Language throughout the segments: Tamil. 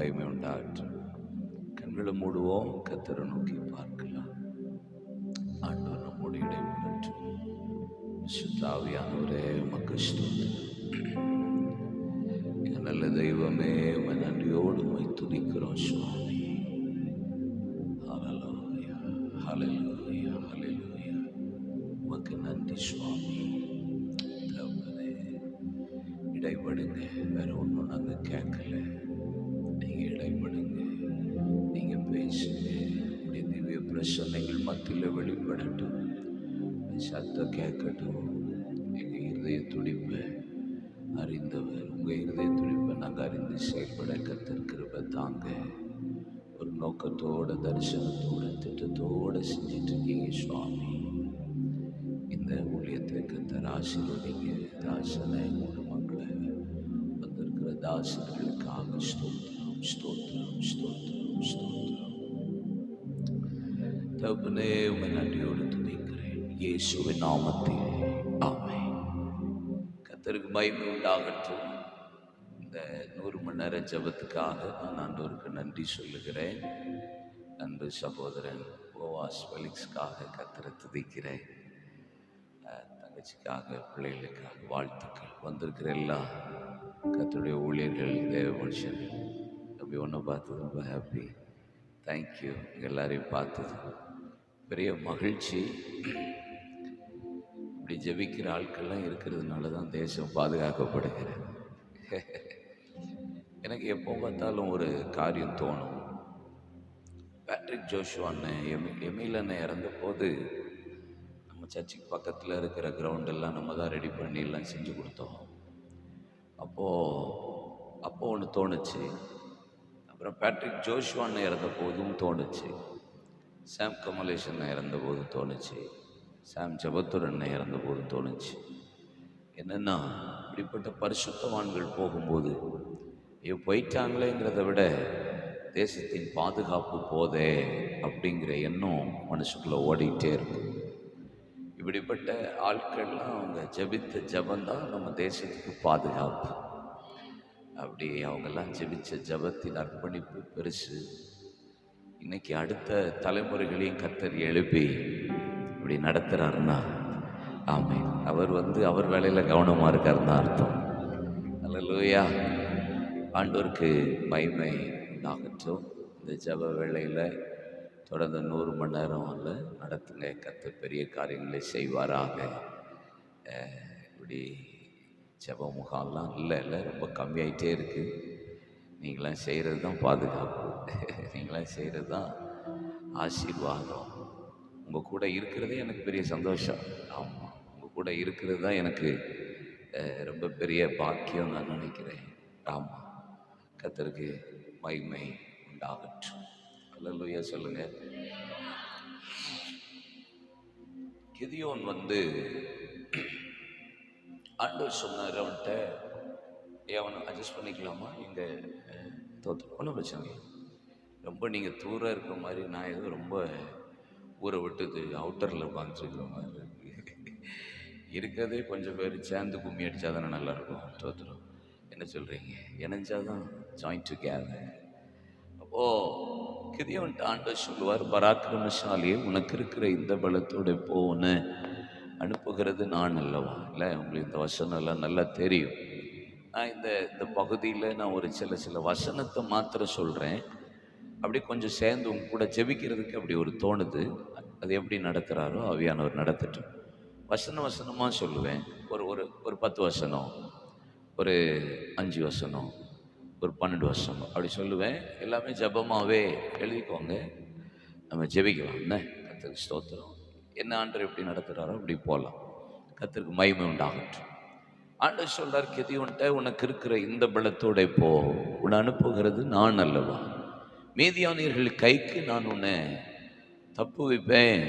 மகிமை உண்டாகட்டும். கண்களை மூடுவோம், கர்த்தரை நோக்கி பார்க்கலாம். ஆண்டவர் நம்மோடு இடைப்படட்டும். பரிசுத்த ஆவியானவரே, உமக்கு ஸ்தோத்திரம். எங்கள் நல்ல தெய்வமே, உம்மை நன்றியோடு உம்மை துதிக்கிறோம் சுவாமி. ஹல்லேலூயா, ஹல்லேலூயா, ஹல்லேலூயா. உமக்கு நன்றி சுவாமி. தகப்பனே, இடைப்படுங்க. வேற ஒன்றும் நாங்கள் கேட்கல. நீங்க இடைப்படுங்க, நீங்க பேசுங்க. உடைய திவ்ய பிரசன்னைகள் மத்தியில் வெளிப்படட்டும். சத்தம் கேட்கட்டும். எங்க இருதய துடிப்பை அறிந்தவர், உங்க இருதய துடிப்பை நாங்கள் அறிந்து செயல்பட கர்த்தர் கிருபை தாங்க. ஒரு நோக்கத்தோட, தரிசனத்தோட, திட்டத்தோட செஞ்சிட்டு இருக்கீங்க சுவாமி. இந்த ஊழியத்தை கர்த்தர் ஆசீர்வதிங்க. தாசனை குடும்பங்களை வந்திருக்கிற தாசர்களுக்காக ஸ்தோத்திரம், ஸ்தோத்திரம், ஸ்தோத்திரம், ஸ்தோத்திரம். தகப்பனே, உம்மை நன்றியோடு துதிக்கிறேன் இயேசுவின் நாமத்தில். ஆமென். கர்த்தருக்கு மகிமை உண்டாகட்டும். இந்த 100 மணி நேர ஜெபத்துக்காக நான் ஆண்டவருக்கு நன்றி சொல்லுகிறேன். அன்பு சகோதரன் போவாஸ் ஃபெலிக்ஸ்க்காக கர்த்தரை துதிக்கிறேன். தங்கச்சிக்காக, பிள்ளைகளுக்காக வாழ்த்துக்கள். வந்திருக்கிற எல்லா கர்த்தருடைய ஊழியர்கள், தேவ மனுஷர்கள், அப்படி ஒன்றை பார்த்தது ரொம்ப ஹாப்பி. தேங்க்யூ. எல்லாரையும் பார்த்தது பெரிய மகிழ்ச்சி. இப்படி ஜெபிக்கிற ஆட்கள்லாம் இருக்கிறதுனால தான் தேசம் பாதுகாக்கப்படுகிறது. எனக்கு எப்போ பார்த்தாலும் ஒரு காரியம் தோணும். பேட்ரிக் ஜோஷுவா அண்ணன் எமில் அண்ணன் இறந்த போது நம்ம சர்ச்சுக்கு பக்கத்தில் இருக்கிற கிரவுண்டெல்லாம் நம்ம தான் ரெடி பண்ணி எல்லாம் செஞ்சு கொடுத்தோம். அப்போ ஒன்று தோணுச்சு. அப்புறம் பேட்ரிக் ஜோஷுவா அண்ணன் இறந்த போதும் தோணுச்சு. சாம் கமலேஷ் அண்ணன் இறந்த போதும் தோணுச்சு. சாம் ஜபத்தூர் அண்ணன் இறந்த போதும் தோணுச்சு. என்னென்னா, இப்படிப்பட்ட பரிசுத்தவான்கள் போகும்போது ஐயோ போயிட்டாங்களேங்கிறத விட தேசத்தின் பாதுகாப்பு போதே அப்படிங்கிற எண்ணம் மனசுக்குள்ளே ஓடிக்கிட்டே இருக்கும். இப்படிப்பட்ட ஆட்கள்லாம் அவங்க ஜெபித்த ஜபந்தான் நம்ம தேசத்துக்கு பாதுகாப்பு. அப்படி அவங்கெல்லாம் ஜெபிச்ச ஜபத்தின் அர்ப்பணிப்பு பெருசு. இன்னைக்கு அடுத்த தலைமுறைகளையும் கர்த்தர் எழுப்பி இப்படி நடத்துகிறாருன்னா, ஆமென், அவர் அவர் வேலையில் கவனமாக இருக்காருன்னு அர்த்தம். அல்லேலூயா. ஆண்டவருக்கு மகிமை உண்டாகட்டும். இந்த ஜப வேளையில் தொடர்ந்து 100 மணி நேரம் நடத்துங்க. கர்த்தர் பெரிய காரியங்களை செய்வாராக. இப்படி ஜப முகாம்லாம் இல்லை, ரொம்ப கம்மியாயிட்டே இருக்குது. நீங்களாம் செய்கிறது தான் பாதுகாப்பு. நீங்களாம் செய்கிறது தான் ஆசீர்வாதம். உங்கள் கூட இருக்கிறதே எனக்கு பெரிய சந்தோஷம். ஆமாம், உங்கள் கூட இருக்கிறது தான் எனக்கு ரொம்ப பெரிய பாக்கியம் நான் நினைக்கிறேன். ஆமாம், கர்த்தருக்கு மகிமை உண்டாகட்டும். அல்லேலூயா சொல்லுங்க. கிதியோன் ஆண்டவர் சொன்னார் அவன்கிட்ட, அவனை அட்ஜஸ்ட் பண்ணிக்கலாமா? எங்கள் தோற்றம் ஒன்றும் பிரச்சனை இல்லை. ரொம்ப நீங்கள் தூரம் இருக்கிற மாதிரி, நான் ஏதோ ரொம்ப ஊரை விட்டு அவுட்டரில் உட்காந்துருக்கிற மாதிரி இருக்கிறதே கொஞ்சம் பேர் சேர்ந்து கும்மி அடித்தா தானே நல்லாயிருக்கும். தோற்றம் என்ன சொல்கிறீங்க? இணைஞ்சாதான் ஜாயிண்ட் டுகெதர். அப்போது கிதியோன்ட்ட ஆண்டவர் சொல்லுவார், பராக்கிரமசாலியே, உனக்கு இருக்கிற இந்த பலத்தோடு போன்னு அனுப்புகிறது நான் அல்லவா? இல்லை, உங்களுக்கு இந்த வசனம் எல்லாம் நல்லா தெரியும். நான் இந்த பகுதியில் நான் ஒரு சில வசனத்தை மாத்திரம் சொல்கிறேன். அப்படி கொஞ்சம் சேர்ந்து உங்க கூட ஜெபிக்கிறதுக்கு அப்படி ஒரு தோணுது. அது எப்படி நடத்துகிறாரோ ஆவியானவர் நடத்தட்டும். வசனமாக சொல்லுவேன். ஒரு 10 வசனம், ஒரு 5 வசனம், ஒரு 12 வசனம் அப்படி சொல்லுவேன். எல்லாமே ஜபமாகவே எழுதிக்கோங்க. நம்ம ஜெபிக்கலாம். என்ன? கர்த்தருக்கு ஸ்தோத்திரம். என்ன ஆண்டவர் எப்படி நடத்துகிறாரோ அப்படி போகலாம். கர்த்தருக்கு மகிமை உண்டாகட்டும். ஆண்டவர் சொல்றார், கிதியோன்ட்ட, உனக்கு இருக்கிற இந்த பலத்தோட போ, உன்னை அனுப்புகிறது நான் அல்லவா? மீதியானியர்கள் கைக்கு நான் உன்னை தப்பு வைப்பேன்.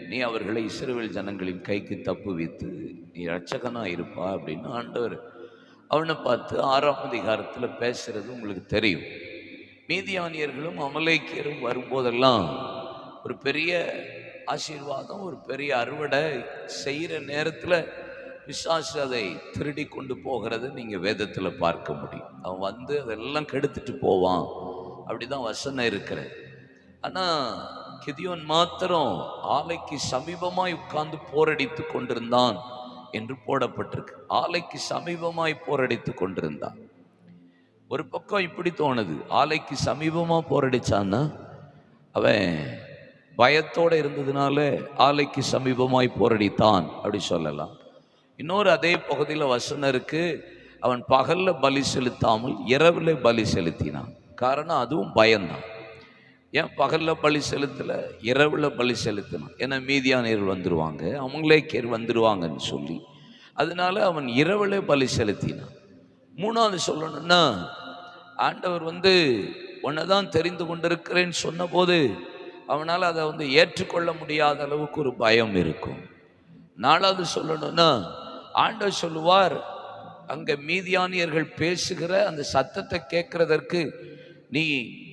நீ அவர்களை இஸ்ரவேல் ஜனங்களின் கைக்கு தப்பு வைத்து நீ இரட்சகனா இருப்பா அப்படின்னு ஆண்டவர் அவனை பார்த்து 6ஆம் அதிகாரத்தில் பேசுறது உங்களுக்கு தெரியும். மீதியானியர்களும் அமலேக்கியரும் வரும்போதெல்லாம் ஒரு பெரிய ஆசீர்வாதம், ஒரு பெரிய அறுவடை செய்கிற நேரத்தில் பிசாசு அதை திருடி கொண்டு போகிறது நீங்கள் வேதத்தில் பார்க்க முடியும். அவன் அதெல்லாம் கெடுத்துட்டு போவான் அப்படிதான் வசனம் இருக்கிறது. ஆனா கிதியோன் மாத்திரம் ஆலைக்கு சமீபமாய் உட்கார்ந்து போரடித்து கொண்டிருந்தான் என்று போடப்பட்டிருக்கு. ஆலைக்கு சமீபமாய் போரடித்து கொண்டிருந்தான். ஒரு பக்கம் இப்படி தோணுது, ஆலைக்கு சமீபமா போரடிச்சான்னா அவன் பயத்தோட இருந்ததுனால ஆலைக்கு சமீபமாய் போரடித்தான் அப்படி சொல்லலாம். இன்னொரு அதே பகுதியில் வசனம் இருக்கு, அவன் பகல்ல பலி செலுத்தாமல் இரவுல பலி செலுத்தினான். காரணம் அதுவும் பயம்தான். ஏன் பகல்ல பலி செலுத்தல, இரவுல பலி செலுத்தினான்? ஏன்னா மீதியானியர்கள் வந்துருவாங்க, அவங்களே வந்துருவாங்கன்னு சொல்லி, அதனால அவன் இரவுல பலி செலுத்தினான். மூணாவது சொல்லணும்னா, ஆண்டவர் உன்னைதான் தெரிந்து கொண்டிருக்கிறேன்னு சொன்ன போது அவனால் அதை ஏற்றுக்கொள்ள முடியாத அளவுக்கு ஒரு பயம் இருக்கும். நாலாவது சொல்லணும்னா, ஆண்டவர் சொல்லுவார், அங்க மீதியானியர்கள் பேசுகிற அந்த சத்தத்தை கேட்கிறதற்கு நீ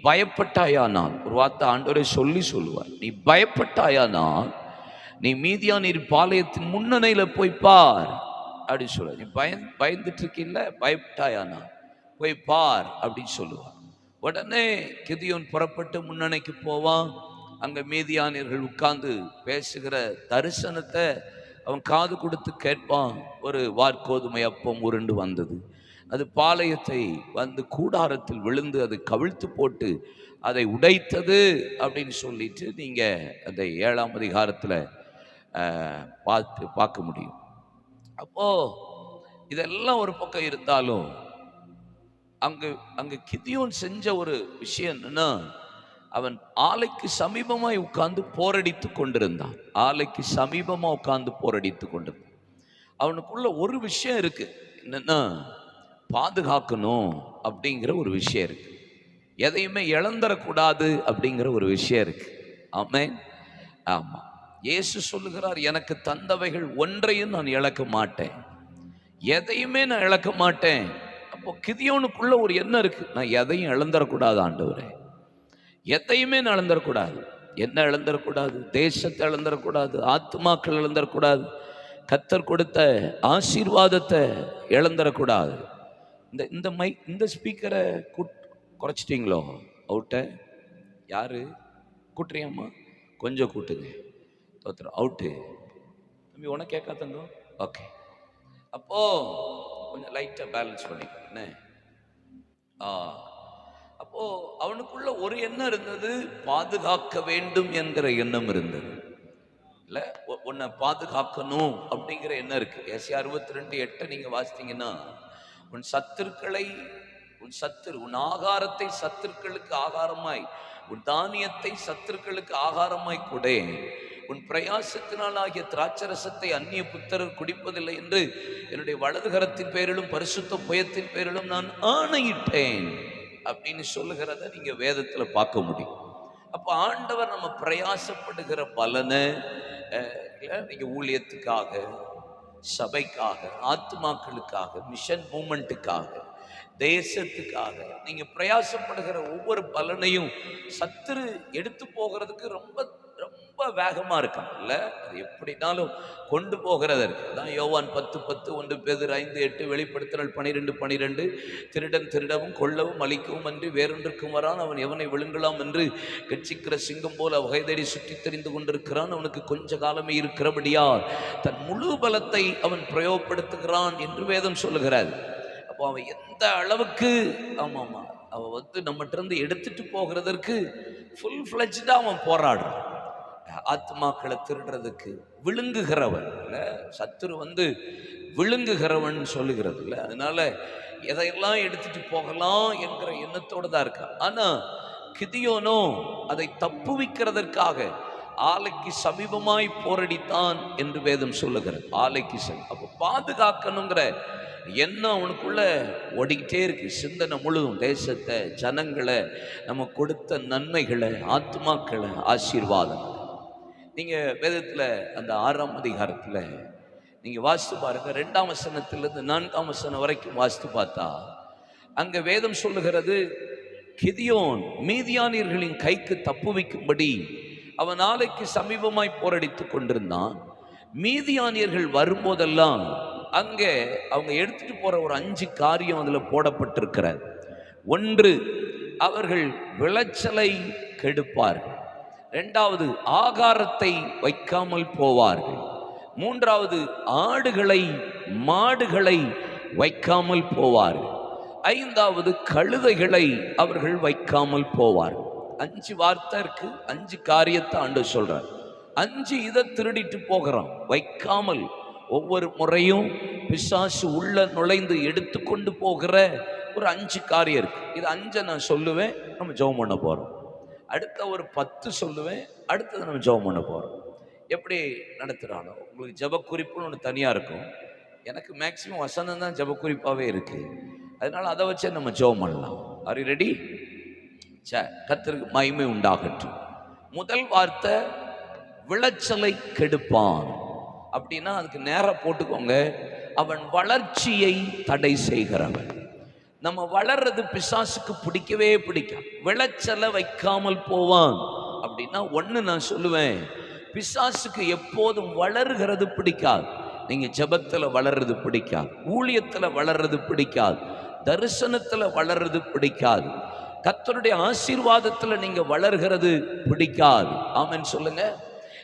பயப்பட்டாயானால், ஒரு வார்த்தை ஆண்டவரை சொல்லுவார், நீ பயப்பட்டாயானால் நீ மீதியானியர் பாளையத்தின் முன்னணியில போய் பார் அப்படி சொல்லுவார். நீ பயந்துட்டு இருக்கீல்ல, பயப்பட்டாயானா போய் பார் அப்படின்னு சொல்லுவார். உடனே கிதியோன் புறப்பட்டு முன்னணிக்கு போவான். அங்க மீதியானியர்கள் உட்கார்ந்து பேசுகிற தரிசனத்தை அவன் காது கொடுத்து கேட்பான். ஒரு வார்கோதுமை அப்பம் உருண்டு வந்தது, அது பாளையத்தை கூடாரத்தில் விழுந்து அது கவிழ்த்து போட்டு அதை உடைத்தது அப்படின்னு சொல்லிட்டு நீங்க அந்த 7ஆம் அதிகாரத்தில் பார்க்க முடியும். அப்போ இதெல்லாம் ஒரு பக்கம் இருந்தாலும் அங்க கிதியோன் செஞ்ச ஒரு விஷயம் என்னன்னா, அவன் ஆலைக்கு சமீபமாய் உட்கார்ந்து போரடித்து கொண்டிருந்தான். ஆலைக்கு சமீபமா உட்கார்ந்து போரடித்து கொண்டிருந்தான். அவனுக்குள்ள ஒரு விஷயம் இருக்கு, என்னன்னா பாதுகாக்கணும் அப்படிங்கிற ஒரு விஷயம் இருக்கு. எதையுமே இழந்துடக்கூடாது அப்படிங்கிற ஒரு விஷயம் இருக்கு. ஆமென். ஆமா, இயேசு சொல்லுகிறார், எனக்கு தந்தவைகள் ஒன்றையும் நான் இழக்க மாட்டேன், எதையுமே நான் இழக்க மாட்டேன். அப்போ கிதியோனுக்குள்ள ஒரு எண்ணம் இருக்கு, நான் எதையும் இழந்துடக்கூடாது ஆண்டவரே, எதையுமே நான் இழந்துடக்கூடாது. என்ன இழந்துடக்கூடாது? தேசத்தை இழந்துடக்கூடாது, ஆத்துமாக்கள் இழந்துடக்கூடாது, கர்த்தர் கொடுத்த ஆசீர்வாதத்தை இழந்துடக்கூடாது. இந்த ஸ்பீக்கரை குறைச்சிட்டீங்களோ? அவுட்ட யாரு கூட்டுறியாம்மா? கொஞ்சம் கூட்டுங்க. தோத்துறோம் அவுட்டு. தம்பி உனக்கு கேட்காதங்க. ஓகே, அப்போ கொஞ்சம் லைட்டா பேலன்ஸ் பண்ணிக்கோங்க. அப்போ அவனுக்குள்ள ஒரு எண்ணம் இருந்தது, பாதுகாக்க வேண்டும் என்கிற எண்ணம் இருந்தது. இல்ல, உன்னை பாதுகாக்கணும் அப்படிங்கிற எண்ணம் இருக்கு. ஏசாயா 62:8 நீங்க வாசித்தீங்கன்னா, உன் சத்துருக்களை உன் ஆகாரத்தை சத்துருக்களுக்கு ஆகாரமாய், உன் தானியத்தை சத்துருக்களுக்கு ஆகாரமாய் கொடே, உன் பிரயாசத்தினால் ஆகிய திராட்சரசத்தை அந்நிய புத்திரர் குடிப்பதில்லை என்று என்னுடைய வலதுகரத்தின் பேரிலும் பரிசுத்த புயத்தின் பேரிலும் நான் ஆணையிட்டேன் அப்படின்னு சொல்லுகிறத நீங்க வேதத்துல பார்க்க முடியும். அப்ப ஆண்டவர் நம்ம பிரயாசப்படுகிற பலனை நீங்க ஊழியத்துக்காக, சபைக்காக, ஆத்துமாக்களுக்காக, மிஷன் மூமெண்ட்டுக்காக, தேசத்துக்காக நீங்க பிரயாசப்படுகிற ஒவ்வொரு பலனையும் சத்துரு எடுத்து போகிறதுக்கு ரொம்ப ரொம்ப வேகமா இருக்கான். இல்ல, அது எப்படினாலும் கொண்டு போகிறது இருக்கு. அதான் யோவான் 10:10, 1 பேதுரு 5:8, வெளிப்படுத்தல் 12:12, திருடன் திருடவும் கொல்லவும் அழிக்கவும் அன்றி வேறொன்றுக்கும் வரான், அவன் எவனை விழுங்கலாம் என்று கட்சிக்கிற சிங்கம் போல வகை தேடி சுற்றி தெரிந்து கொண்டிருக்கிறான், அவனுக்கு கொஞ்ச காலமே இருக்கிறபடியால் தன் முழு பலத்தை அவன் பிரயோகப்படுத்துகிறான் என்று வேதம் சொல்லுகிறார். அப்போ அவன் எந்த அளவுக்கு ஆமாமா அவன் நம்மகிட்ட இருந்து எடுத்துட்டு போகிறதற்கு ஃபுல் ஃபிளட்ஜ்டா அவன் போராடுறான். ஆத்மாக்களை திருடுறதுக்கு விழுங்குகிறவன் இல்ல, சத்துரு விழுங்குகிறவன் சொல்லுகிறது இல்ல. அதனால எதையெல்லாம் எடுத்துட்டு போகலாம் என்கிற எண்ணத்தோடு தான் இருக்கான். ஆனா கிதியோனோ அதை தப்புவிக்கிறதற்காக ஆலைக்கு சமீபமாய் போரடித்தான் என்று வேதம் சொல்லுகிறது. ஆலைக்கு அப்போ பாதுகாக்கணுங்கிற எண்ணம் அவனுக்குள்ள ஓடிக்கிட்டே இருக்கு. சிந்தனை முழுதும் தேசத்தை, ஜனங்களை, நம்ம கொடுத்த நன்மைகளை, ஆத்மாக்களை, ஆசீர்வாதம். நீங்க வேதத்துல அந்த 6ஆம் அதிகாரத்துல நீங்க வாசித்து பாருங்க, 2ஆம் வசனத்திலிருந்து 4ஆம் வசனம் வரைக்கும் வாசித்து பார்த்தா அங்க வேதம் சொல்லுகிறது, கிதியோன் மீதியானியர்களின் கைக்கு தப்புவிக்கும்படி அவன் ஆலைக்கு சமீபமாய் போரடித்து கொண்டிருந்தான். மீதியானியர்கள் வரும்போதெல்லாம் அங்கே அவங்க எடுத்துட்டு போற ஒரு 5 காரியம் அதுல போடப்பட்டிருக்கிறார். ஒன்று, அவர்கள் விளைச்சலை கெடுப்பார்கள். இரண்டாவது, ஆகாரத்தை வைக்காமல் போவார்கள். மூன்றாவது, ஆடுகளை மாடுகளை வைக்காமல் போவார்கள். ஐந்தாவது, கழுதைகளை அவர்கள் வைக்காமல் போவார்கள். 5 வார்த்தை இருக்கு, 5 காரியத்தை ஆண்டவர் சொல்றார். 5 இதை திருடிட்டு போகிறான், வைக்காமல். ஒவ்வொரு முறையும் பிசாசு உள்ள நுழைந்து எடுத்துக்கொண்டு போகிற ஒரு 5 காரியம் இருக்கு. இது 5 நான் சொல்லுவேன், நம்ம ஜெபம் பண்ண போறோம். அடுத்த ஒரு 10 சொல்லுவேன், அடுத்தது நம்ம ஜெபம் பண்ண போறோம். எப்படி நடத்துறானோ உங்களுக்கு ஜெப குறிப்புன்னு ஒன்று தனியா இருக்கும். எனக்கு மேக்சிமம் வசனம் தான் ஜெப குறிப்பாவே இருக்கு. அதனால அதை வச்சே நம்ம ஜெபம் பண்ணலாம். Are you ready? கர்த்தருக்கு மகிமை உண்டாகட்டும். முதல் வார்த்தை, விளைச்சலை கெடுப்பான். அப்படின்னா அதுக்கு நேரம் போட்டுக்கோங்க, அவன் வளர்ச்சியை தடை செய்கிறவன். நம்ம வளர்றது பிசாசுக்கு பிடிக்கவே பிடிக்காது. விளைச்சலை வைக்காமல் போவான் அப்படின்னா ஒன்று நான் சொல்லுவேன், பிசாசுக்கு எப்போதும் வளர்கிறது பிடிக்காது. நீங்க ஜெபத்துல வளர்றது பிடிக்காது, ஊழியத்துல வளர்றது பிடிக்காது, தரிசனத்துல வளர்றது பிடிக்காது, கர்த்தருடைய ஆசீர்வாதத்துல நீங்க வளர்கிறது பிடிக்காது. ஆமென் சொல்லுங்க.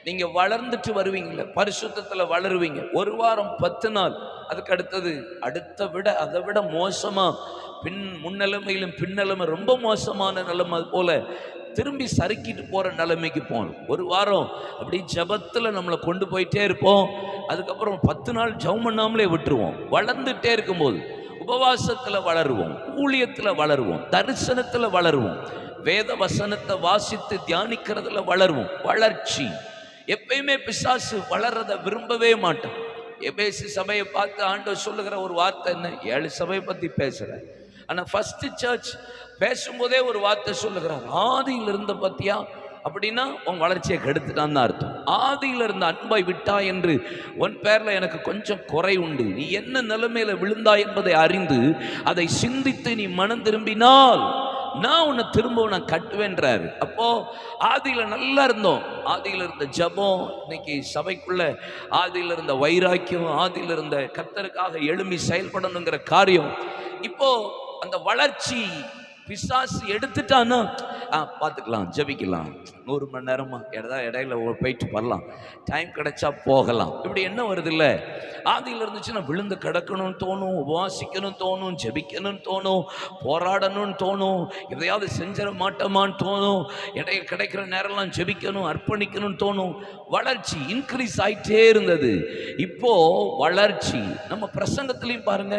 நீங்க வளர்ந்துட்டு வருவீங்கல்ல, பரிசுத்தத்துல வளருவீங்க. ஒரு வாரம் 10 நாள், அதுக்கு அடுத்தது அதை விட மோசமா, முன்னிலைமையிலும் பின்னலைமை ரொம்ப மோசமான நிலைமை போல திரும்பி சறுக்கிட்டு போற நிலைமைக்கு போகணும். ஒரு வாரம் அப்படி ஜபத்துல நம்மளை கொண்டு போயிட்டே இருப்போம். அதுக்கப்புறம் 10 நாள் ஜெபம் பண்ணாமலே விட்டுருவோம். வளர்ந்துட்டே இருக்கும்போது உபவாசத்துல வளருவோம், ஊழியத்துல வளருவோம், தரிசனத்துல வளருவோம், வேத வசனத்தை வாசித்து தியானிக்கிறதுல வளருவோம். வளர்ச்சி. எப்பயுமே பிசாசு வளர்றத விரும்பவே மாட்டான். எபேசு சபையை பார்த்து ஆண்டவர் சொல்லுகிற ஒரு வார்த்தை என்ன? 7 சபையை பத்தி பேசுறேன், ஆனா ஃபர்ஸ்ட் சர்ச் பேசும்போதே ஒரு வார்த்தை சொல்லுகிறார், ஆதியில் இருந்த பத்தியா அப்படின்னா உன் வளர்ச்சியை கெடுத்துட்டான்னு தான் அர்த்தம். ஆதியில் இருந்த அன்பை விட்டா என்று உன் பேர்ல எனக்கு கொஞ்சம் குறை உண்டு, நீ என்ன நிலைமையில விழுந்தாய் என்பதை அறிந்து அதை சிந்தித்து நீ மனம் திரும்பினால் நான் உன்னை திரும்ப நான் கட்டுவேன்றாரு. அப்போ ஆதியில நல்லா இருந்தோம், ஆதியில இருந்த ஜபம், இன்னைக்கு சபைக்குள்ள ஆதியில இருந்த வைராக்கியம், ஆதியில இருந்த கர்த்தருக்காக எழும்பி செயல்படணுங்கிற காரியம், இப்போ அந்த வளர்ச்சி பிசாசு எடுத்துட்டான்னா பார்த்துக்கலாம், ஜபிக்கலாம், 100 மணி நேரமா இடையில போயிட்டு வரலாம், டைம் கிடைச்சா போகலாம், இப்படி என்ன வருது இல்லை? ஆதியில் இருந்துச்சுன்னா விழுந்து கிடக்கணும்னு தோணும், உபவாசிக்கணும்னு தோணும், ஜபிக்கணும்னு தோணும், போராடணும்னு தோணும், எதையாவது செஞ்சிட மாட்டோமான்னு தோணும், இடையில கிடைக்கிற நேரம்லாம் ஜபிக்கணும், அர்ப்பணிக்கணும்னு தோணும். வளர்ச்சி இன்க்ரீஸ் ஆயிட்டே இருந்தது. இப்போ வளர்ச்சி நம்ம பிரசங்கத்திலையும் பாருங்க,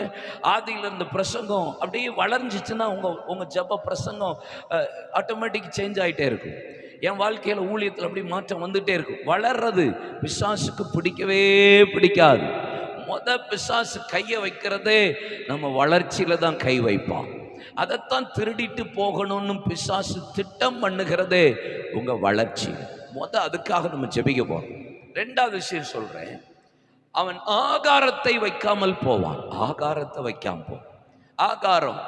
ஆதியில் இருந்த பிரசங்கம் அப்படியே வளர்ந்துச்சுன்னா உங்க ஜப பிரசங்கம் ஆட்டோமேட்டிக் சேஞ்ச் ஆகிட்டே இருக்கும். என் வாழ்க்கையில் ஊழியத்தில் அப்படி மாற்றம் வந்துட்டே இருக்கும். வளர்றது பிசாசுக்கு பிடிக்கவே பிடிக்காது. பிசாசு கையை வைக்கிறதே நம்ம வளர்ச்சியில தான் கை வைப்பான். அதைத்தான் திருடிட்டு போகணும்னு பிசாசு திட்டம் பண்ணுகிறதே உங்க வளர்ச்சி. அதுக்காக நம்ம ஜெபிக்க போறோம். 2வது விஷயம் சொல்றேன், அவன் ஆகாரத்தை வைக்காமல் போவான். ஆகாரத்தை வைக்காம போ. ஆகாரம்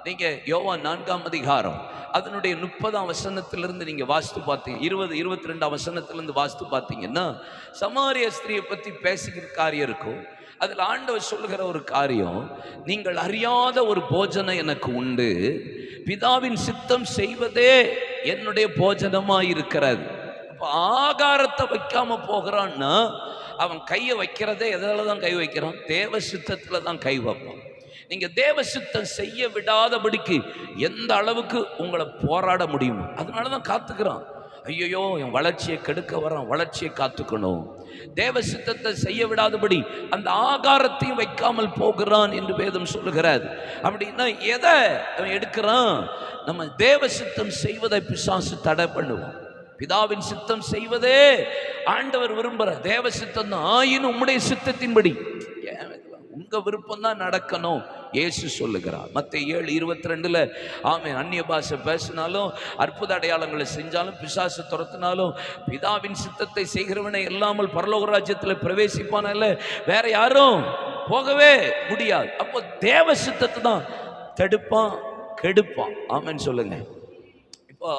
நீங்க யோவான் 4ஆம் அதிகாரம் அதனுடைய 30ஆம் வசனத்திலிருந்து நீங்க வாசித்து பார்த்தீங்க, 22ஆம் வசனத்திலிருந்து வாசித்து பார்த்தீங்கன்னா சமாரிய ஸ்திரியை பத்தி பேசுகிற காரியம் இருக்கும். அதில் ஆண்டவர் சொல்லுகிற ஒரு காரியம், நீங்கள் அறியாத ஒரு போஜனம் எனக்கு உண்டு, பிதாவின் சித்தம் செய்வதே என்னுடைய போஜனமாக இருக்கிறது. அப்போ ஆகாரத்தை வைக்காம போகிறான்னா அவன் கையை வைக்கிறதே எதில் தான் கை வைக்கிறான்? தேவ சித்தத்தில் தான் கை வைப்பான். நீங்க தேவ சித்தம் செய்ய விடாதபடிக்கு எந்த அளவுக்கு உங்களை போராட முடியுமோ அதனாலதான் காத்துக்கிறான். ஐயோ என் வளர்ச்சியை கெடுக்க வரான், வளர்ச்சியை காத்துக்கணும். தேவ சித்தத்தை செய்ய விடாதபடி அந்த ஆகாரத்தையும் வைக்காமல் போகிறான் என்று வேதம் சொல்லுகிறார். அப்படின்னா எதை அவன் எடுக்கிறான்? நம்ம தேவ சித்தம் செய்வதை பிசாசு தடை பண்ணுவான். பிதாவின் சித்தம் செய்வதே ஆண்டவர் விரும்புற தேவ சித்தம் தான். ஆயினும் உம்முடைய சித்தத்தின்படி, உங்க விருப்பம் தான் நடக்கணும் இயேசு சொல்லுகிறார். மத்தேயு 7:22 ஆமென். அந்நிய பாஷை பேசினாலும் அற்புத அடையாளங்களை செஞ்சாலும் பிசாசு துரத்தினாலும் பிதாவின் சித்தத்தை செய்கிறவனை இல்லாமல் பரலோக ராஜ்யத்தில் பிரவேசிப்பான வேற யாரும் போகவே முடியாது. அப்போ தேவ சித்தத்தை தான் தடுப்பான், கெடுப்பான். ஆமென் சொல்லுங்க. இப்போ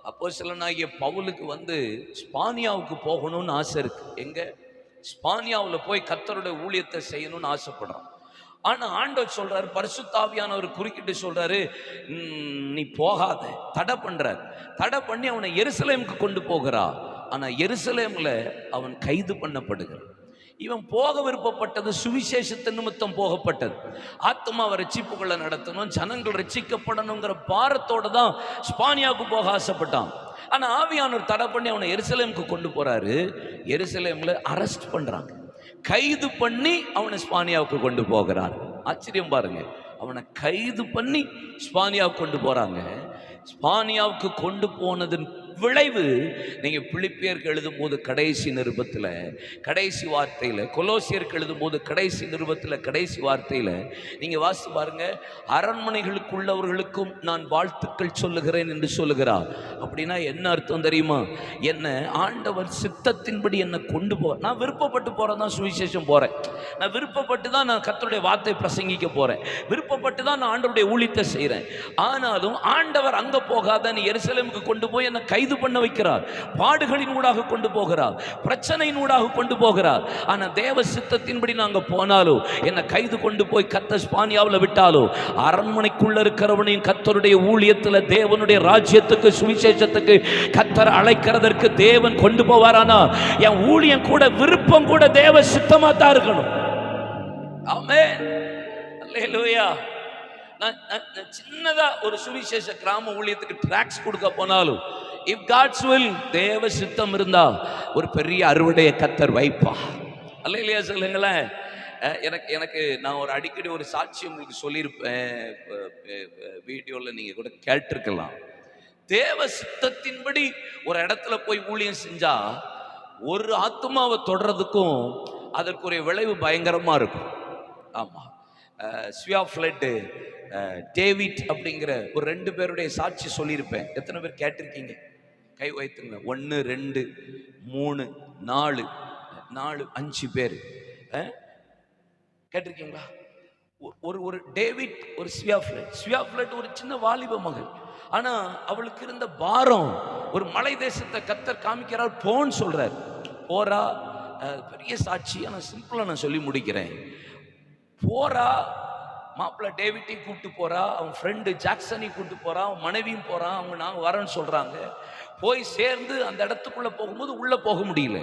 அப்போஸ்தலனாகிய பவுலுக்கு ஸ்பானியாவுக்கு போகணும்னு ஆசை இருக்கு. எங்க? ஸ்பானியாவில் போய் கர்த்தருடைய ஊழியத்தை செய்யணும்னு ஆசைப்படுறான். ஆனா ஆண்டவர் சொல்றாரு, பரிசுத்த ஆவியானவர் குறுக்கிட்டு சொல்றாரு, நீ போகாத, தடை பண்றார். தடை பண்ணி அவனை எருசலேமுக்கு கொண்டு போகிறா. ஆனா எருசலேம்ல அவன் கைது பண்ணப்படுகிறான். இவன் போக விருப்பப்பட்டது சுவிசேஷத்து நிமித்தம் போகப்பட்டது. ஆத்மாவை ரட்சிப்புகளை நடத்தணும், ஜனங்கள் ரட்சிக்கப்படணுங்கிற பாரத்தோட தான் ஸ்பானியாவுக்கு போக ஆசைப்பட்டான். ஆனா ஆவியானவர் தடை பண்ணி அவனை எருசலேமுக்கு கொண்டு போறாரு. எருசலேம்ல அரெஸ்ட் பண்றாங்க, கைது பண்ணி அவனை ஸ்பானியாவுக்கு கொண்டு போகிறார். ஆச்சரியம் பாருங்க, அவனை கைது பண்ணி ஸ்பானியாவுக்கு கொண்டு போறாங்க. ஸ்பானியாவுக்கு கொண்டு போனதன் விளைவு நீங்க பிலிப்பியருக்கு எழுதும் போது கடைசி நிருபத்தில் கடைசி வார்த்தையில், கொலோசியருக்கு எழுதும் போது கடைசி நிருபத்தில் கடைசி வார்த்தையில் நீங்க வாசித்து பாருங்க. அரண்மனைகளுக்குள்ளவர்களுக்கும் நான் வாழ்த்துக்கள் சொல்லுகிறேன் என்று சொல்லுகிறார். அப்படின்னா என்ன அர்த்தம் தெரியுமா? என்ன ஆண்டவர் சித்தத்தின்படி என்னை கொண்டு நான் விருப்பப்பட்டு போறேன் தான் சுவிசேஷம் போறேன், நான் விருப்பப்பட்டு தான் நான் கர்த்தருடைய வார்த்தை பிரசங்கிக்க போறேன், விருப்பப்பட்டு தான் நான் ஆண்டவருடைய ஊழியத்தை செய்கிறேன். ஆனாலும் ஆண்டவர் அங்க போகாத, நீ எருசலேமுக்கு கொண்டு போய் என்னை கைது பண்ண வைக்கிறார், பாடுகளின் ஊடாக கொண்டு போகிறார், பிரச்சனையின் ஊடாக கொண்டு போகிறார். ஆனா தேவ சித்தத்தின்படி நாங்க போனாலும், என்னை கைது கொண்டு போய் கர்த்தர் ஸ்பானியாவில் விட்டாலும், அரண்மனைக்குள்ள இருக்கிறவனையும் கர்த்தருடைய ஊழியத்தில் தேவனுடைய ராஜ்யத்துக்கு சுவிசேஷத்துக்கு கர்த்தர் அழைக்கிறதற்கு தேவன் கொண்டு போவாரானா, என் ஊழியம் கூட விருப்பம் கூட தேவ சித்தமா தான் இருக்கணும். ஆமென், அல்லேலூயா. சின்னதா ஒரு சுவிசேஷ கிராம ஊழியத்துக்கு டிராக்ஸ் கொடுக்க போனாலும், இஃப் காட்ஸ் வில், தேவ சித்தம் இருந்தா ஒரு பெரிய அறுவடையை கர்த்தர் வைப்பா. அல்லேலூயா சொல்லுங்களேன். எனக்கு நான் ஒரு அடிக்கடி ஒரு சாட்சி உங்களுக்கு சொல்லியிருப்பேன், வீடியோவில் நீங்க கூட கேட்டிருக்கலாம். தேவ சித்தத்தின்படி ஒரு இடத்துல போய் ஊழியம் செஞ்சா ஒரு ஆத்மாவை தொடர்றதுக்கும் அதற்குரிய விளைவு பயங்கரமா இருக்கும். ஆமா, ஸ்வியாஃப்லெட், டேவிட் அப்படிங்கிற ஒரு 2 பேருடைய சாட்சி சொல்லியிருப்பேன். எத்தனை பேர் கேட்டிருக்கீங்க? கை வைத்துங்க. 1 2 3 4 5 பேர் கேட்டிருக்கீங்களா? ஒரு டேவிட், ஒரு ஸ்வியாஃப்லெட் ஒரு சின்ன வாலிப மகள். ஆனா அவளுக்கு இருந்த பாரம், ஒரு மலை தேசத்தை கர்த்தர் காமிக்கிறார், போன்னு சொல்றார். போறா, பெரிய சாட்சி. ஆனா சிம்பிளா நான் சொல்லி முடிக்கிறேன். போறா, மாப்பிள்ளை டேவிட்டையும் கூப்பிட்டு போறா, அவன் ஃப்ரெண்டு ஜாக்சனையும் கூப்பிட்டு போறான், அவன் மனைவியும் போறான். அவங்க நாங்கள் வரேன்னு சொல்றாங்க. போய் சேர்ந்து அந்த இடத்துக்குள்ள போகும்போது உள்ள போக முடியல.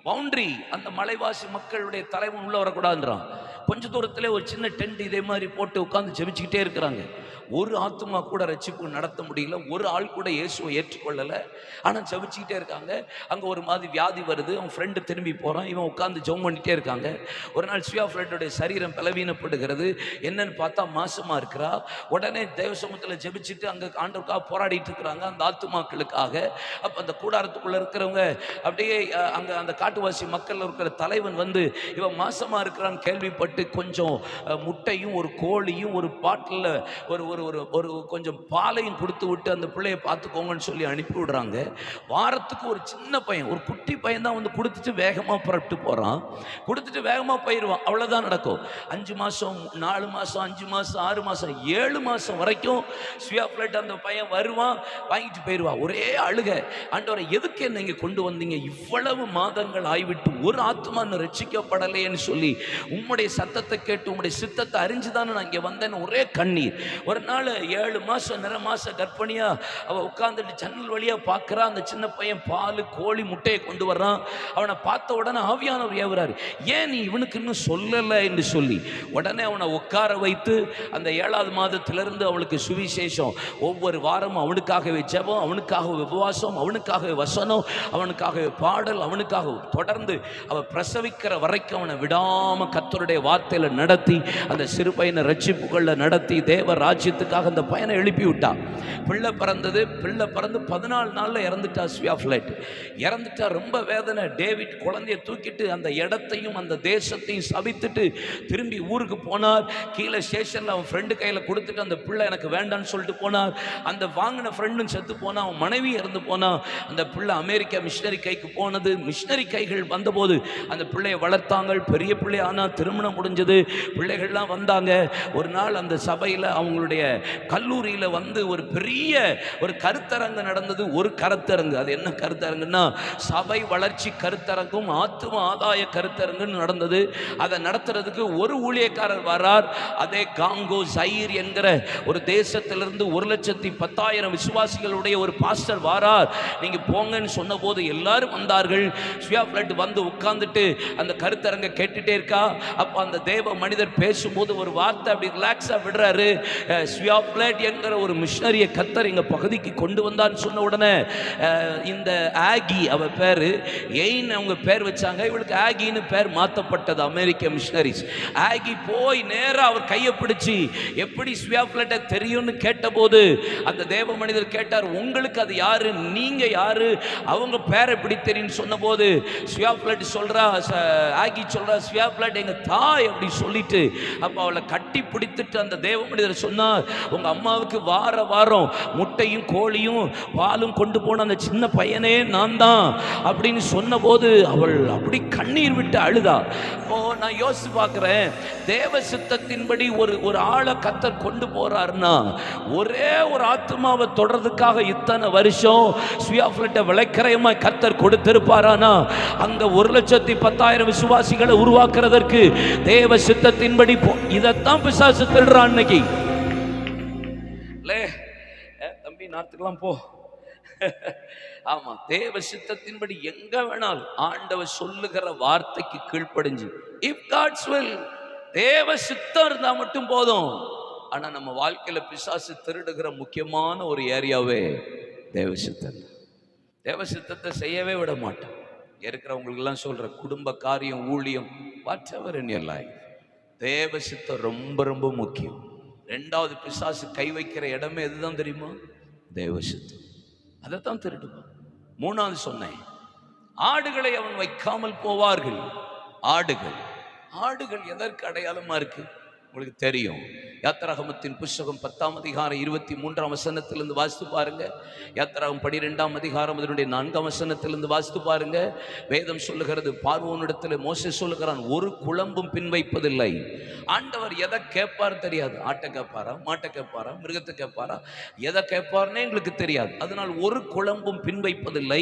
பவுண்டரி, அந்த மலைவாசி மக்களுடைய தலைவன் உள்ள வரக்கூடாதுன்றான். கொஞ்ச தூரத்திலே ஒரு சின்ன டென்ட் இதே மாதிரி போட்டு உட்காந்து ஜெபிச்சுக்கிட்டே இருக்கிறாங்க. ஒரு ஆத்மா கூட ரட்சிப்பு நடத்த முடியல, ஒரு ஆள் கூட இயேசுவை ஏற்றுக்கொள்ளலை. ஆனால் ஜெபிச்சுக்கிட்டே இருக்காங்க. அங்கே ஒரு மாதிரி வியாதி வருது, அவன் ஃப்ரெண்டு திரும்பி போகிறான், இவன் உட்காந்து ஜெபம் பண்ணிகிட்டே இருக்காங்க. ஒரு நாள் ஸ்வியாஃப்லெட்டோடைய சரீரம் பலவீனப்படுகிறது. என்னன்னு பார்த்தா மாசமாக இருக்கிறா. உடனே தேவசமூகத்தில் ஜெபிச்சுட்டு அங்கே ஆண்டவருக்காக போராடிட்டு இருக்கிறாங்க, அந்த ஆத்துமாக்களுக்காக. அப்போ அந்த கூடாரத்துக்குள்ளே இருக்கிறவங்க அப்படியே அங்கே அந்த காட்டுவாசி மக்கள் இருக்கிற தலைவன் வந்து இவன் மாசமாக இருக்கிறான்னு கேள்விப்பட்டு கொஞ்சம் முட்டையும் ஒரு கோழியும் ஒரு பாட்டில் ஒரு ஒரு ஒரு கொஞ்சம் பாலையும் கொடுத்து விட்டு அந்த பிள்ளையை பார்த்துக்கோங்கன்னு சொல்லி அனுப்பி விடுறாங்க. வாரத்துக்கு ஒரு சின்ன பையன், ஒரு குட்டி பையன் தான் வந்து கொடுத்துட்டு வேகமாக புறப்பட்டு போகிறான். கொடுத்துட்டு வேகமாக போயிடுவான். அவ்வளோதான் நடக்கும். 5 மாதம் 4 மாதம் 5 மாதம் 6 மாதம் 7 மாதம் வரைக்கும் ஸ்வியாஃப்லெட் அந்த பையன் வருவான், வாங்கிட்டு போயிடுவான். ஒரே அழுக, ஆண்டவரை எதுக்கு என்ன இங்கே கொண்டு வந்தீங்க? இவ்வளவு மாதங்கள் ஆய்விட்டு ஒரு ஆத்மா ரட்சிக்கப்படலைன்னு சொல்லி உம்முடைய சத்தத்தை கேட்டு உம்முடைய சித்தத்தை அறிஞ்சுதானே நான் இங்கே வந்தேன்னு ஒரே கண்ணீர். ஒரு நாள் 7 மாதம் நிற மாச கர்ப்பிணியா அவள் உட்காந்துட்டு ஜன்னல் வழியா பார்க்குறா. அந்த சின்ன பையன் பால் கோழி முட்டையை கொண்டு வர்றான். அவனை பார்த்த உடனே ஆவியானவர் ஏவுறாரு, ஏன் நீ இவனுக்கு இன்னும் சொல்லலை என்று சொல்லி உடனே அவனை உட்கார வைத்து அந்த 7ஆவது மாதத்திலிருந்து அவளுக்கு சுவிசேஷம். ஒவ்வொரு வாரமும் அவனுக்காகவே ஜெபம், அவனுக்காகவே உபவாசம், அவனுக்காகவே வசனம், அவனுக்காகவே பாடல், அவனுக்காக தொடர்ந்து அவள் பிரசவிக்கிற வரைக்கும் அவனை விடாம கர்த்தருடைய வார்த்தையில நடத்தி அந்த சிறு பையனை ரட்சிப்புகளில் நடத்தி தேவ ராஜ்யத்துக்காக அந்த பையனை எழுப்பி விட்டான். பிள்ளை பிறந்தது. பிள்ளை பிறந்து 14 நாளில் இறந்துட்டா. ஸ்வியாஃப்லெட் இறந்துட்டா. ரொம்ப வேதனை. டேவிட் குழந்தைய தூக்கிட்டு அந்த இடத்தையும் அந்த தேசத்தையும் சபித்துட்டு திரும்பி ஊருக்கு போனார். கீழே ஸ்டேஷனில் அவன் ஃப்ரெண்டு கையில் கொடுத்துட்டு அந்த பிள்ளை எனக்கு வேண்டான்னு சொல்லிட்டு போனார். அந்த வாங்கின ஃப்ரெண்டும் செத்து போனான், அவன் மனைவி இறந்து போனான். அந்த பிள்ளை அமெரிக்கா மிஷினரி கைக்கு போனது. மிஷினரி கைகள் வந்தபோது அந்த பிள்ளையை வளர்த்தாங்க, பெரிய பிள்ளை ஆனால் திருமணம் முடிஞ்சது. பிள்ளைகள்லாம் வந்தாங்க. ஒரு நாள் அந்த சபையில் அவங்களுடைய கல்லூரியில் வந்து ஒரு பெரிய ஒரு கருத்தரங்கு நடந்தது. ஒரு கருத்தரங்கு, அது என்ன கருத்தரங்குன்னா சபை வளர்ச்சி கருத்தரங்கும் ஆத்தும ஆதாய கருத்தரங்குன்னு நடந்தது. அதை நடத்துறதுக்கு ஒரு ஊழியக்காரர் வரார். அதே காங்கோ ஜயீர் என்கிற ஒரு தேசத்திலிருந்து 1,10,000 விசுவாசிகளுடைய ஒரு பாஸ்டர் வாரார். நீங்க போங்கன்னு சொன்ன போது எல்லாரும் வந்தார்கள். ஸ்வியா பிளட் வந்து உட்கார்ந்துட்டு அந்த கருத்தரங்க கேட்டுட்டே இருக்கா. அப்ப அந்த தேவ மனிதர் பேசும்போது ஒரு வார்த்தை அப்படி ரிலாக்ஸா விடுறாரு. ஸ்வியா பிளட் என்கிற ஒரு மிஷனரியை கர்த்தர் எங்க பகுதிக்கு கொண்டு வந்தான்னு சொன்ன உடனே இந்த ஆகி அவ பேரு எயின் அவங்க பேர் வச்சாங்க. இவளுக்கு ஆகின்னு பேர் மாற்றப்பட்டது. அமெரிக்க மிஷனரிஸ். ஆகி போய் நேரா அவர் கையை பிடிச்சி எப்படி ஸ்வியா பிளட்டை தெரியும்னு கேட்டபோது அந்த தேவ மனிதர் கேட்டார், உங்களுக்கு அது யாரு, நீங்க யாரு, அவங்க பேர் எப்படி தெரியும் சொன்னபோது ஸ்வியா பிளட் சொல்றா, ஆகி சொல்றா, ஸ்வியா பிளட் எங்க தாய் அப்படி சொல்லிட்டு அப்ப அவளை கட்டி பிடித்துட்டு அந்த தேவ மனிதர் சொன்னார், உங்க அம்மாவுக்கு வார வாரம் முட்டையும் கோழியும் பாலும் கொண்டு போன அந்த சின்ன பையனே நான் தான் அப்படின்னு சொன்ன போது அவள் அப்படி கண்ணீர் விட்டு அழுதா. நான் யோசிச்சு பார்க்கிறேன், தேவ சித்தத்தின்படி ஒரு ஆளை கர்த்தர் கொண்டு போறாருன்னா ஒரே ஒரு ஆத்மாவை தொடர்றதுக்காக இத்தனை வருஷம் ஸ்வியாஃபிளட்டை விளைக்கரையமாய் கர்த்தர் கொடுத்திருப்பாரானா அங்க 1,10,000 விசுவாசிகளை உருவாக்குறதற்கு தேவ சித்தத்தின்படி இதைத்தான் பிசாசு திருடுறான் அன்னைக்கு. தம்பி நாத்துக்கெல்லாம் போ. ஆமா, தேவ சித்தத்தின்படி எங்க வேணாலும் ஆண்டவர் சொல்லுகிற வார்த்தைக்கு கீழ்ப்படிஞ்சு, இஃப் காட்ஸ் வில், தேவ சித்தம் இருந்தா மட்டும் போதும். ஆனா நம்ம வாழ்க்கையில பிசாசு திருடுகிற முக்கியமான ஒரு ஏரியாவே தேவ சித்தம். தேவ சித்தத்தை செய்யவே விட மாட்டோம். இருக்கிறவங்களுக்கு எல்லாம் சொல்ற குடும்ப காரியம், ஊழியம், வாட்எவர் இன் யுவர் லைஃப், தேவ சித்தம் ரொம்ப ரொம்ப முக்கியம். ரெண்டாவது பிசாசு கை வைக்கிற இடமே எதுதான் தெரியுமா? தேவ சித்தம். அதைத்தான் திருடுவான். மூணாவது சொன்னேன், ஆடுகளை அவன் வைக்காமல் போவார்கள். ஆடுகள் எதற்கு அடையாளமா இருக்கு உங்களுக்கு தெரியும். யாத்திராகமத்தின் புஸ்தகம் 10ஆம் அதிகாரம் 23ஆம் வசனத்திலிருந்து வாசித்து பாருங்க. யாத்திராகம் 12ஆம் அதிகாரம் அதனுடைய 4ஆம் வசனத்திலிருந்து வாசித்து பாருங்க. வேதம் சொல்லுகிறது, பார்வோனிடத்தில் மோசே சொல்லுகிறான், ஒரு குழம்பும் பின் வைப்பதில்லை. ஆண்டவர் எதை கேட்பார் தெரியாது. ஆட்டை கேட்பாரா, மாட்டை கேட்பாரா, மிருகத்தை கேட்பாரா, எதை கேட்பார்னே எங்களுக்கு தெரியாது. அதனால் ஒரு குழம்பும் பின் வைப்பதில்லை.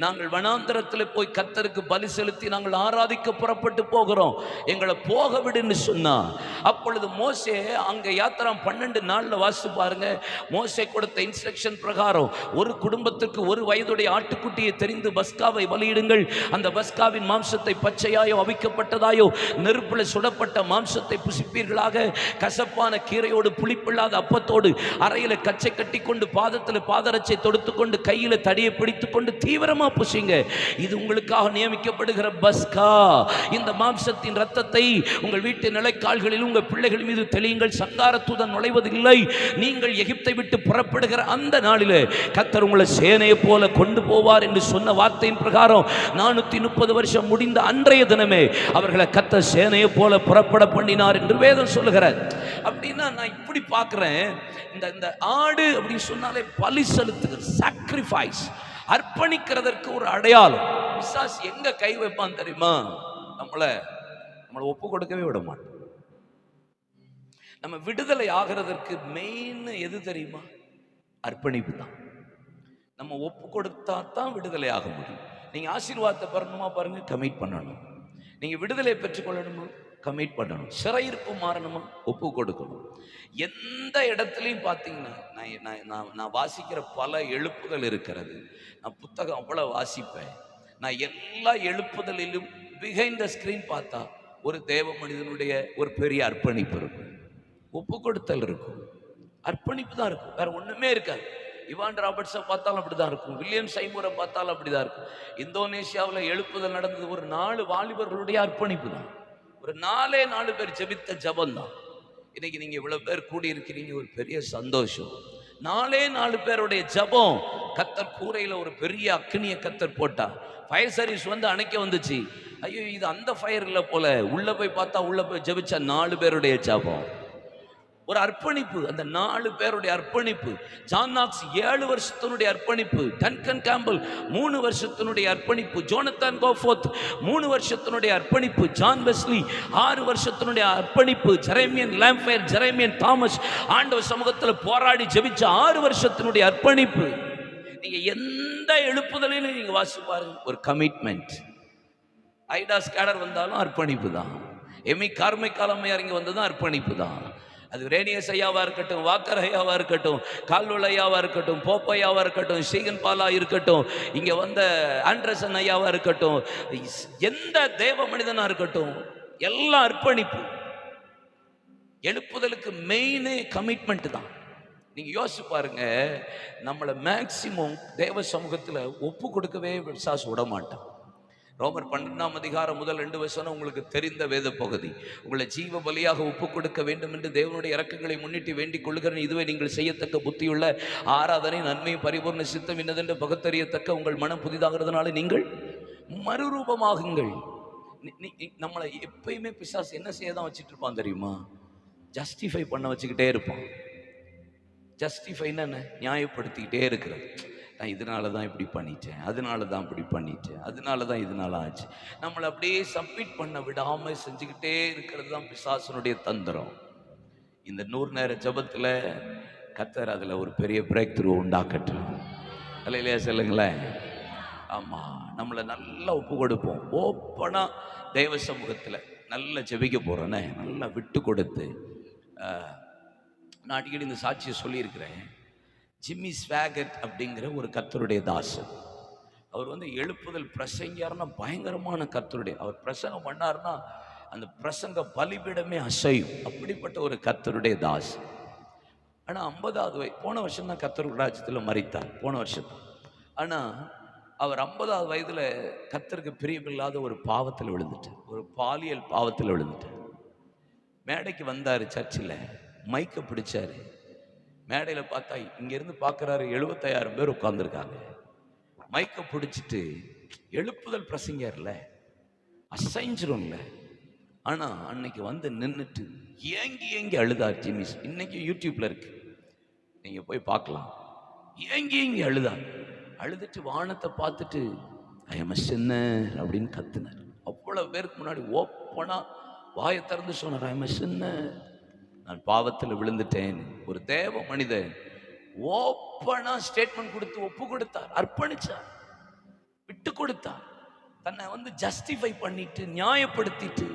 நாங்கள் வனாந்தரத்தில் போய் கர்த்தருக்கு பலி செலுத்தி நாங்கள் ஆராதிக்க புறப்பட்டு போகிறோம், எங்களை போக விடுன்னு சொன்னா, அப்பொழுது மோசே அங்க யாத்திராம் 12 நாள்ல வாசித்து பாருங்க. மோசே கொடுத்த இன்ஸ்ட்ரக்ஷன் பிரகாரம் ஒரு குடும்பத்துக்கு ஒரு வயதுடைய ஆட்டுக்குட்டியை தெரிந்து பஸ்காவை பலியிடுங்கள். அந்த பஸ்காவின் மாம்சத்தை பச்சையாயோ அவிக்கப்பட்டதாயோ நெருப்புல சுடப்பட்ட மாம்சத்தை புசிப்பீர்களாக. கசப்பான கீரையோடு புளிப்பில்லாத அப்பத்தோடு அறையில கச்சை கட்டி கொண்டு பாதத்தில் பாதரச்சை தொடுத்து கொண்டு கையில தடியை பிடித்து கொண்டு தீவிரமா புசிங்க. இது உங்களுக்காக நியமிக்கப்படுகிற பஸ்கா. இந்த மாம்சத்தின் ரத்தத்தை உங்கள் வீட்டு நிலைக்கால்களில் உங்கள் பிள்ளைகள் மீது தெளியுங்கள். சங்கார தூதன் நுழைவதில்லை. நீங்கள் எகிப்தை விட்டு புறப்படுகிற அந்த நாளிலே கர்த்தர் உங்களை சேனையை போல கொண்டு போவார் என்று சொன்ன வார்த்தையின் பிரகாரம் 430 வருஷம் முடிந்த அன்றைய தினமே அவர்களை கர்த்தர் சேனையை போல புறப்பட பண்ணினார் என்று வேதம் சொல்லுகிறார். அப்படின்னா நான் இப்படி பார்க்கிறேன், இந்த ஆடு அப்படின்னு சொன்னாலே பலி செலுத்துகிற, சாக்ரிஃபைஸ், அர்ப்பணிக்கிறதற்கு ஒரு அடையாளம். பிசாசு எங்க கை வைப்பான் தெரியுமா? நம்மளை ஒப்பு கொடுக்கவே விட மாட்டோம். நம்ம விடுதலை ஆகிறதற்கு மெயின் எது தெரியுமா? அர்ப்பணிப்பு தான். நம்ம ஒப்பு கொடுத்தா தான் விடுதலை ஆக முடியும். நீங்க ஆசீர்வாதத்தை பெறணுமா பாருங்க, கமிட் பண்ணணும். நீங்க விடுதலை பெற்றுக்கொள்ளணுமா, கமிட் பண்ணணும். சிறையிருப்பு மாறணுமா, ஒப்பு கொடுக்கணும். எந்த இடத்துலையும் பார்த்தீங்கன்னா, நான் வாசிக்கிற பல எழுப்புதல் இருக்கிறது. நான் புத்தகம் அவ்வளவு வாசிப்பேன். நான் எல்லா எழுப்புதலிலும் பிஹைண்ட் த ஸ்கிரீன் பார்த்தா ஒரு தேவ மனிதனுடைய ஒரு பெரிய அர்ப்பணிப்பு இருக்கும், ஒப்பு கொடுத்தல் இருக்கும், அர்ப்பணிப்பு தான் இருக்கும். வேற ஒண்ணுமே இருக்காது. இவான் ராபர்ட்ஸை பார்த்தாலும் அப்படிதான் இருக்கும், வில்லியம் சைமூரை பார்த்தாலும் அப்படிதான் இருக்கும். இந்தோனேஷியாவில் எழுப்புதல் நடந்தது ஒரு 4 வாலிபர்களுடைய அர்ப்பணிப்பு தான். ஒரு 4 பேர் ஜெபித்த ஜபம் தான். இன்னைக்கு நீங்க இவ்வளவு பேர் கூடி இருக்கிறீங்க, ஒரு பெரிய சந்தோஷம். 4 பேருடைய ஜபம். கர்த்தர் கூரையில ஒரு பெரிய அக்னியை கர்த்தர் போட்டா. ஃபயர் சர்வீஸ் வந்து அணைக்க வந்துச்சு. ஐயோ, இது அந்த ஃபயர் இல்லை போல. உள்ள போய் பார்த்தா, உள்ள போய் ஜெபிச்சா 4 பேருடைய ஜபம். ஒரு அர்ப்பணிப்பு. அந்த 4 பேருடைய அர்ப்பணிப்பு. ஜான் நாக்ஸ் 7 வருஷத்தினுடைய அர்ப்பணிப்பு. டன்கன் கேம்பல் 3 வருஷத்தினுடைய அர்ப்பணிப்பு. ஜோனத்தன் கோஃபோர்த் 3 வருஷத்தினுடைய அர்ப்பணிப்பு. ஜான் வெஸ்லி 6 வருஷத்தினுடைய அர்ப்பணிப்பு. ஜெரேமியன் லாம்பயர், ஜெரேமியன் தாமஸ் ஆண்டவர் சமூகத்தில் போராடி ஜெபிச்ச 6 வருஷத்தினுடைய அர்ப்பணிப்பு. நீங்க எந்த எழுப்புதலையும் நீங்க வாசி பாருங்க, ஒரு கமிட்மெண்ட். ஐடா ஸ்கேடர் வந்தாலும் அர்ப்பணிப்பு தான். எமி கார்மைக்கால் அம்மையார் இங்கே வந்ததும் அர்ப்பணிப்பு தான். அது ரேனியஸ் ஐயாவா இருக்கட்டும், வாக்கர் ஐயாவா இருக்கட்டும், கால்வல் ஐயாவா இருக்கட்டும், போப்பையாவா இருக்கட்டும், ஸ்ரீகன் பாலா இருக்கட்டும், இங்கே வந்த ஆண்ட்ரசன் ஐயாவா இருக்கட்டும், எந்த தேவ மனிதனா இருக்கட்டும், எல்லாம் அர்ப்பணிப்பு. எழுப்புதலுக்கு மெயினே கமிட்மெண்ட் தான். நீங்க யோசிச்சு பாருங்க, நம்மளை மேக்சிமம் தேவ சமூகத்தில் ஒப்பு கொடுக்கவே பிசாசு விட மாட்டான். ரோமர் 12ஆம் அதிகாரம் முதல் 2 வசனம் உங்களுக்கு தெரிந்த வேத பகுதி. உங்களை ஜீவ பலியாக ஒப்பு கொடுக்க வேண்டும் என்று தேவனுடைய இரக்கங்களை முன்னிட்டு வேண்டிக் கொள்கிறேன். இதுவே நீங்கள் செய்யத்தக்க புத்தியுள்ள ஆராதனை, நன்மையும் பரிபூர்ண சித்தம் இன்னதென்று பகுத்தறியத்தக்க உங்கள் மனம் புதிதாகிறதுனால நீங்கள் மறுரூபமாகுங்கள். நம்மளை எப்பயுமே பிசாசு என்ன செய்ய தான் வச்சுட்டு இருப்பான் தெரியுமா? ஜஸ்டிஃபை பண்ண வச்சுக்கிட்டே இருப்பான். ஜஸ்டிஃபைன்னு என்ன? நியாயப்படுத்திக்கிட்டே இருக்கிறது. நான் இதனால தான் இப்படி பண்ணிட்டேன், அதனால தான் இப்படி பண்ணிட்டேன், அதனால தான் இதனால ஆச்சு. நம்மளை அப்படியே சப்மிட் பண்ண விடாமல் செஞ்சுக்கிட்டே இருக்கிறது தான் பிசாசனுடைய தந்திரம். இந்த 100 நேர ஜபத்தில் கர்த்தர் அதில் ஒரு பெரிய பிரேக் த்ரூ உண்டாக்கட்டும். இல்லையா சொல்லுங்களேன். ஆமாம், நம்மளை நல்லா ஒப்பு கொடுப்போம். ஓப்பனாக தெய்வ சமூகத்தில் நல்லா ஜெபிக்க போகிறோன்னே, நல்லா விட்டு கொடுத்து. நான் அடிக்கடி இந்த சாட்சியை சொல்லியிருக்கிறேன். ஜிம்மி ஸ்வாகட் அப்படிங்கிற ஒரு கர்த்தருடைய தாசன். அவர் எழுப்புதல் பிரசங்கியார்னா பயங்கரமான கர்த்தருடைய, அவர் பிரசங்கம் பண்ணார்னா அந்த பிரசங்க பலிபீடமே அசையும். அப்படிப்பட்ட ஒரு கர்த்தருடைய தாசன். ஆனால் 50வது வயது, போன வருஷம் தான் கர்த்தர் ராஜ்யத்தில் மரித்தார், போன வருஷம் தான். ஆனால் அவர் 50வது வயதில் கர்த்தருக்கு பிரியமில்லாத ஒரு பாவத்தில் விழுந்துட்டார், ஒரு பாலியல் பாவத்தில் விழுந்துட்டார். மேடைக்கு வந்தார், சர்ச்சில் மைக்கை பிடிச்சாரு. மேடையில் பார்த்தா இங்கேருந்து பார்க்குறாரு 75,000 பேர் உட்காந்துருக்காங்க. மைக்கை பிடிச்சிட்டு எழுப்புதல் பிரசங்கர்ல அசைஞ்சிரும்ல. ஆனால் அன்னைக்கு நின்றுட்டு ஏங்கி ஏங்கி அழுதார் ஜிம்மி. இன்னைக்கு யூடியூப்ல இருக்கு, நீங்கள் போய் பார்க்கலாம். ஏங்கி ஏங்கி அழுதார். அழுதுட்டு வானத்தை பார்த்துட்டு ஐ எம் எ சின்னர் அப்படின்னு கத்துனார். அவ்வளோ பேருக்கு முன்னாடி ஓப்பனா வாயை திறந்து சொன்னார், ஐ எம் எ சின்னர், நான் பாவத்தில் விழுந்துட்டேன். ஒரு தேவ மனிதன் ஓப்பனா ஸ்டேட்மெண்ட் கொடுத்து ஒப்பு கொடுத்தார், அர்ப்பணிச்சார், விட்டு கொடுத்தார். தன்னை ஜஸ்டிஃபை பண்ணிட்டு நியாயப்படுத்திட்டு.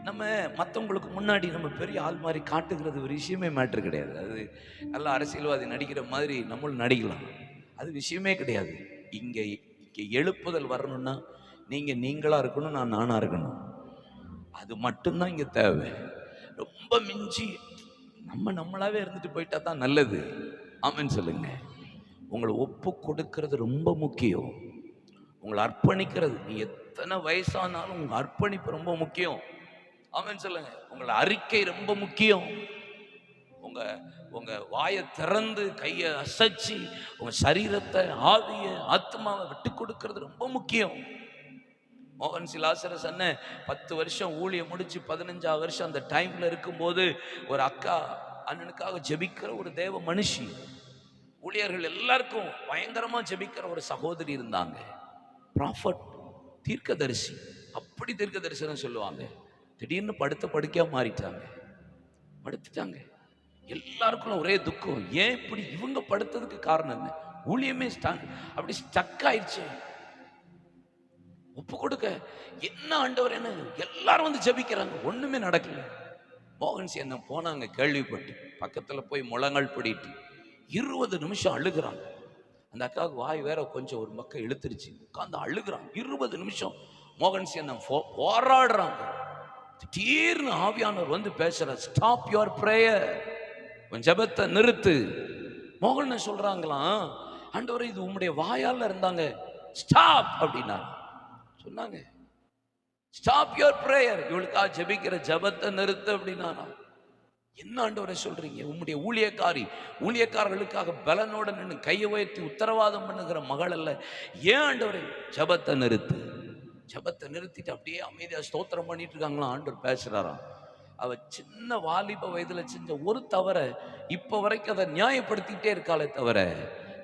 நம்ம மற்றவங்களுக்கு முன்னாடி நம்ம பெரிய ஆள் மாதிரி காட்டுகிறது ஒரு விஷயமே மேட்ரு கிடையாது. அது நல்ல அரசியல்வாதி நடிக்கிற மாதிரி நம்மளும் நடிக்கலாம், அது விஷயமே கிடையாது. இங்கே எழுப்புதல் வரணும்னா நீங்களா இருக்கணும், நான் நானா இருக்கணும். அது மட்டும்தான் இங்கே தேவை. ரொம்ப மிஞ்சி நம்மளாவே இருந்துட்டு போயிட்டா தான் நல்லது. ஆமென் சொல்லுங்க. உங்களை ஒப்பு கொடுக்கிறது ரொம்ப முக்கியம். உங்களை அர்ப்பணிக்கிறது, நீ எத்தனை வயசானாலும் உங்க அர்ப்பணிப்பு ரொம்ப முக்கியம். ஆமென் சொல்லுங்க. உங்களை அறிக்கை ரொம்ப முக்கியம். உங்க வாயை திறந்து கையை அசைச்சு உங்க சரீரத்தை, ஆவியை, ஆத்மாவை விட்டு கொடுக்கிறது ரொம்ப முக்கியம். மோகன் சி லாசரஸ் அண்ணன் 10 வருஷம் ஊழியம் முடிச்சு 15ஆவது வருஷம் அந்த டைம்ல இருக்கும்போது ஒரு அக்கா அண்ணனுக்காக ஜெபிக்கிற ஒரு தேவ மனுஷி, ஊழியர்கள் எல்லாருக்கும் பயங்கரமா ஜெபிக்கிற ஒரு சகோதரி இருந்தாங்க. ப்ராஃபட், தீர்க்கதரிசி, அப்படி தீர்க்க தரிசனம் சொல்லுவாங்க. திடீர்னு படுக்கையா மாறிட்டாங்க, படுத்துட்டாங்க. எல்லாருக்கும் ஒரே துக்கம். ஏன் இப்படி இவங்க படுத்ததுக்கு காரணம் என்ன? ஊழியமே அப்படி ஸ்டக் ஆயிடுச்சு. ஒப்பு கொடுக்க என்ன ஆண்டவர் என்ன, எல்லாரும் ஜெபிக்கிறாங்க, ஒண்ணுமே நடக்கல. மோகன்சி என்ன போனாங்க, கேள்விப்பட்டு பக்கத்துல போய் முழங்கால் பிடிட்டு 20 நிமிஷம் அழுகுறாங்க. அந்த அக்காவுக்கு வாய் வேற கொஞ்சம் ஒரு பக்கம் இழுத்துருச்சு, உட்காந்து அழுகுறாங்க 20 நிமிஷம். மோகன்சி என்ன போராடுறாங்க. திடீர்னு ஆவியானவர் பேசுற, ஸ்டாப் யுவர் பிரேயர், உன் ஜெபத்தை நிறுத்து. மோகன் சொல்றாங்களாம், ஆண்டவர் இது உம்முடைய வாயால இருந்தாங்க, ஸ்டாப் அப்படின்னா சொன்னாங்க. ஸ்டாப் யுவர் பிரேயர், இவளுக்கா ஜெபிக்கிற ஜெபத்தை நிறுத்து அப்படின்னா. என்ன ஆண்டவரை சொல்றீங்க? உம்முடைய ஊழியக்காரர்களுக்காக பலனோட நின்று கையை உயர்த்தி உத்தரவாதம் பண்ணுகிற மகள் அல்ல. ஏன் ஆண்டவரை ஜெபத்தை நிறுத்து? ஜெபத்தை நிறுத்திட்டு அப்படியே அமைதியா ஸ்தோத்திரம் பண்ணிட்டு இருக்காங்களா. ஆண்டவர் பேசுறாராம். அவ சின்ன வாலிப வயதுல செஞ்ச ஒரு தவற இப்ப வரைக்கும் அதை நியாயப்படுத்திக்கிட்டே இருக்காளே தவிர,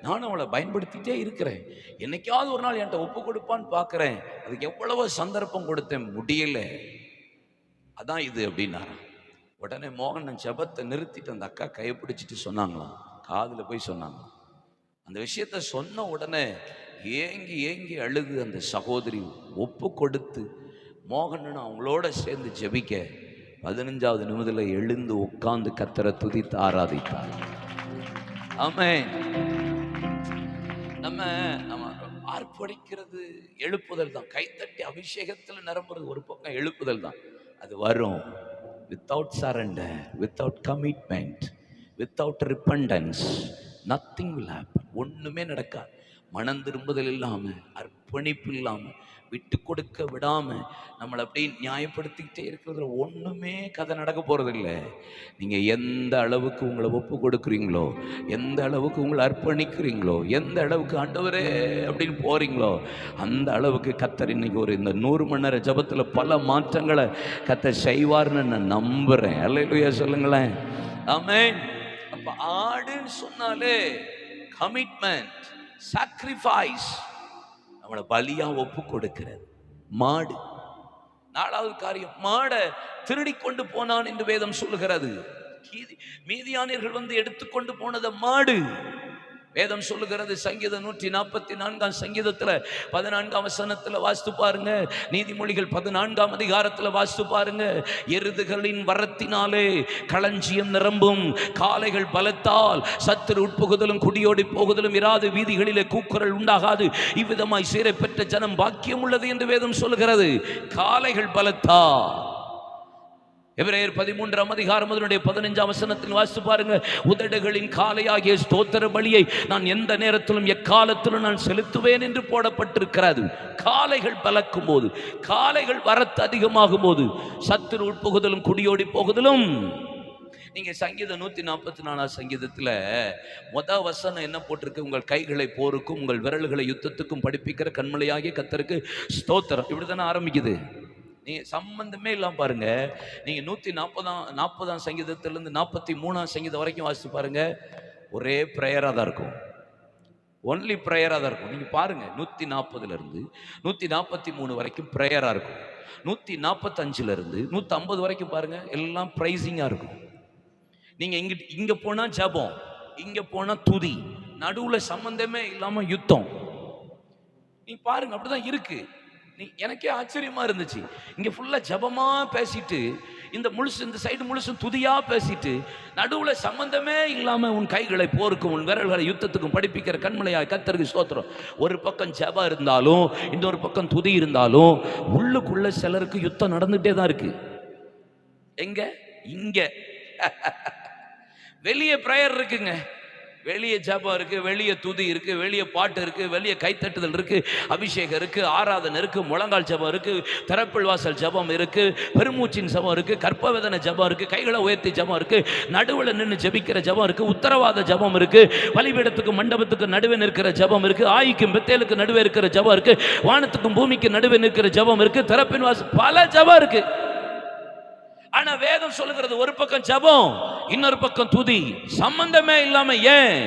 நானும் அவளை பயன்படுத்திட்டே இருக்கிறேன். என்னைக்காவது ஒரு நாள் என்கிட்ட ஒப்பு கொடுப்பான்னு பார்க்கிறேன். அதுக்கு எவ்வளவோ சந்தர்ப்பம் கொடுத்தேன், முடியல. அதான் இது அப்படின்னாராம். உடனே மோகன் ஜெபத்தை நிறுத்திட்டு அந்த அக்கா கையை பிடிச்சிட்டு சொன்னாங்களாம், காதுல போய் சொன்னாங்க. அந்த விஷயத்த சொன்ன உடனே ஏங்கி ஏங்கி அழுது அந்த சகோதரி ஒப்பு கொடுத்து மோகன் அவங்களோட சேர்ந்து ஜெபிக்க 15வது நிமிடத்துல எழுந்து உட்கார்ந்து கர்த்தரை துதித்து ஆராதித்தார். ஆமென். நம்ம ஆர்ப்பரிக்கிறது எழுப்புதல் தான். கைத்தட்டி அபிஷேகத்தில் நிரம்புறது ஒரு பக்கம் எழுப்புதல் தான். அது வரும் without surrender, without commitment, without repentance, nothing will happen. ஒண்ணுமே நடக்காது. மனம் திரும்புதல் இல்லாம, அர்ப்பணிப்பு இல்லாம, விட்டு கொடுக்க விடாம நம்மளை அப்படியே நியாயப்படுத்திக்கிட்டே இருக்கிறதுல ஒண்ணுமே கதை நடக்க போறது இல்லை. நீங்க எந்த அளவுக்கு உங்களை ஒப்பு கொடுக்குறீங்களோ, எந்த அளவுக்கு உங்களை அர்ப்பணிக்கிறீங்களோ, எந்த அளவுக்கு ஆண்டவரே அப்படின்னு போறீங்களோ, அந்த அளவுக்கு கர்த்தர் இன்னைக்கு ஒரு இந்த 100 மணி நேர ஜபத்துல பல மாற்றங்களை கர்த்தர் செய்வார்னு நான் நம்புறேன். அல்லேலூயா சொல்லுங்களேன். ஆமென். அப்ப ஆடுன்னு சொன்னாலே கமிட்மெண்ட், சாக்ரிஃபைஸ், நம்மளை பலியா ஒப்பு கொடுக்கிறது. மாடு. 4வது காரியம், மாடை திருடி கொண்டு போனான் என்று வேதம் சொல்லுகிறது. மீதியானியர்கள் வந்து எடுத்துக்கொண்டு போனது மாடு. வேதம் சொல்லுகிறது. சங்கீதம் 144 சங்கீதத்துல 14 வசனத்துல வாசித்து பாருங்க. நீதிமொழிகள் 14 அதிகாரத்துல வாசித்து பாருங்க. எருதுகளின் வரத்தினாலே களஞ்சியம் நிரம்பும், காளைகள் பலத்தால் சத்துரு உட்புகுதலும் குடியோடி போகுதலும் இராது, வீதிகளிலே கூக்குரல் உண்டாகாது, இவ்விதமாய் சீரை பெற்ற ஜனம் பாக்கியம் உள்ளது என்று வேதம் சொல்லுகிறது. காளைகள் பலத்தால். எபிரேயர் 13 அதிகாரம் 15 வசனத்தில் வாசித்து பாருங்க. உதடுகளின் காளையாகிய ஸ்தோத்திர பலியை நான் எந்த நேரத்திலும் எக்காலத்திலும் நான் செலுத்துவேன் என்று போடப்பட்டிருக்கிறது. காளைகள் பலக்கும் போது, காளைகள் வரத்து அதிகமாகும் போது, சத்துரு உட்புகுதலும் குடியோடி போகுதலும். நீங்க சங்கீதம் 144 சங்கீதத்துல வசனம் என்ன போட்டிருக்கு? உங்கள் கைகளை போருக்கும் உங்கள் விரல்களை யுத்தத்துக்கும் படிப்பிக்கிற கண்மலையாகிய கர்த்தருக்கு ஸ்தோத்திரம். இப்படித்தானே ஆரம்பிக்குது. நீ சம்பந்தமே இல்லாம பாருங்க. நீங்க 140 சங்கீதத்திலிருந்து 43 சங்கீதம் வரைக்கும் வாசித்து பாருங்க. ஒரே பிரேயரா தான் இருக்கும். ஒன்லி பிரேயரா தான் இருக்கும். நீங்க பாருங்க, 140 இருந்து 143 வரைக்கும் பிரேயரா இருக்கும். 145 இருந்து 150 வரைக்கும் பாருங்க, எல்லாம் பிரைசிங்கா இருக்கும். நீங்க இங்க போனா ஜெபம், இங்க போனா துதி, நடுவுல சம்பந்தமே இல்லாம யுத்தம். நீ பாருங்க, அப்படிதான் இருக்கு. எனக்கே ஆச்சரியமா இருந்துச்சு. இங்க ஃபுல்லா ஜபமா பேசிட்டு, இந்த சைடு முழுசும் துதியா பேசிட்டு, நடுவுல சம்பந்தமே இல்லாம உன் கைகளை போருக்கும் உன் விரல்களை யுத்தத்துக்கும் படிப்பிக்கிற கண்மலையாய் கர்த்தருக்கு ஸ்தோத்திரம். ஒரு பக்கம் ஜபம் இருந்தாலும், இன்னொரு பக்கம் துதி இருந்தாலும், உள்ளுக்குள்ள சிலருக்கு யுத்தம் நடந்துட்டே தான் இருக்கு. எங்க? இங்க. வெளியே பிரேயர் இருக்குங்க, வெளியே ஜபம் இருக்கு, வெளியே துதி இருக்கு, வெளியே பாட்டு இருக்கு, வெளியே கைத்தட்டுதல் இருக்கு, அபிஷேகம் இருக்கு, ஆராதனை இருக்கு, முழங்கால் ஜபம் இருக்கு, திறப்பில் வாசல் ஜபம் இருக்கு, பெருமூச்சின் ஜபம் இருக்கு, கற்பவேதனை ஜபம் இருக்கு, கைகளை உயர்த்தி ஜபம் இருக்கு, நடுவில் நின்று ஜபிக்கிற ஜபம் இருக்கு, உத்தரவாத ஜபம் இருக்கு, பலிபீடத்துக்கு மண்டபத்துக்கு நடுவே நிற்கிற ஜபம் இருக்கு, ஆயிக்கும் பெத்தேலுக்கு நடுவே இருக்கிற ஜபம் இருக்கு, வானத்துக்கும் பூமிக்கு நடுவே நிற்கிற ஜபம் இருக்கு, திறப்பின் வாசல், பல ஜபம் இருக்கு. ஆனா வேதம் சொல்லுகிறது ஒரு பக்கம் ஜபம், இன்னொரு பக்கம் துதி. சம்பந்தமே இல்லாம. ஏன்?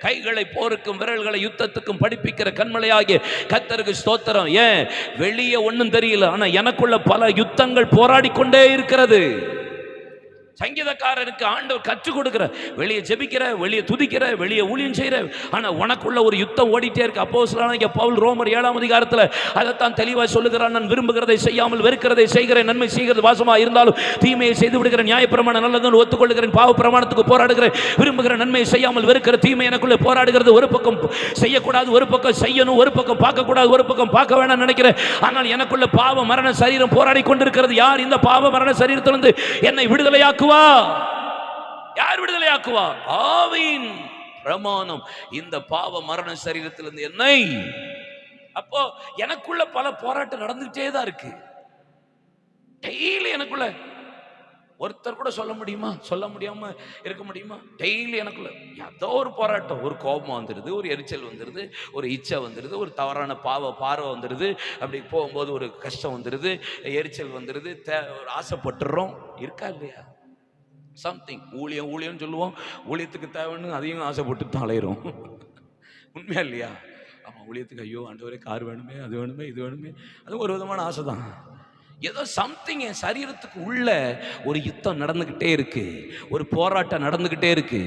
கைகளை போருக்கும் விரல்களை யுத்தத்துக்கும் படிப்பிக்கிற கண்மலையாகிய கர்த்தருக்கு ஸ்தோத்திரம். ஏன்? வெளியே ஒண்ணும் தெரியல, ஆனா எனக்குள்ள பல யுத்தங்கள் போராடி கொண்டே இருக்கிறது. சங்கீதக்காரனுக்கு ஆண்டவர் கற்றுக் கொடுக்கிற, வெளியே ஜெபிக்கிற, வெளியே துதிக்கிற, வெளியே ஊழியம் செய்கிற, ஆனால் உனக்குள்ள ஒரு யுத்தம் ஓடிட்டே இருக்கு. அப்போஸ்தலனாகிய பவுல் ரோமர் 7 அதிகாரத்தில் அதைத்தான் தெளிவாக சொல்லுகிறான். நான் விரும்புகிறதை செய்யாமல் வெறுக்கிறதை செய்கிறேன், நன்மை செய்கிறது வாசமாக இருந்தாலும் தீமையை செய்து விடுகிறேன், நியாயப்பிரமாணம் நல்லதுன்னு ஒத்துக்கொள்ளுகிறேன், பாவ பிரமாணத்துக்கு போராடுகிறேன், விரும்புகிற நன்மையை செய்யாமல் வெறுக்கிற தீமை எனக்குள்ளே போராடுகிறது. ஒரு பக்கம் செய்யக்கூடாது, ஒரு பக்கம் செய்யணும், ஒரு பக்கம் பார்க்கக்கூடாது, ஒரு பக்கம் பார்க்க வேணாம் நினைக்கிறேன். ஆனால் எனக்குள்ள பாவ மரண சரீரம் போராடி கொண்டிருக்கிறது. யார் இந்த பாவ மரண சரீரத்திலிருந்து என்னை விடுதலையாக்கு? யார் விடுதலையாக்குவா? ஆவியின் பிரமாணம் இந்த பாவ மரண சரீரத்திலிருந்து என்னை. அப்போ எனக்குள்ள பல போராட்டம் நடந்துகிட்டே தான் இருக்கு. டெய்லி எனக்குள்ள ஒருத்தர் கூட சொல்ல முடியுமா? சொல்ல முடியாம இருக்க முடியுமா? டெய்லி எனக்குள்ள ஏதோ ஒரு போராட்டம், ஒரு கோபம் வந்துடுது, ஒரு எரிச்சல் வந்துடுது, ஒரு இச்சை வந்துடுது, ஒரு தவறான பார்வை வந்துடுது, அப்படி போகும்போது ஒரு கஷ்டம் வந்துடுது, எரிச்சல் வந்துடுது, ஒரு ஆசைப்பட்டுறோம். இருக்கா இல்லையா? சம்திங் ஊழியம்னு சொல்லுவோம், ஊழியத்துக்கு தேவைன்னு அதையும் ஆசைப்பட்டு தான் அலையிறோம். உண்மையா இல்லையா? ஆமாம், ஊழியத்துக்கு ஐயோ ஆண்டவரே கார் வேணுமே, அது வேணுமே, இது வேணுமே, அது ஒரு விதமான ஆசை தான். ஏதோ சம்திங் என் சரீரத்துக்கு உள்ள ஒரு யுத்தம் நடந்துகிட்டே இருக்கு, ஒரு போராட்டம் நடந்துகிட்டே இருக்கு.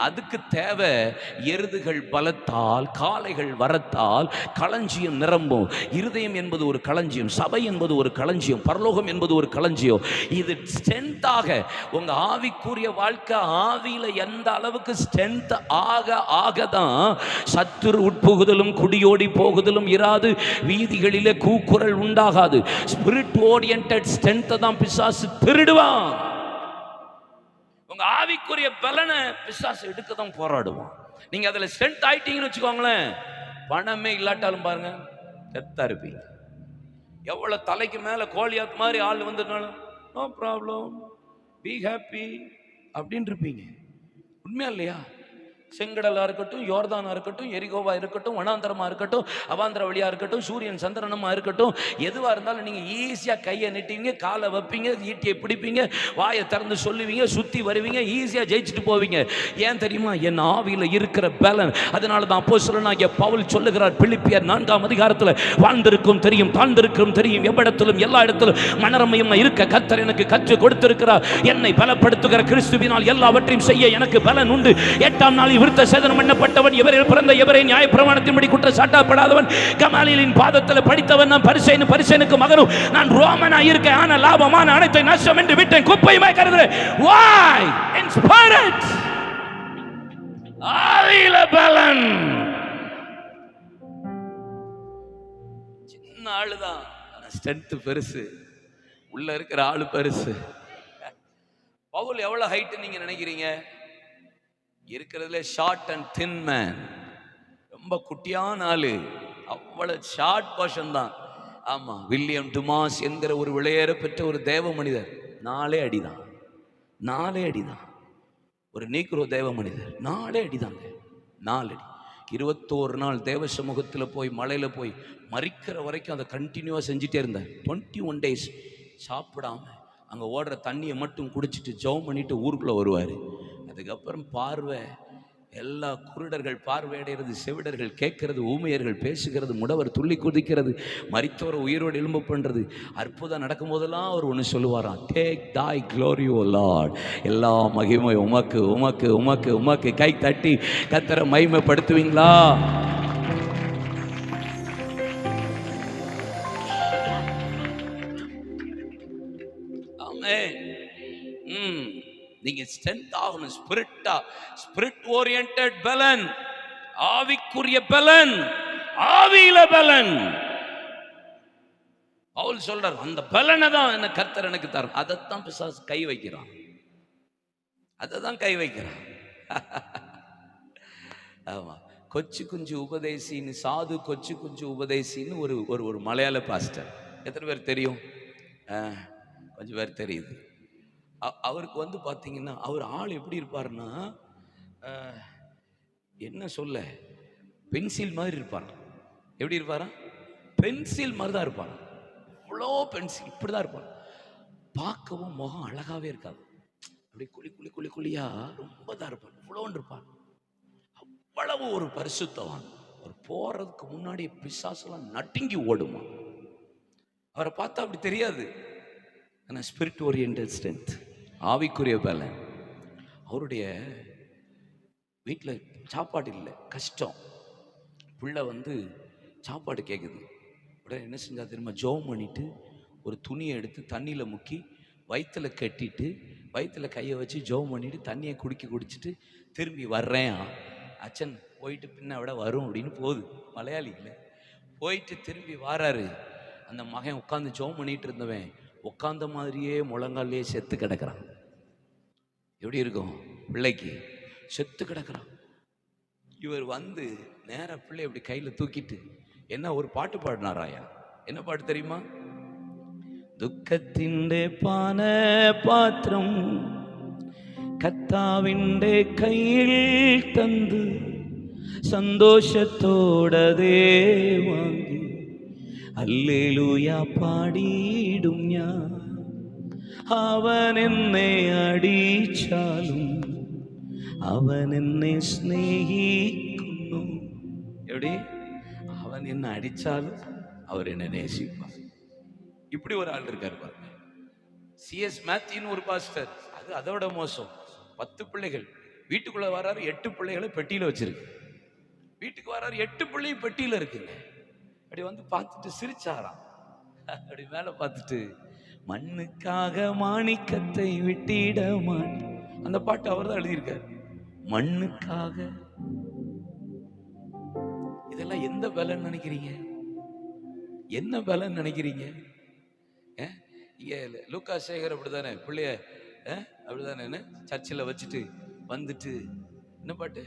அதுக்கு தேவை எருதுகள் பலத்தால், காளைகள் வரத்தால் களஞ்சியம் நிரம்பும். இருதயம் என்பது ஒரு களஞ்சியம், சபை என்பது ஒரு களஞ்சியம், பரலோகம் என்பது ஒரு களஞ்சியம். இது ஸ்ட்ரென்த்தாக உங்க ஆவிக்குரிய வாழ்க்கை ஆவியில எந்த அளவுக்கு ஸ்ட்ரென்த் ஆக தான் சத்துரு உட்புகுதலும் குடியோடி போகுதலும் இராது, வீதிகளிலே கூக்குரல் உண்டாகாது. ஸ்பிரிட் ஓரியன்டட் ஸ்ட்ரென்த் தான் பிசாசு திருடுவான். உங்க ஆவிக்குரிய பலனை பிசாசு எடுக்க தான் போராடுவான். நீங்க அதுல ஸ்ட்ரென்த் ஆயிட்டீங்கன்னு வச்சுக்கோங்களேன், பணமே இல்லாட்டாலும் பாருங்க செத்தா இருப்பீங்க. எவ்வளவு தலைக்கு மேல கோலியாத் மாதிரி ஆள் வந்ததுனாலும் நோ ப்ராப்ளம், பி ஹாப்பி அப்படின்னு இருப்பீங்க. உண்மையா இல்லையா? செங்கடலா இருக்கட்டும், யோர்தானா இருக்கட்டும், எரிகோவா இருக்கட்டும், வனாந்தரமா இருக்கட்டும், அவாந்தர வழியா இருக்கட்டும், சூரியன் சந்திரனமா இருக்கட்டும், எதுவா இருந்தாலும் நீங்க ஈஸியா கையை நீட்டுவீங்க, காலை வைப்பீங்க, ஈட்டியை பிடிப்பீங்க, வாயை திறந்து சொல்லுவீங்க, சுத்தி வருவீங்க, ஈஸியா ஜெயிச்சுட்டு போவீங்க. ஏன் தெரியுமா? என் ஆவியில இருக்கிற பலன். அதனால தான் அப்போஸ்தலனாகிய பவுல் சொல்லுகிறார் பிலிப்பியர் 4ஆம் அதிகாரத்தில், வாழ்ந்திருக்கும் தெரியும், தாழ்ந்திருக்கும் தெரியும், எவ்விடத்திலும் எல்லா இடத்திலும் மனரமையும் இருக்க கர்த்தர் எனக்கு கற்றுக் கொடுத்திருக்கிறார். என்னை பலப்படுத்துகிற கிறிஸ்துவினால் எல்லாவற்றையும் செய்ய எனக்கு பலன் உண்டு. 8ஆம் நாளில் விருத்த சேதனம் பண்ணப்பட்டவன், இவரில் பிறந்த இவரே நியாயப்பிரமாணத்தின்படி குற்றம் சாட்டப்படாதவன், கமாலியலின் பாதத்தில் படித்தவன், நான் பரிசேயனுக்கு மகனும், நான் ரோமனா இருக்க ஆன லாபமான அனைத்தை நஷ்டம் என்று விட்டேன், குப்பையுமே கருதுறேன். Why? In spirit. ஆவியில பலன். சின்ன ஆளுதான், ஸ்ட்ரென்த் பெருசு, உள்ள இருக்கிற ஆளு பெருசு. பவுல் எவ்வளவு ஹைட் நீங்க நினைக்கிறீங்க? இருக்கிறதுல ஷார்ட் அண்ட் தின் மேன், ரொம்ப குட்டியான ஆளு, அவ்வளவு ஷார்ட் பர்சன் தான். ஆமா, வில்லியம் டுமாஸ் என்கிற ஒரு விளையேற பெற்ற ஒரு தேவ மனிதர் 4 அடிதான், 4 அடிதான். ஒரு நீக்ரோ தேவ மனிதர் 4 அடிதாங்க, 4 அடி. 21 நாள் தேவ சமூகத்தில் போய் மலையில போய் மறிக்கிற வரைக்கும் அதை கண்டினியூவா செஞ்சுட்டே இருந்தார். 21 days சாப்பிடாம அங்கே ஓடுற தண்ணியை மட்டும் குடிச்சிட்டு ஜெபம் பண்ணிட்டு ஊருக்குள்ளே வருவார். அதுக்கப்புறம் பார்வை, எல்லா குருடர்கள் பார்வையடைகிறது, செவிடர்கள் கேட்கறது, ஊமையர்கள் பேசுகிறது, முடவர் துள்ளி குதிக்கிறது, மரித்தோரை உயிரோடு எழும்ப பண்ணுறது. அற்புதம் நடக்கும் போதெல்லாம் அவர் ஒன்று சொல்லுவாராம், டேக் தை க்ளோரி ஓ லார்ட், எல்லா மகிமை உமக்கு உமக்கு உமக்கு உமக்கு. கை தட்டி கர்த்தரை மகிமைப்படுத்துவீங்களா? நீங்க ஸ்ட்ரென்த் ஆகணும். ஸ்பிரிட் ஓரியன்டட் பலன், ஆவிக்குரிய பலன், ஆவியில பலன். பவுல் சொல்றார், அந்த பலனை தான் என்ன கர்த்தர் எனக்கு தர. அதைத்தான் பிசாசு கை வைக்கிறான், அதைதான் கை வைக்கிறான். ஆமா, கொச்சு குஞ்சு உபதேசின்னு, சாது கொச்சு குஞ்சு உபதேசின்னு ஒரு மலையாள பாஸ்டர். எத்தனை பேர் தெரியும்? கொஞ்சம் பேர் தெரியுது. அவருக்கு பார்த்தீங்கன்னா, அவர் ஆள் எப்படி இருப்பார்னா, என்ன சொல்ல, பென்சில் மாதிரி இருப்பார். எப்படி இருப்பாரா? பென்சில் மாதிரி தான் இருப்பார். இவ்வளோ பென்சில் இப்படி தான் இருப்பார். பார்க்கவும் முகம் அழகாவே இருக்காது, அப்படி குழியா ரொம்ப தான் இருப்பார். இவ்வளோன்னு இருப்பார். அவ்வளவு ஒரு பரிசுத்தவான். அவர் போறதுக்கு முன்னாடி பிசாசெல்லாம் நடுங்கி ஓடுமா. அவரை பார்த்தா அப்படி தெரியாது. ஆனால் ஸ்பிரிட் ஓரியன்டட் ஸ்ட்ரென்த், ஆவிக்குரிய பலன். அவருடைய வீட்டில் சாப்பாடு இல்லை, கஷ்டம். பிள்ளை சாப்பாடு கேட்குது. உடனே என்ன செஞ்சா தெரியுமா? ஜெபம் பண்ணிட்டு ஒரு துணியை எடுத்து தண்ணியில் முக்கி வயிற்றுல கட்டிட்டு வயிற்றுல கையை வச்சு ஜெபம் பண்ணிட்டு தண்ணியை குடிச்சிட்டு திரும்பி வர்றேன். அச்சன் போயிட்டு பின்ன விட வரும் அப்படின்னு போகுது. மலையாளி இல்லை. போயிட்டு திரும்பி வாராரு. அந்த மகன் உட்காந்து ஜெபம் பண்ணிட்டு இருந்தவன் உட்காந்த மாதிரியே முழங்காலே செத்து கிடக்கிறான். எப்படி இருக்கும் பிள்ளைக்கு? செத்து கிடக்கிறான். இவர் நேர பிள்ளை இப்படி கையில் தூக்கிட்டு என்ன ஒரு பாட்டு பாடினாராயா. என்ன பாட்டு தெரியுமா? ദുഃഖത്തിൻ്റെ പാനപാത്രം കർത്താവിൻ്റെ കയ്യിൽ തന്ന് സന്തോഷത്തോടതേ വാങ്ങി ഹല്ലേലൂയ പാടിയിടും ഞാൻ. അവൻ എന്നെ അടിച്ചാലും അവൻ എന്നെ സ്നേഹിക്കുന്നു. എവിടെ? அவன் என்ன அடிச்சாலும் அவர் என்ன நேசிப்பார். இப்படி ஒரு ஆள் இருக்காரு பாருங்க. சிஎஸ் மேத்யூன்னு ஒரு பாஸ்டர். அது அதோட மோசம். 10 பிள்ளைகள் வீட்டுக்குள்ள வராரு, 8 பிள்ளைகளை பெட்டியில வச்சிருக்கு. வீட்டுக்கு வராரு, 8 பிள்ளையும் பெட்டியில இருக்குங்க. அப்படி வந்து பார்த்துட்டு சிரிச்சாராம். அப்படி மேல பார்த்துட்டு, மண்ணுக்காக மாணிக்கத்தை விட்டிட மாட்டேன். அந்த பாட்டு அவர் தான் எழுதியிருக்காரு. மண்ணுக்காக. இதெல்லாம் எந்த பலன் நினைக்கிறீங்க? என்ன பலன் நினைக்கிறீங்க? லூக்கா சேகர் அப்படிதானே பிள்ளைய அப்படிதானே சர்ச்சில் வச்சுட்டு வந்துட்டு என்ன பாட்டு?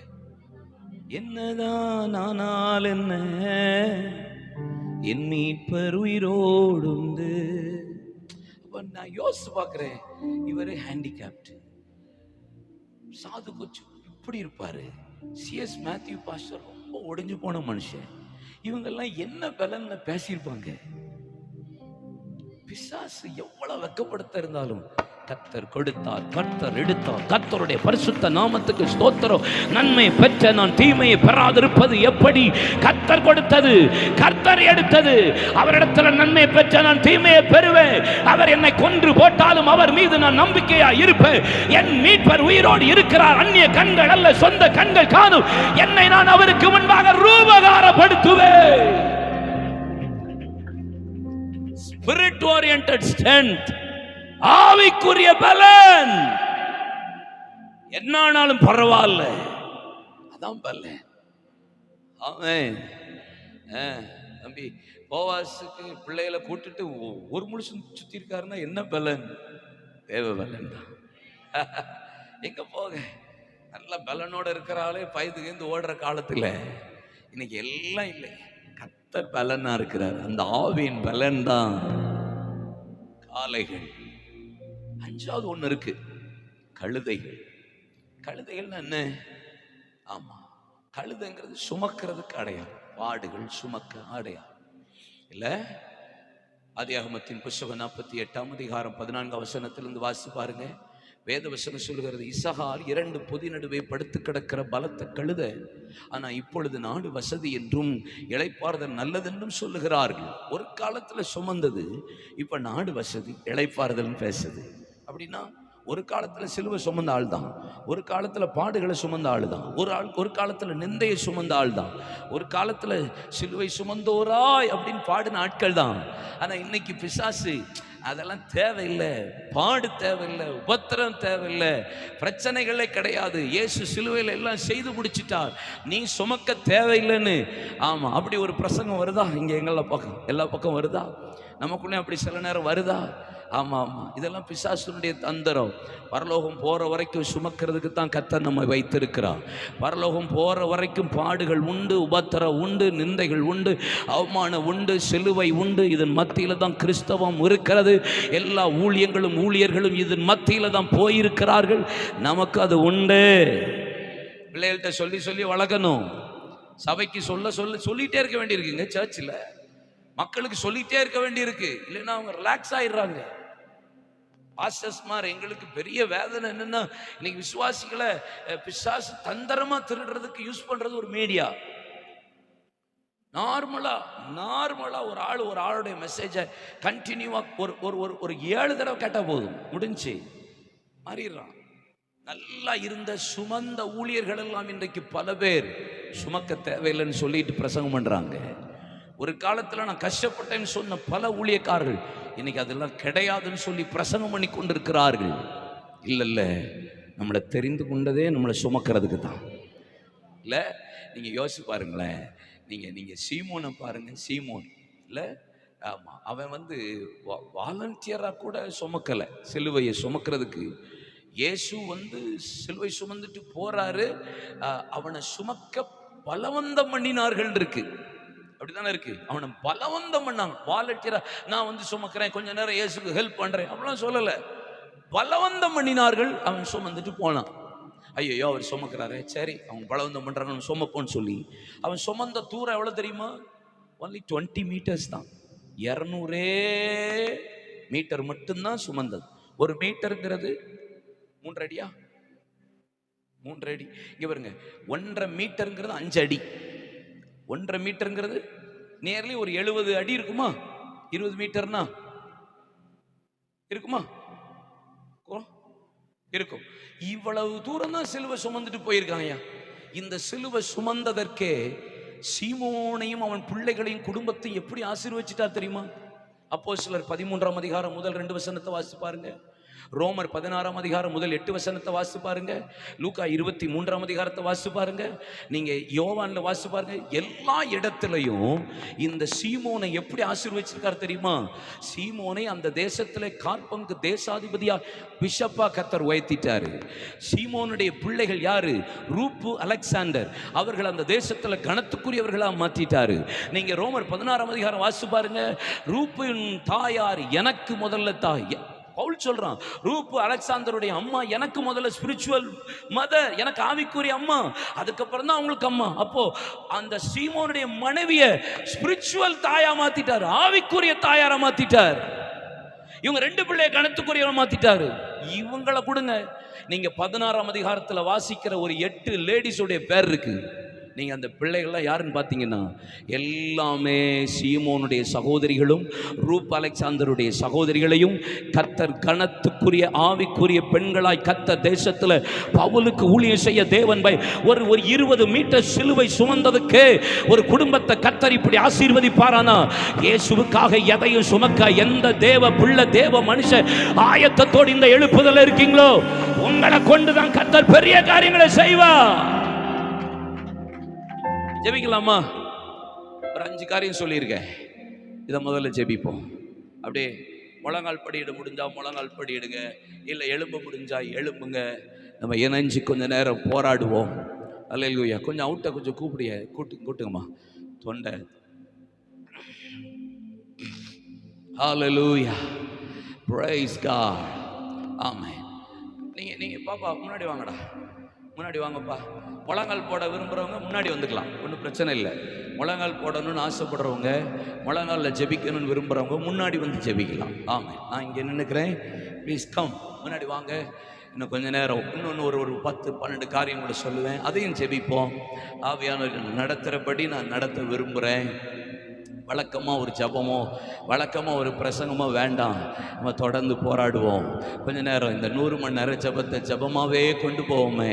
என்னதான் நானால் என்ன என் மீட்பர் உயிரோடு. அப்ப நான் யோசிச்சு பார்க்கிறேன், இவரு ஹேண்டிகேப்ட் சாது கொச்சு இப்படி இருப்பாரு. சிஎஸ் மேத்யூ பாஸ்டர் ரொம்ப ஒடிஞ்சு போன மனுஷன். இவங்கெல்லாம் என்ன பலன்னு பேசியிருப்பாங்க. பிசாசு எவ்வளவு வெட்கப்படுத்த இருந்தாலும் கர்த்தர் கொடுத்தார், கர்த்தர் எடுத்தார். கர்த்தருடைய பரிசுத்த நாமத்துக்கு ஸ்தோத்திரம். நன்மை பெற்ற நான் தீமையை பெறாதிருப்பது எப்படி? கர்த்தர் கொடுத்தது, கர்த்தர் எடுத்தது. அவரிடத்துல நன்மை பெற்ற நான் தீமையை பெறுவேன். அவர் என்னை கொன்று போட்டாலும் அவர் மீது நான் நம்பிக்கையா இருப்பேன். என் மீட்பர் உயிரோடு இருக்கிறார். அந்நிய கண்கள் அல்ல, சொந்த கண்கள் காணும். என்னை நான் அவருக்கு முன்பாக ரூபகாரப்படுத்துவேன். ஸ்பிரிட் ஓரியன்டட் ஸ்ட்ரென்த், ஆவிக்குரிய பலன். என்னானாலும் பரவாயில்ல, அதான் பலன். ஆமென். தம்பி போவாசுக்கு பிள்ளைகளை கூட்டிட்டு ஒரு முழுசும் சுத்தி இருக்காருன்னா என்ன பலன்? தேவ பலன் தான். எங்க போக நல்ல பலனோட இருக்கிறாலே பயந்துக்கு ஓடுற காலத்துல இன்னைக்கு எல்லாம் இல்லை. கர்த்தர் பலனா இருக்கிறார். அந்த ஆவியின் பலன் தான் காளைகள். 5வது ஒண்ணு இருக்கு, கழுதைகள். கழுதைகள்னா என்ன? ஆமா, கழுதைங்கிறது சுமக்கிறதுக்கு அடையாளம். பாடுகள் சுமக்க அடையாளம் இல்ல? ஆதியாகமத்தின் புத்தகம் 48ஆம் அதிகாரம் 14ஆம் வசனத்திலிருந்து வாசி பாருங்க. வேத வசனம் சொல்லுகிறது, இசகார் 2 பொதி நடுவே படுத்து கிடக்கிற பலத்த கழுத, ஆனா இப்பொழுது நாடு வசதி என்றும் இளைப்பாறுதல் நல்லதென்றும் சொல்லுகிறார்கள். ஒரு காலத்துல சுமந்தது, இப்ப நாடு வசதி இளைப்பாறுதல் பேசுது. அப்படின்னா ஒரு காலத்துல சிலுவை சுமந்த ஆள் தான், ஒரு காலத்துல பாடுகளை சுமந்த ஆள் தான், ஒரு காலத்துல நிந்தையை சுமந்த ஆள் தான், ஒரு காலத்துல சிலுவை சுமந்தோராய் அப்படின்னு பாடின ஆட்கள் தான். ஆனா இன்னைக்கு பிசாசு அதெல்லாம் தேவையில்லை, பாடு தேவையில்லை, உபத்திரம் தேவையில்லை, பிரச்சனைகளே கிடையாது, இயேசு சிலுவையில் எல்லாம் செய்து முடிச்சிட்டார், நீ சுமக்க தேவையில்லைன்னு. ஆமா, அப்படி ஒரு பிரசங்கம் வருதா இங்க? எல்லா பக்கம் வருதா? நமக்குள்ளே அப்படி சில நேரம் வருதா? ஆமா ஆமா, இதெல்லாம் பிசாசுனுடைய தந்திரம். பரலோகம் போற வரைக்கும் சுமக்கிறதுக்கு தான் கர்த்தர் நம்மை வைத்திருக்கிறார். பரலோகம் போற வரைக்கும் பாடுகள் உண்டு, உபத்திரம் உண்டு, நிந்தைகள் உண்டு, அவமானம் உண்டு, சிலுவை உண்டு. இதன் மத்தியில தான் கிறிஸ்தவம் இருக்கிறது. எல்லா ஊழியங்களும் ஊழியர்களும் இதன் மத்தியில தான் போயிருக்கிறார்கள். நமக்கு அது உண்டு. பிள்ளைகள்கிட்ட சொல்லி சொல்லி வளர்க்கணும். சபைக்கு சொல்லிட்டே இருக்க வேண்டியிருக்குங்க. சர்ச்சில் மக்களுக்கு சொல்லிட்டே இருக்க வேண்டியிருக்கு. இல்லைன்னா அவங்க ரிலாக்ஸ் ஆயிடுறாங்க. பாஸ்டர்ஸ்மார், எங்களுக்கு பெரிய வேதனை என்னன்னா, இன்னைக்கு விசுவாசிகளை பிசாசு தந்திரமா திருடுறதுக்கு யூஸ் பண்றது ஒரு மீடியா. நார்மலா ஒரு ஆளுடைய மெசேஜை கண்டினியூவா ஒரு 7 தடவை கேட்டா போதும், முடிஞ்சு மாறிடுறான். நல்லா இருந்த சுமந்த ஊழியர்கள் எல்லாம் இன்றைக்கு பல பேர் சுமக்க தேவையில்லைன்னு சொல்லிட்டு பிரசங்கம் பண்றாங்க. ஒரு காலத்துல நான் கஷ்டப்பட்டேன்னு சொன்ன பல ஊழியக்காரர்கள் இன்னைக்கு அதெல்லாம் கிடையாதுன்னு சொல்லி பிரசங்கம் பண்ணி கொண்டிருக்கிறார்கள். இல்ல, நம்மளை தெரிந்து கொண்டதே நம்மளை சுமக்கிறதுக்கு தான். இல்ல, நீங்க யோசிச்சு பாருங்களேன். நீங்க சீமோனை பாருங்க. சீமோன் இல்ல, ஆமா, அவன் வந்து வாலண்டியரா கூட சுமக்கலை. சிலுவையை சுமக்கிறதுக்கு இயேசு வந்து சிலுவை சுமந்துட்டு போறாரு. அவனை சுமக்க பலவந்தம் பண்ணினார்கள் இருக்கு. அப்படிதான் அப்படித்தானே இருக்கு. அவனை பலவந்தம் பண்ணாங்க. வாலண்டியரா நான் வந்து சுமக்கிறேன், கொஞ்ச நேரம் இயேசுக்கு ஹெல்ப் பண்றேன் அப்படிலாம் சொல்லல. பலவந்தம் பண்ணினார்கள். அவன் சுமந்துட்டு போனான். ஐயோ அவர் சுமக்கிறாரு, சரி அவங்க பலவந்தம் பண்றாங்க சுமப்போன்னு சொல்லி அவன் சுமந்த தூரம் எவ்வளவு தெரியுமா? ஒன்லி 20 meters தான். 200 மீட்டர் மட்டும்தான் சுமந்தது. ஒரு மீட்டருங்கிறது 3 அடியா? 3 அடி. இங்க பாருங்க, 1.5 மீட்டருங்கிறது 5 அடி. 1.5 மீட்டருங்கிறது நியர்லி ஒரு 70 அடி இருக்குமா? 20 மீட்டர்னா இருக்குமா? இருக்கும். இவ்வளவு தூரம் தான் சிலுவை சுமந்துட்டு போயிருக்காங்க. இந்த சிலுவை சுமந்ததற்கே சீமோனையும் அவன் பிள்ளைகளையும் குடும்பத்தையும் எப்படி ஆசீர்வதிச்சிட்டார் தெரியுமா? அப்போஸ்தலர் 13ஆம் அதிகாரம் முதல் 2 வசனத்தை வாசித்து பாருங்க. ரோமர் 16ஆம் அதிகாரம் முதல் 8 வசனத்தை வாசித்து பாருங்க. லூக்கா 23ஆம் அதிகாரத்தை வாசித்து பாருங்க. நீங்க யோவான்ல வாசித்து பாருங்க. எல்லா இடத்திலையும் இந்த சீமோனை எப்படி ஆசீர்வதிச்சிருக்கார் தெரியுமா? சீமோனை அந்த தேசத்துல காற்பங்கு தேசாதிபதியா பிஷப்பா கர்த்தர் உயர்த்திட்டாரு. சீமோனுடைய பிள்ளைகள் யாரு? ரூப்பு, அலெக்சாண்டர். அவர்கள் அந்த தேசத்துல கனத்துக்குரியவர்களா மாற்றிட்டாரு. நீங்க ரோமர் 16ஆம் அதிகாரம் வாசித்து பாருங்க. ரூப்பின் தாயார் எனக்கு முதல்ல தாய். பவுல் சொல்றான், ரூப்பு அலெக்சாந்தருடைய அம்மா எனக்கு முதல்ல ஸ்பிரிச்சுவல் மதர், எனக்கு ஆவிக்குரிய அம்மா, அதுக்கப்புறம் தான் அவங்களுக்கு அம்மா. அப்போ அந்த சீமோனுடைய மனைவிய ஸ்பிரிச்சுவல் தாயா மாத்திட்டார், ஆவிக்குரிய தாயாரா மாத்திட்டார். இவங்க 2 பிள்ளைய கணத்துக்குரியவரை மாத்திட்டாரு. இவங்களை கொடுங்க. நீங்க 16ஆம் அதிகாரத்துல வாசிக்கிற ஒரு 8 லேடிஸோடைய பேர் இருக்கு. நீங்க அந்த பிள்ளைகள்லாம் யாருன்னு பார்த்தீங்கன்னா எல்லாமே சீமோனுடைய சகோதரிகளும் ரூப் அலெக்சாந்தருடைய சகோதரிகளையும் கர்த்தர் கனத்துக்குரிய ஆவிக்குரிய பெண்களாய் கர்த்தர் தேசத்துல பவுலுக்கு ஊழியம் செய்ய தேவன் ஒரு 20 மீட்டர் சிலுவை சுமந்ததுக்கு ஒரு குடும்பத்தை கர்த்தர் இப்படி ஆசீர்வதிப்பாரானா? இயேசுவுக்காக எதையும் சுமக்க எந்த தேவ பிள்ளை தேவ மனுஷன் ஆயத்தத்தோடு இந்த எழுப்புதல் இருக்கீங்களோ, உங்களை கொண்டுதான் கர்த்தர் பெரிய காரியங்களை செய்வார். ஜெபிக்கலாமா? ஒரு 5 காரியம் சொல்லியிருக்கேன். இதை முதல்ல ஜெபிப்போம். அப்படியே முழங்கால் படியிட முடிஞ்சா முழங்கால் படியிடுங்க, இல்லை எழும்ப முடிஞ்சா எழும்புங்க. நம்ம இணைஞ்சு கொஞ்ச நேரம் போராடுவோம். அல்லேலூயா. கொஞ்சம் அவுட்டை கொஞ்சம் கூட்டுங்கம்மா தொண்டை. ஹல்லேலூயா, பிரைஸ் காட். ஆமென். நீங்க பாப்பா முன்னாடி வாங்கடா, முன்னாடி வாங்கப்பா. முழங்கால் போட விரும்புகிறவங்க முன்னாடி வந்துக்கலாம், ஒன்றும் பிரச்சனை இல்லை. முழங்கால் போடணும்னு ஆசைப்படுறவங்க, முழங்காலில் ஜெபிக்கணும்னு விரும்புகிறவங்க முன்னாடி வந்து ஜெபிக்கலாம். ஆமாம், நான் இங்கே நின்றுக்கிறேன், ப்ளீஸ் கம், முன்னாடி வாங்க. இன்னும் கொஞ்சம் நேரம் இன்னொன்று ஒரு 10-12 காரியம் கூட சொல்லுவேன், அதையும் ஜெபிப்போம். ஆவியானவர் நடத்துகிறபடி நான் நடத்த விரும்புகிறேன். வழக்கமாக ஒரு ஜபமோ வழக்கமாக ஒரு பிரசங்கமோ வேண்டாம். நம்ம தொடர்ந்து போராடுவோம். கொஞ்ச நேரம் இந்த 100 மணி நேரம் ஜபத்தை ஜபமாகவே கொண்டு போவோமே.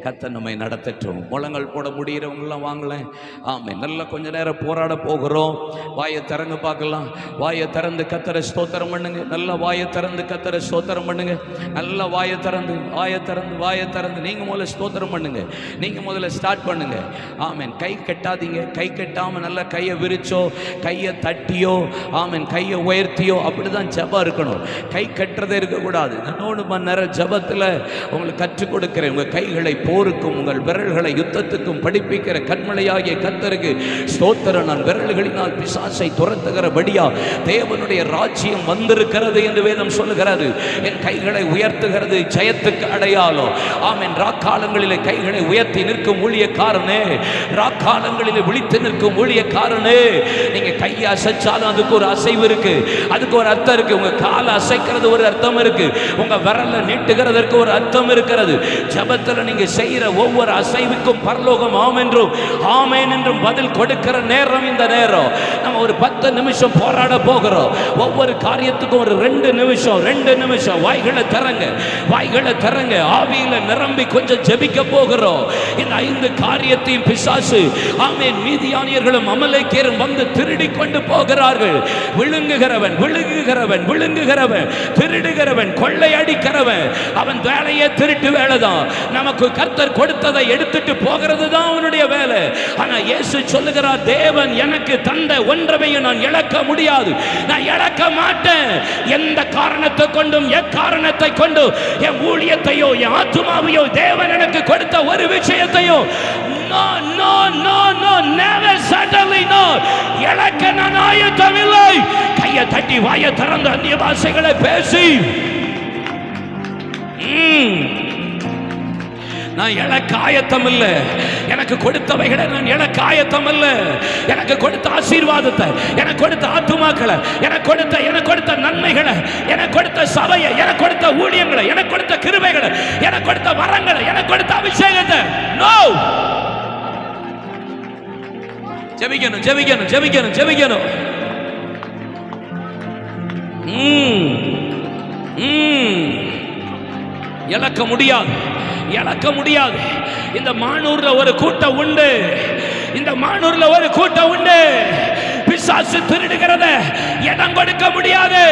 கர்த்தர் நம்மை நடத்தட்டும். முழங்கால் போட முடிகிறவங்களாம் வாங்கலேன். ஆமாம், நல்லா கொஞ்ச நேரம் போராட போகிறோம். வாயை திறந்து பார்க்கலாம். வாயை திறந்து கர்த்தரை ஸ்தோத்திரம் பண்ணுங்க. நல்லா வாயை திறந்து கர்த்தரை ஸ்தோத்திரம் பண்ணுங்க. நல்லா வாயை திறந்து நீங்கள் முதல்ல ஸ்தோத்திரம் பண்ணுங்க. நீங்கள் முதல்ல ஸ்டார்ட் பண்ணுங்க. ஆமென். கை கட்டாதீங்க. கை கட்டாமல் நல்லா கையை விரிச்சோ கையை தட்டியோ ஆமென் கையை உயர்த்தியோ அப்படிதான் ஜபம் இருக்கணும். கை கட்டுறதே இருக்கக்கூடாது. 100 மணி நேரம் ஜபத்தில் உங்களுக்கு கற்றுக் கொடுக்கிறேன். உங்கள் கைகளை போருக்கும் உங்கள் விரல்களை யுத்தத்துக்கும் படிப்பிக்கிற கண்மலையாகிய கர்த்தருக்கு ஸ்தோத்திரம். நான் விரல்களினால் பிசாசை துரத்துகிறபடியா தேவனுடைய ராஜ்யம் வந்திருக்கிறது என்று வேதம் சொல்லுகிறது. என் கைகளை உயர்த்துகிறது ஜெயத்துக்கு அடையாளம். ஆமென். ராக்காலங்களிலே கைகளை உயர்த்தி நிற்கும் ஊழியக்காரனே, ராக்காலங்களிலே விழித்து நிற்கும் ஊழியக்காரனே, நீங்க கையை அசைச்சாலும் அதுக்கு ஒரு அசைவு இருக்கு, அதுக்கு ஒரு அர்த்தம் இருக்கு. உங்க காலை அசைக்கிறது ஒரு அர்த்தம் இருக்கு, உங்க விரலை நீட்டுகிறதற்கு ஒரு அர்த்தம் இருக்கிறது. ஜபத்தில் நீங்க செய்யற ஒவ்வொரு அசைவுக்கும் பரலோகம் ஆம் என்றும் ஆமேன் என்றும் பதில் கொடுக்கிற நேரம் இந்த நேரம். நம்ம ஒரு 10 நிமிஷம் போராட போகிறோம். ஒவ்வொரு காரியத்துக்கும் ஒரு 2 நிமிஷம் வாய்களை திறங்க, ஆவியில நிரம்பி கொஞ்சம் ஜெபிக்க போகிறோம். இந்த 5 காரியத்தையும் பிசாசு ஆமென் மீதியானியர்களும் அமலேக்கியரும் வந்து திருடி கொண்டு போகிறார்கள். விழுங்குகிறவன், திருடுகிறவன், கொள்ளையடிக்கிறவன், அவன் வேலையே திருட்டு வேலைதான். நமக்கு கர்த்தர் கொடுத்ததை எடுத்துட்டு போகிறது தான் அவனுடைய வேலை. ஆனா இயேசு சொல்லுகிறார், தேவன் எனக்கு தந்த ஒன்றையும் நான் இழக்க முடியாது, நான் இழக்க மாட்டேன். எந்த காரணத்தை கொண்டும் எக்காரணத்தை கொண்டு என் ஊழியத்தையோ என் ஆத்துமாவையோ தேவன் எனக்கு கொடுத்த ஒரு விஷயத்தையோ never, certainly not. இழக்க நான் ஆயத்தமில்லை. கையை தட்டி வாயை திறந்த அந்நிய பாஷைகளை பேசி நான் இழக்க ஆயத்தம் இல்லை. எனக்கு கொடுத்தவைகளை நான் இழக்க ஆயத்தம் இல்லை. எனக்கு கொடுத்த ஆசீர்வாதத்தை, எனக்கு கொடுத்த ஆத்துமாக்களை, எனக்கு கொடுத்த நன்மைகளை, எனக்கு கொடுத்த சபையை, எனக்கு கொடுத்த ஊழியங்களை, எனக்கு கொடுத்த கிருபைகளை, எனக்கு கொடுத்த வரங்களை, எனக்கு கொடுத்த அபிஷேகத்தை நோ. ஜெபிக்கணும் ஜெபிக்கணும் ஜெபிக்கணும் ஜெபிக்கணும். இழக்க முடியாது, இழக்க முடியாது. இந்த மானூர்ல ஒரு கூட்டம் உண்டு, இந்த மானூர்ல ஒரு கூட்டம் உண்டு. பிசாசு திருடுகிறத இடம் கொடுக்க முடியாது,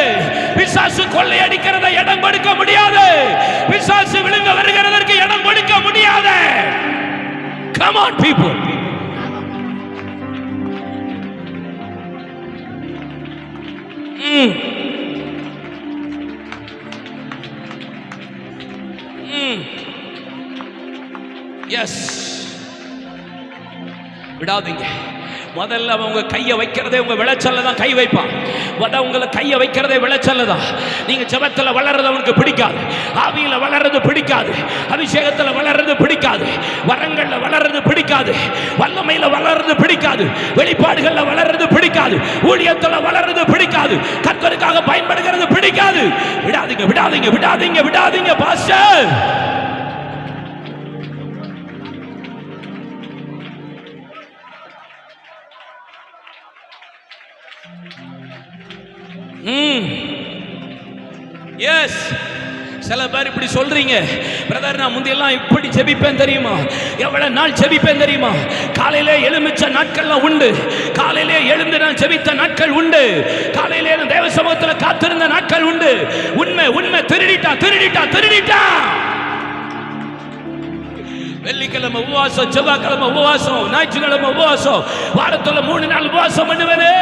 பிசாசு கொள்ளையடிக்கிறத இடம் கொடுக்க முடியாது, பிசாசு விழுங்க வருகிறதற்கு இடம் கொடுக்க முடியாது. Come on people. எஸ், விடாதீங்க. முதல்ல அவங்க கையை வைக்கிறதே உங்க விளைச்சல்ல தான் கை வைப்பான். உங்களை கையை வைக்கிறதே விளைச்சல்ல தான். நீங்க ஜெபத்துல வளர்றது அவனுக்கு பிடிக்காது, ஆவியில வளர்றது பிடிக்காது, அபிஷேகத்துல வளர்றது பிடிக்காது, வரங்கள்ல வளர்றது பிடிக்காது, வல்லமையில வளர்றது பிடிக்காது, வெளிப்பாடுகள்ல வளர்றது பிடிக்காது, ஊழியத்துல வளர்றது பிடிக்காது, கர்த்தருக்காக பயன்படுகிறது பிடிக்காது. விடாதீங்க விடாதீங்க விடாதீங்க விடாதீங்க பாஸ்டர். எஸ், சில பேர் இப்படி சொல்றீங்க, பிரதர் நான் முந்தையெல்லாம் இப்படி ஜெபிப்பேன் தெரியுமா, எவ்வளவு நாள் ஜெபிப்பேன் தெரியுமா, காலையிலே எழுமிச்ச நாட்கள்லாம் உண்டு, காலையிலே எழுந்து நான் ஜெபித்த நாட்கள் உண்டு, காலையிலே நான் தேவ சமூகத்தில் காத்திருந்த நாட்கள் உண்டு. உண்மை உண்மை, திருடிட்டா திருடிட்டா திருடிட்டா. வெள்ளிக்கிழமை உபவாசம், செவ்வாய்க்கிழமை உபவாசம், ஞாயிற்றுக்கிழமை உபவாசம், வாரத்துல 3 நாள் உபவாசம் பண்ணுவேனே.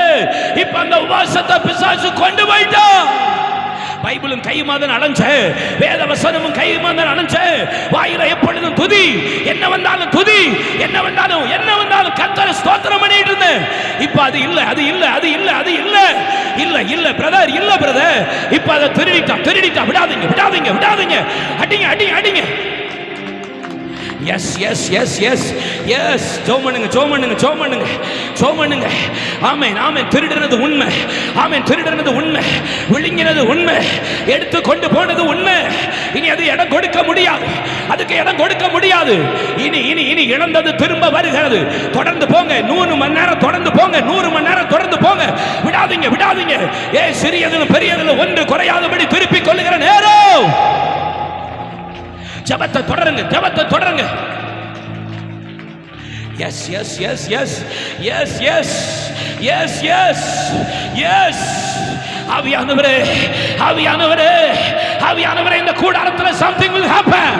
இப்ப அந்த உபவாசத்தை பிசாசு கொண்டு போயிட்டான். பைபிளும் கையுமாதான் அடைஞ்ச, வேத வசனமும் கையுமாதான் அடைஞ்ச, வாயில எப்பொழுதும் துதி, என்ன வந்தாலும் துதி, என்ன வந்தாலும் கர்த்தரை ஸ்தோத்திரம் பண்ணிட்டு இருந்தேன். இப்ப அது இல்ல, அது இல்ல, அது இல்ல, அது இல்ல, இல்ல இல்ல பிரதர், இல்ல பிரதர். இப்ப அதை திருடிட்டா. விடாதீங்க விடாதீங்க விடாதீங்க, அடிங்க அடிங்க அடிங்க. Yes yes yes yes yes, ஜோமனுங்க ஜோமனுங்க ஜோமனுங்க ஜோமனுங்க. ஆமென் ஆமென். திருடுறது உண்மை, ஆமென், திருடுறது உண்மை, விழுங்கினது உண்மை, எடுத்து கொண்டு போனது உண்மை. இனி அது இடம் கொடுக்க முடியாது, அதுக்கு இடம் கொடுக்க முடியாது. இனி இனி இனி இழந்தது திரும்ப வருகிறது. தொடர்ந்து போங்க, 100 மணி நேரம் தொடர்ந்து போங்க, 100 மணி நேரம் தொடர்ந்து போங்க. விடாதீங்க விடாதீங்க. சிறியதிலும் பெரியதிலும் ஒன்று குறையாதபடி திருப்பிக் கொள்ளுகிற நேரம். ஜெபத்தை தொடருங்க, ஜெபத்தை தொடருங்க. Yes yes yes yes yes yes yes yes yes. ஆவியானவரே ஆவியானவரே ஆவியானவரே, இந்த கூடாரத்தில் something will happen.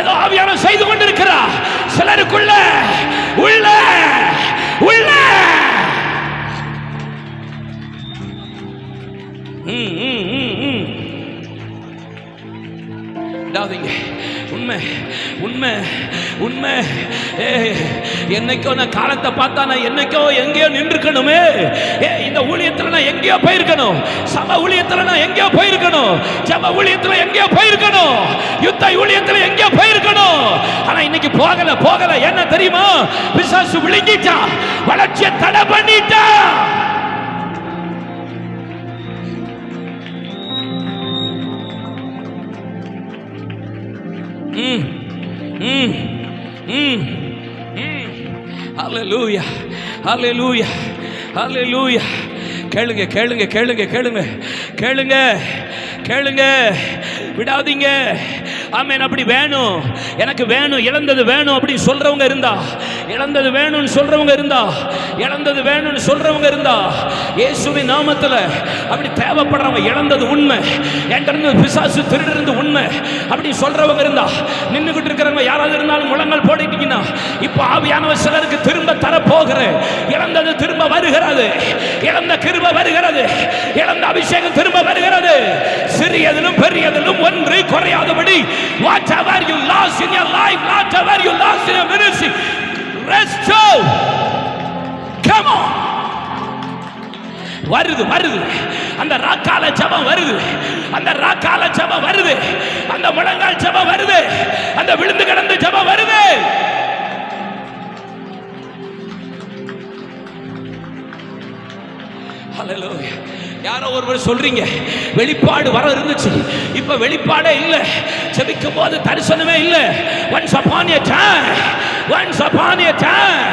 ஏதோ ஆவியானவர் செய்து கொண்டிருக்கிறார் சிலருக்குள்ள, உள்ள உள்ள. விடாதீங்க. உண்மை உண்மை உண்மை. என்னைக்கோ நான் காலத்தை பார்த்தா நான் என்னைக்கோ எங்கேயோ நின்றுக்கணுமே. இந்த ஊழியத்தில் நான் எங்கேயோ போயிருக்கணும், சபை ஊழியத்தில் நான் எங்கேயோ போயிருக்கணும், ஜப ஊழியத்தில் எங்கேயோ போயிருக்கணும், யுத்த ஊழியத்தில் எங்கேயோ போயிருக்கணும். ஆனா இன்னைக்கு போகல. என்ன தெரியுமா, பிசாசு விழுங்கிட்டா, வளர்ச்சியை தடை பண்ணிட்டா. Hallelujah, hallelujah, hallelujah. கேளுங்க கேளுங்க கேளுங்க கேளுங்க கேளுங்க கேளுங்க, விடாதீங்க. ஆமென். அப்படி வேணும், எனக்கு வேணும், இழந்தது வேணும் அப்படி சொல்றவங்க இருந்தா, இழந்தது வேணும்னு சொல்றவங்க இருந்தா, இழந்தது வேணும்னு சொல்றவங்க இருந்தா, இயேசுவின் நாமத்துல அப்படி தேவைப்படுறவங்க, இழந்தது உண்மை, என்கிட்ட பிசாசு திருடுறது உண்மை அப்படி சொல்றவங்க இருந்தா, நின்றுகிட்டு இருக்கிறவங்க யாராவது இருந்தாலும் முழங்கால் போடிட்டீங்கன்னா, இப்ப ஆவியானவர் சிலருக்கு திரும்ப தரப்போகிற, இழந்தது திரும்ப வருகிறது, இழந்த கிருபை வருகிறது, இழந்த அபிஷேகம் திரும்ப வருகிறது. சிறியதிலும் பெரியதிலும் ஒன்று குறையாதபடி, whatever you lost in your life, whatever you lost in your ministry, restore. Come on, வருது வருது, அந்த ராக்கால ஜெபம் வருது, அந்த ராக்கால ஜெபம் வருது, அந்த முழங்கால் ஜெபம் வருது, அந்த விழுந்து கிடந்து ஜெபம் வருது. ஹல்லேலூயா. யாரோ ஒருவர் சொல்றீங்க வெளிப்பாடு வர இருந்துச்சு, இப்ப வெளிப்பாடே இல்லை, ஜெபிக்கும் போது தரிசனமே இல்லை. once upon a time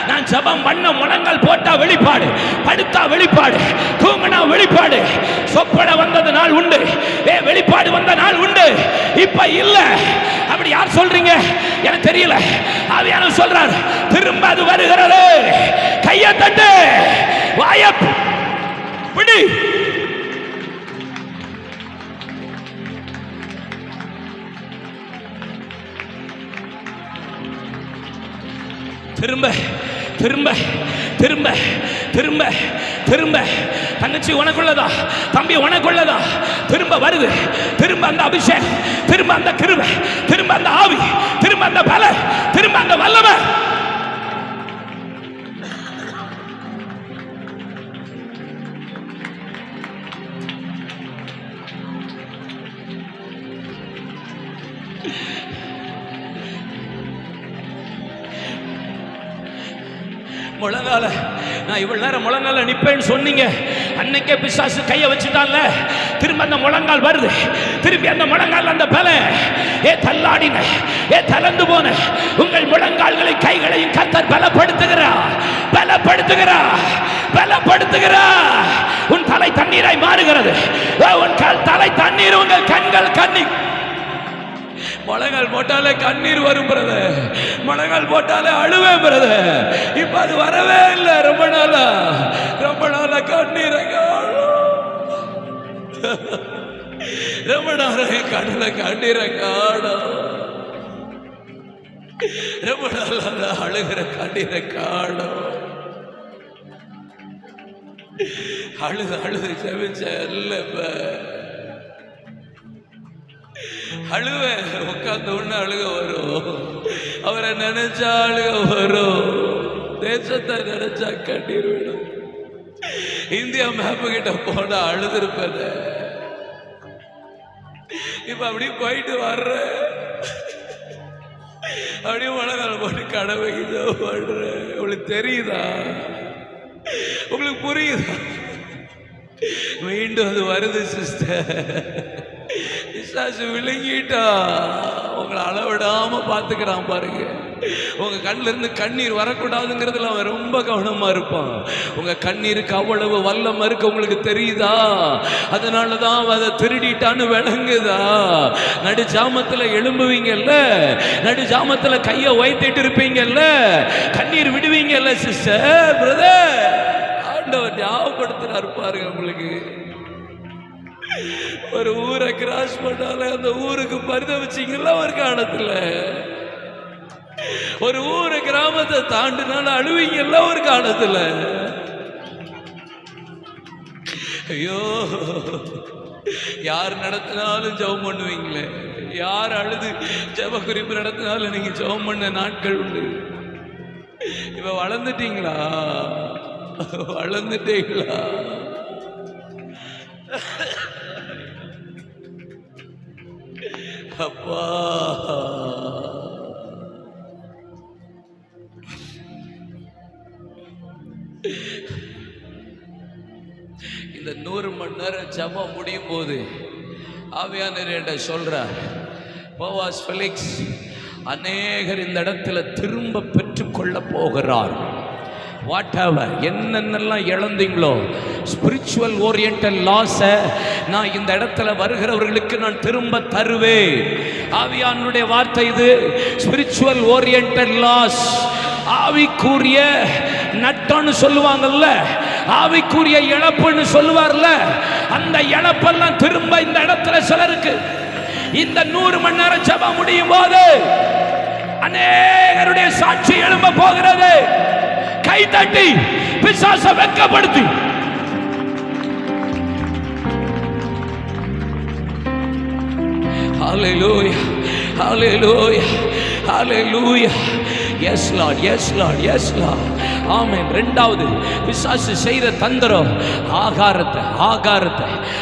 நான் ஜெபம் பண்ண முழங்கால் போட்டா வெளிப்பாடு, படுத்தா வெளிப்பாடு, தூங்கினா வெளிப்பாடு, சொப்பன வந்தது நாள் உண்டு, வெளிப்பாடு வந்த நாள் உண்டு, இப்ப இல்ல. அப்படி யார் சொல்றீங்க எனக்கு தெரியல. ஆவியானவர் சொல்றார் திரும்ப அது வருகிறது. கையை தட்டு, வாய பிடி. திரும்ப திரும்ப திரும்ப திரும்ப திரும்ப. தங்கச்சி உனக்குள்ளதா, தம்பி உனக்குள்ளதா, திரும்ப வருது. திரும்ப அந்த அபிஷேகம், திரும்ப அந்த கிருபை, திரும்ப அந்த ஆவி, திரும்ப அந்த பலம், திரும்ப அந்த வல்லமை. முழங்கால நான் இவ்வளவு நேரம் முழங்கால நிப்பேன்னு சொன்னீங்க, அன்னைக்கே பிசாசு கையை வச்சுட்டான்ல. திரும்ப அந்த முழங்கால் வருது, திரும்பி அந்த முழங்கால் அந்த பல தள்ளாடின, தளர்ந்து போன உங்கள் முழங்கால்களை கைகளையும் கர்த்தர் பலப்படுத்துகிறார், பலப்படுத்துகிறார், பலப்படுத்துகிறார். உன் தலை தண்ணீராய் மாறுகிறது, உன் தலை தண்ணீர், உங்கள் கண்கள் கண்ணீர். முழங்கால் போட்டாலே கண்ணீர் வரும் பிரதர், முழங்கால் போட்டாலே அழுவேன் பிரதர். இப்ப அது வரவே இல்லை. ரொம்ப நாளா கண்ணீரை காணும், ரொம்ப நாளா கடல கண்ணீரை காணும், ரொம்ப நாளா அழுகிற கண்ணீரை காணும். அழுது அழுது செவிச்ச இல்ல, அழுவேன். உட்கார்ந்த உடனே அழுக வரும், அவரை நினைச்சா அழுக வரும், தேசத்தை நினைச்சா கண்ணீர் விடும். இந்தியா மேப்பு கிட்ட போனா அழுதுருப்பேன். இப்ப அப்படியே போயிட்டு வர்ற, அப்படியே முழங்கால் போட்டு கடவை பண்ற. உங்களுக்கு தெரியுதா? உங்களுக்கு புரியுதா? மீண்டும் அது வருது சிஸ்டர். பிசாசு விழுங்கிட்டா உங்களை அளவிடாம பாத்துக்கிறான் பாருங்க. உங்க கண்ணில இருந்து கண்ணீர் வரக்கூடாதுங்கிறதுல அவன் ரொம்ப கவனமா இருப்பான். உங்க கண்ணீருக்கு அவ்வளவு வல்லம் இருக்கு, உங்களுக்கு தெரியுதா? அதனாலதான் அதை திருடிட்டான்னு விளங்குதா? நடு ஜாமத்துல எழும்புவீங்கல்ல, நடு ஜாமத்துல கைய வைத்திட்டு இருப்பீங்கல்ல, கண்ணீர் விடுவீங்கல்ல சிஸ்டர், பிரதர். ஆண்டவர் ஞாபகப்படுத்துறாரு பாருங்க. உங்களுக்கு ஒரு ஊரை கிராஸ் பண்ணால அந்த ஊருக்கு பரிதவிச்சீங்கல்ல ஒரு காலத்துல, ஒரு ஊரை கிராமத்தை தாண்டினால அழுவீங்கல்ல ஒரு காலத்துல. ஐயோ, யார் நடத்தினாலும் ஜெபம் பண்ணுவீங்களே, யார் அழுது ஜெப குறிப்பு நடத்தினாலும் நீங்க ஜெபம் பண்ண நாட்கள் உண்டு. இப்ப வளர்ந்துட்டீங்களா? வளர்ந்துட்டீங்களா? அப்பா, இந்த 100 மணி நேரம் ஜெபம் முடியும் போது ஆவியானவர் சொல்றார், போவாஸ் ஃபெலிக்ஸ், அநேகர் இந்த இடத்துல திரும்ப பெற்றுக்கொள்ள போகிறார். வாட்டெவர் என்னென்னலாம் இழந்தீங்களோ, ஸ்பிரிச்சுவல் ஓரியன்டல் லாஸை நான் இந்த இடத்துல வருகிறவர்களுக்கு நான் திரும்ப தருவேன். ஆவியானுடைய வார்த்தை இது. ஸ்பிரிச்சுவல் ஓரியன்டல் லாஸ், ஆவிக்குரிய நட்டம்னு சொல்லுவாங்கல்ல, ஆவிக்குரிய இழப்புன்னு சொல்லுவார்ல, அந்த இழப்பெல்லாம் திரும்ப இந்த இடத்துல சிலருக்கு இந்த 100 மணி நேரம் ஜெபம் முடியும் போது அநேகருடைய சாட்சி எழும்ப போகிறது. கை தட்டி பிசாசை வெட்கப்படுத்தி ஹல்லேலூயா, ஹல்லேலூயா, ஹல்லேலூயா. Yes Lord, yes Lord, yes Lord. ஆமென். ரெண்டாவது பிசாசு செய்யற தந்திரம் ஆகாரத்தை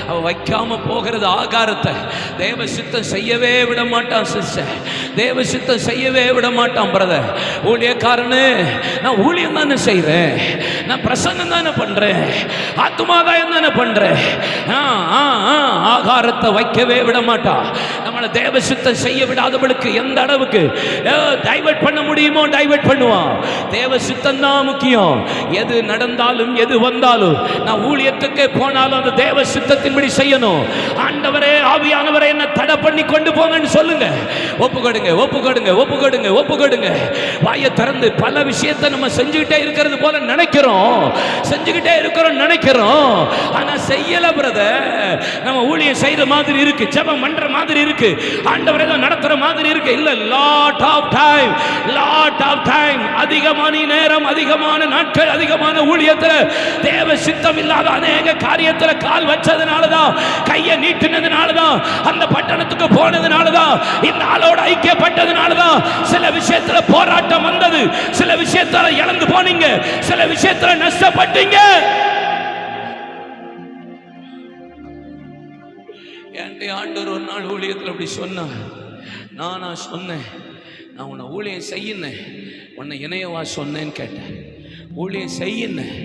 அவ வைக்காம போகிறது. ஆகாரத்தை தேவ சித்தம் செய்யவே விட மாட்டான் சிஸ்டர், தேவ சித்தம் செய்யவே விட மாட்டான் பிரதர். ஊழியக்காரனு நான் ஊழியம் தானே செய்கிறேன், நான் பிரசங்கம் தானே பண்றேன், ஆத்துமாதாயம் தானே பண்றேன், ஆகாரத்தை வைக்கவே விட மாட்டான். நம்மளை தேவ சித்தம் செய்ய விடாதவளுக்கு எந்த அளவுக்கு டைவர்ட் பண்ண முடியுமோ டைவர்ட் பண்ணுவான். தேவ சித்தம் தான் முக்கியம். எது நடந்தாலும் எது வந்தாலும் நான் ஊழியத்துக்கு போனாலும் அந்த தேவ சித்தத்தின்படி செய்யணும். ஆண்டவரே ஆவியானவரே என்ன தடை பண்ணி கொண்டு போங்கன்னு சொல்லுங்க. ஒப்புக்கொடுங்க ஒப்புக்கொடுங்க ஒப்புக்கொடுங்க ஒப்புக்கொடுங்க. வாயை திறந்து பல விஷயத்தை நம்ம செஞ்சுக்கிட்டே இருக்கிறது போல நினைக்கிறோம், செஞ்சுக்கிட்டே இருக்கிறோம் நினைக்கிறோம், ஆனா செய்யல பிரதர். நம்ம ஊழியம் செய்யற மாதிரி இருக்கு, ஜெபம் பண்ற மாதிரி இருக்கு, ஆண்டவரே நடத்துற மாதிரி இருக்கு. இல்ல, லாட் ஆஃப் டைம் அதிகமான நேரம், அதிகமான நாட்கள், அதிகமான ஊழியத்தில் தேவ சித்தம் இல்லாத அநேக காரியத்தில் கால் வச்சதுனாலதான், கையை நீட்டினதுனாலதான், அந்த பட்டணத்துக்கு போனதுனாலதான், இந்த ஆளோட ஐக்கியப்பட்டதுனாலதான் சில விஷயத்துல போராட்டம் வந்தது, சில விஷயத்துல இழந்து போனீங்க, சில விஷயத்துல நஷ்டப்பட்டீங்க. என்கிட்ட ஆண்டவர் ஒரு நாள் ஊழியத்தில் அப்படி சொன்னார். நான் சொன்னேன், நான் உன்னை ஊழியம் செய்யினேன், உன்னை இணையவா சொன்னேன்னு கேட்டேன். ஊழியம் செய்யினேன்,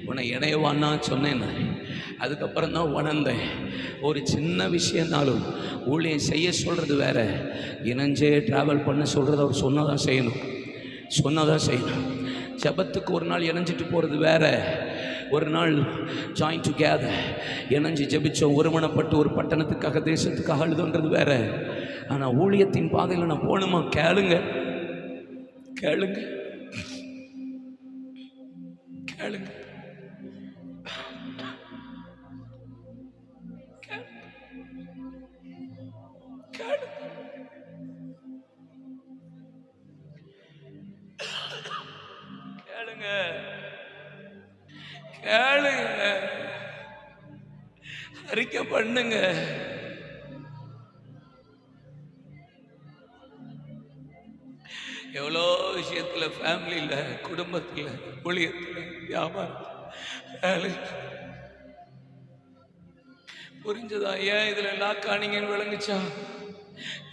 உன்னை இணையவான்னா சொன்னேன். அதுக்கப்புறம் தான் உணர்ந்தேன், ஒரு சின்ன விஷயம்னாலும் ஊழியம் செய்ய சொல்கிறது வேற, இணைஞ்சே ட்ராவல் பண்ண சொல்கிறது அவர் சொன்னதான் செய்யணும். ஜபத்துக்கு ஒரு நாள் இணைஞ்சிட்டு போகிறது வேற, ஒரு நாள் ஜாயின் டுகெதர் இணைஞ்சு ஜெபிச்சோம், ஒருமனப்பட்டு ஒரு பட்டணத்துக்காக தேசத்துக்காக அழுதுன்றது வேற. ஆனால் ஊழியத்தின் பாதையில் நான் போகணுமா? கேளுங்க கேளுங்க கேளுங்க. கேளுங்க, அறிக்கை பண்ணுங்க. எவ்வளோ விஷயத்துல, ஃபேமிலியில, குடும்பத்தில், ஊழியத்தில், வியாபாரம், புரிஞ்சதா? ஏன் இதுல லாக் ஆனீங்கன்னு விளங்குச்சா?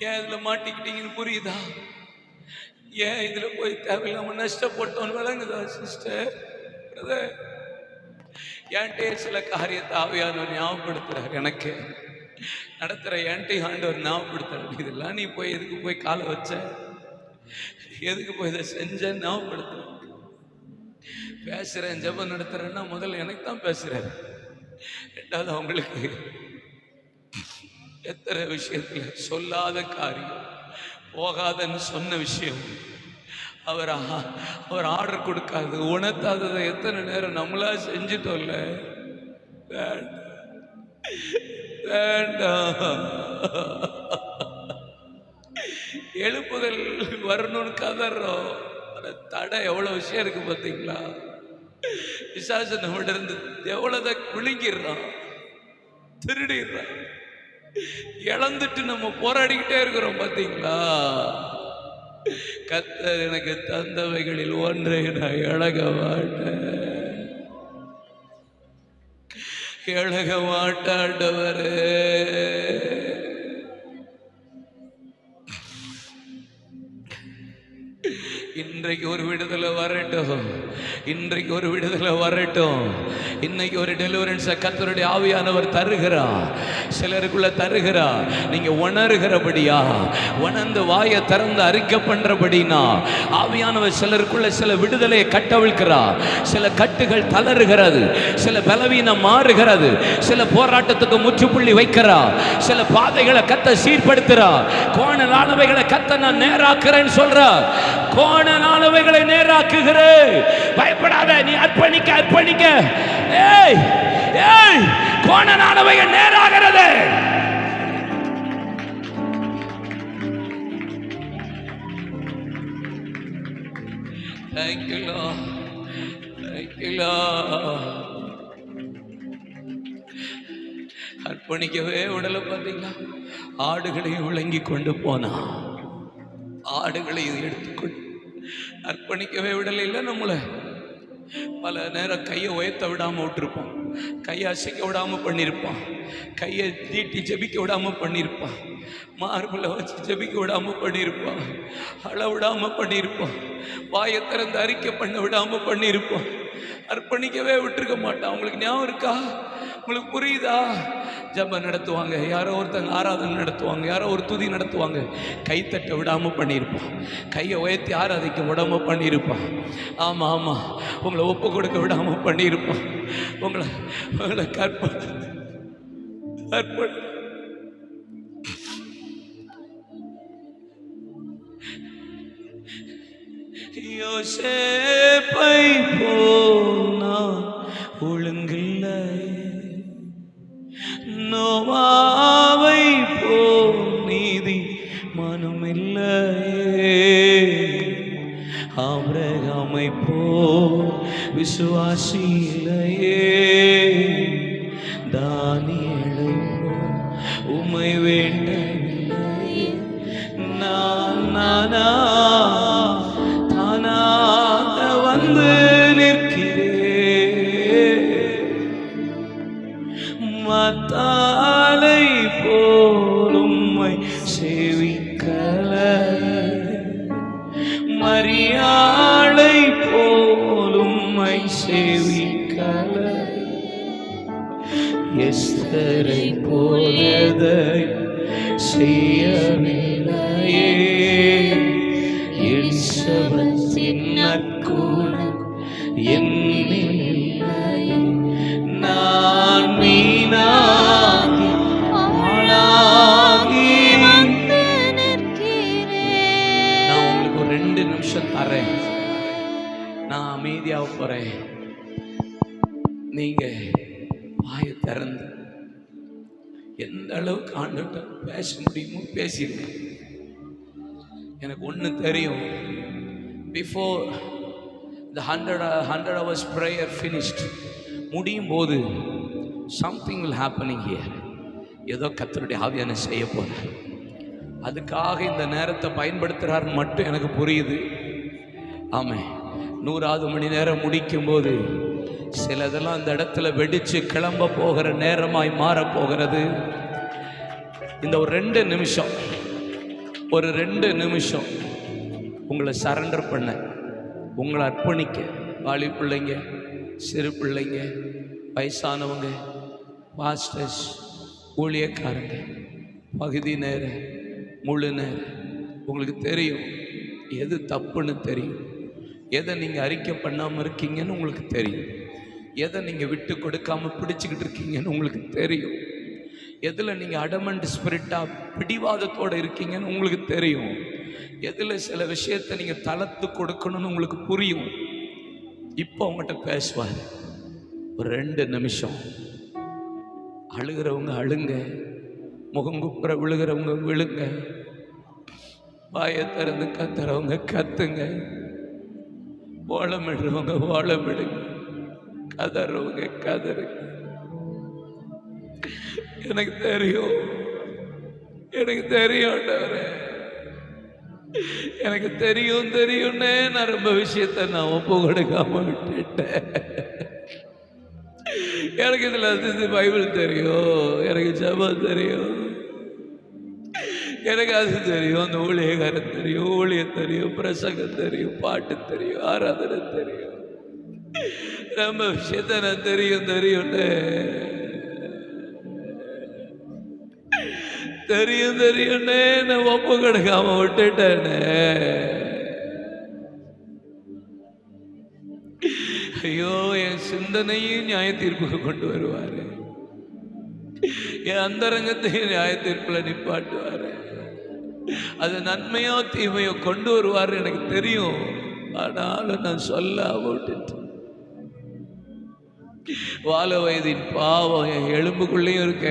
ஏன் இதுல மாட்டிக்கிட்டீங்கன்னு புரியுதா? ஏன் இதுல போய் தேவையில்லாம நஷ்டப்பட்டோன்னு விளங்குதா சிஸ்டர்? என்கிட்டே சில காரியத்தை ஆவியானவர் ஞாபகப்படுத்துறார், எனக்கு நடத்துகிற என்கிட்ட ஆண்டவர் ஞாபகப்படுத்துறார். இதெல்லாம் நீ போய் எதுக்கு போய் காலை வச்ச, எதுக்கு போய் இதை செஞ்சேன்னு ஞாபகப்படுத்துற. பேசுகிறேன், ஜெபம் நடத்துகிறேன்னா முதல்ல எனக்கு தான் பேசுகிறார். ரெண்டாவது அவங்களுக்கு எத்தனை விஷயத்தில் சொல்லாத காரியம், போகாதன்னு சொன்ன விஷயம், அவர் ஆர்டர் கொடுக்காது, உணர்த்தாததை எத்தனை நேரம் நம்மளா செஞ்சிட்டோம்ல. வேண்டாம், எழுப்புதல் வரணும்னு கதறோம். தடை எவ்வளவு விஷயம் இருக்கு பார்த்தீங்களா? பிசாசு நம்மகிட்ட இருந்து எவ்வளவுத விழுங்கிடுறான், திருடிடுறான், இழந்துட்டு நம்ம போராடிக்கிட்டே இருக்கிறோம் பார்த்தீங்களா? கர்த்தர் எனக்கு தந்தவைகளில் ஒன்றை நான் இழக மாட்டாண்டவரே. இன்றைக்கு ஒரு விடுதலை வரட்டும், இன்றைக்கு ஒரு விடுதலை வரட்டும். இன்னைக்கு ஒரு டெலிவரன்ஸை கர்த்தருடைய ஆவியானவர் தருகிறார், சிலருக்குள்ள தருகிறார். நீங்க உணர்கிறபடியா, உணர்ந்து வாயை திறந்து அறிக்கை பண்றபடினா ஆவியானவர் சிலருக்குள்ள சில விடுதலையை கட்டவிழ்க்கிறார். சில கட்டுகள் தளறுகிறது, சில பலவீனம் மாறுகிறது, சில போராட்டத்துக்கு முற்றுப்புள்ளி வைக்கிறார், சில பாதைகளை கத்த சீர்படுத்துறார். கோணலானவைகளை கத்த நான் நேராக்குறேன்னு சொல்றார். கோணலானவைகளை நேராக்குகிறேன், பயப்படாத, நீ அர்ப்பணிக்க அர்ப்பணிக்க. ஏய் ஏய், கோணலானவைகள் நேராகிறது. Thank you Lord, thank you Lord. அர்ப்பணிக்கவே உடலை பார்த்தீங்களா? ஆடுகளையும் விளங்கி கொண்டு போனா, ஆடுகளையும் எடுத்துக்கொண்டு அர்ப்பணிக்கவே விடல. இல்லை நம்மளை பல நேரம் கையை உயர்த்த விடாமல் விட்டுருப்போம், கையை அசைக்க விடாமல் பண்ணியிருப்பான், கையை நீட்டி ஜெபிக்க விடாமல் பண்ணியிருப்பான், மார்பில் வச்சு ஜெபிக்க விடாமல் பண்ணியிருப்பான், அழ விடாமல் பண்ணியிருப்பான், வாயை திறந்து அறிக்கை பண்ண விடாமல் பண்ணியிருப்பான், அர்ப்பணிக்கவே விட்டுருக்க மாட்டான். உங்களுக்கு ஞாபகம் இருக்கா? உங்களுக்கு புரியுதா? ஜெபம் நடத்துவாங்க, யாரோ ஒருத்தங்க ஆராதனை நடத்துவாங்க, யாரோ ஒரு துதி நடத்துவாங்க, கைத்தட்ட விடாமல் பண்ணியிருப்பான், கையை உயர்த்தி ஆராதிக்க விடாமல் பண்ணியிருப்பான். ஆமாம் ஆமாம், உங்களை ஒப்பு கொடுக்க விடாமல் பண்ணியிருப்பான். உங்களை யோசேப்பை போனா ஒழுங்கில்லை, நோவாவை போ நீதி மனமில்லையே, ஆபிரகாமை போ விசுவாசி இல்லையே, தானியேலை போ உம்மை வேண்டவில்லை, நானாக வந்து நிற்கிறேன், மத்தாலை போலும்மை சேவிக்கல, மரியாளை போலும்மை சேவிக்கல, எஸ்தரை போலதை செய்யவில்லையே, எலிசபத்தின் நற்குணம் என்னில்லையே, நான் மீனாகி ஆளாகி வந்து நிற்கிறேன். நான் உங்களுக்கு ஒரு 2 நிமிஷம் தரேன், நான் அமைதியாக போறேன். நீங்க வாயை திறந்து எந்த அளவுக்கு ஆண்டுகிட்ட பேச முடியுமோ பேசிடுங்க. எனக்கு ஒன்று தெரியும், before the 100 hours prayer finished, முடியும் போது something will happening here. ஏதோ கர்த்தருடைய ஆவியான செய்ய போகிறார், அதுக்காக இந்த நேரத்தை பயன்படுத்துகிறார் மட்டும் எனக்கு புரியுது. ஆமாம், 100வது மணி நேரம் முடிக்கும் போது சிலதெல்லாம் அந்த இடத்துல வெடிச்சு கிளம்ப போகிற நேரமாய் மாறப்போகிறது. இந்த ஒரு 2 நிமிஷம் உங்களை சரண்டர் பண்ண, உங்களை அர்ப்பணிக்க, வாலி பிள்ளைங்க, சிறு பிள்ளைங்க, வயசானவங்க, பாஸ்டர்ஸ், ஊழியக்காரங்க, பகுதி நேர, முழு நேர, உங்களுக்கு தெரியும் எது தப்புன்னு தெரியும், எதை நீங்கள் அறிக்கை பண்ணாமல் இருக்கீங்கன்னு உங்களுக்கு தெரியும், எதை நீங்கள் விட்டு கொடுக்காமல் பிடிச்சிக்கிட்டு இருக்கீங்கன்னு உங்களுக்கு தெரியும், எதில் நீங்கள் அடமண்ட் ஸ்பிரிட்டாக பிடிவாதத்தோடு இருக்கீங்கன்னு உங்களுக்கு தெரியும், எதில் சில விஷயத்தை நீங்கள் தளர்த்து கொடுக்கணும்னு உங்களுக்கு புரியும். இப்போ அவங்ககிட்ட பேசுவார். ஒரு 2 நிமிஷம் அழுகிறவங்க அழுங்க, முகங்குப்புற விழுகிறவங்க விழுங்க, வாயை திறந்து கத்துறவங்க கத்துங்க, ஓலமிடுறவங்க ஓலமிடுங்க, கதறவங்க கதறுங்க. எனக்கு தெரியும் ஆண்டவரே, எனக்கு தெரியும்னே நான் ரொம்ப விஷயத்தை நான் ஒப்பு கொடுக்காம விட்டுட்டேன். எனக்கு இதுல பைபிள் தெரியும், எனக்கு ஜெபம் தெரியும், எனக்கு அது தெரியும், அந்த ஊழியக்காரன் தெரியும், ஊழியம் தெரியும், பிரசங்கம் தெரியும், பாட்டு தெரியும், ஆராதனை தெரியும், ரொம்ப விஷயத்த நான் தெரியும்னு நான் ஒப்பு கொடுக்காம விட்டுட்டேனே. ஐயோ, என் சிந்தனையும் நியாய தீர்ப்புக்கு கொண்டு வருவாரு, என் அந்தரங்கத்தையும் நியாய தீர்ப்புல நிப்பாட்டுவாரு, அது நன்மையோ தீமையோ கொண்டு வருவாரு எனக்கு தெரியும். ஆனாலும் நான் சொல்லாம விட்டுட்டேன். வாழ வயதின் பாவம் என் எலும்புக்குள்ளேயும் இருக்க.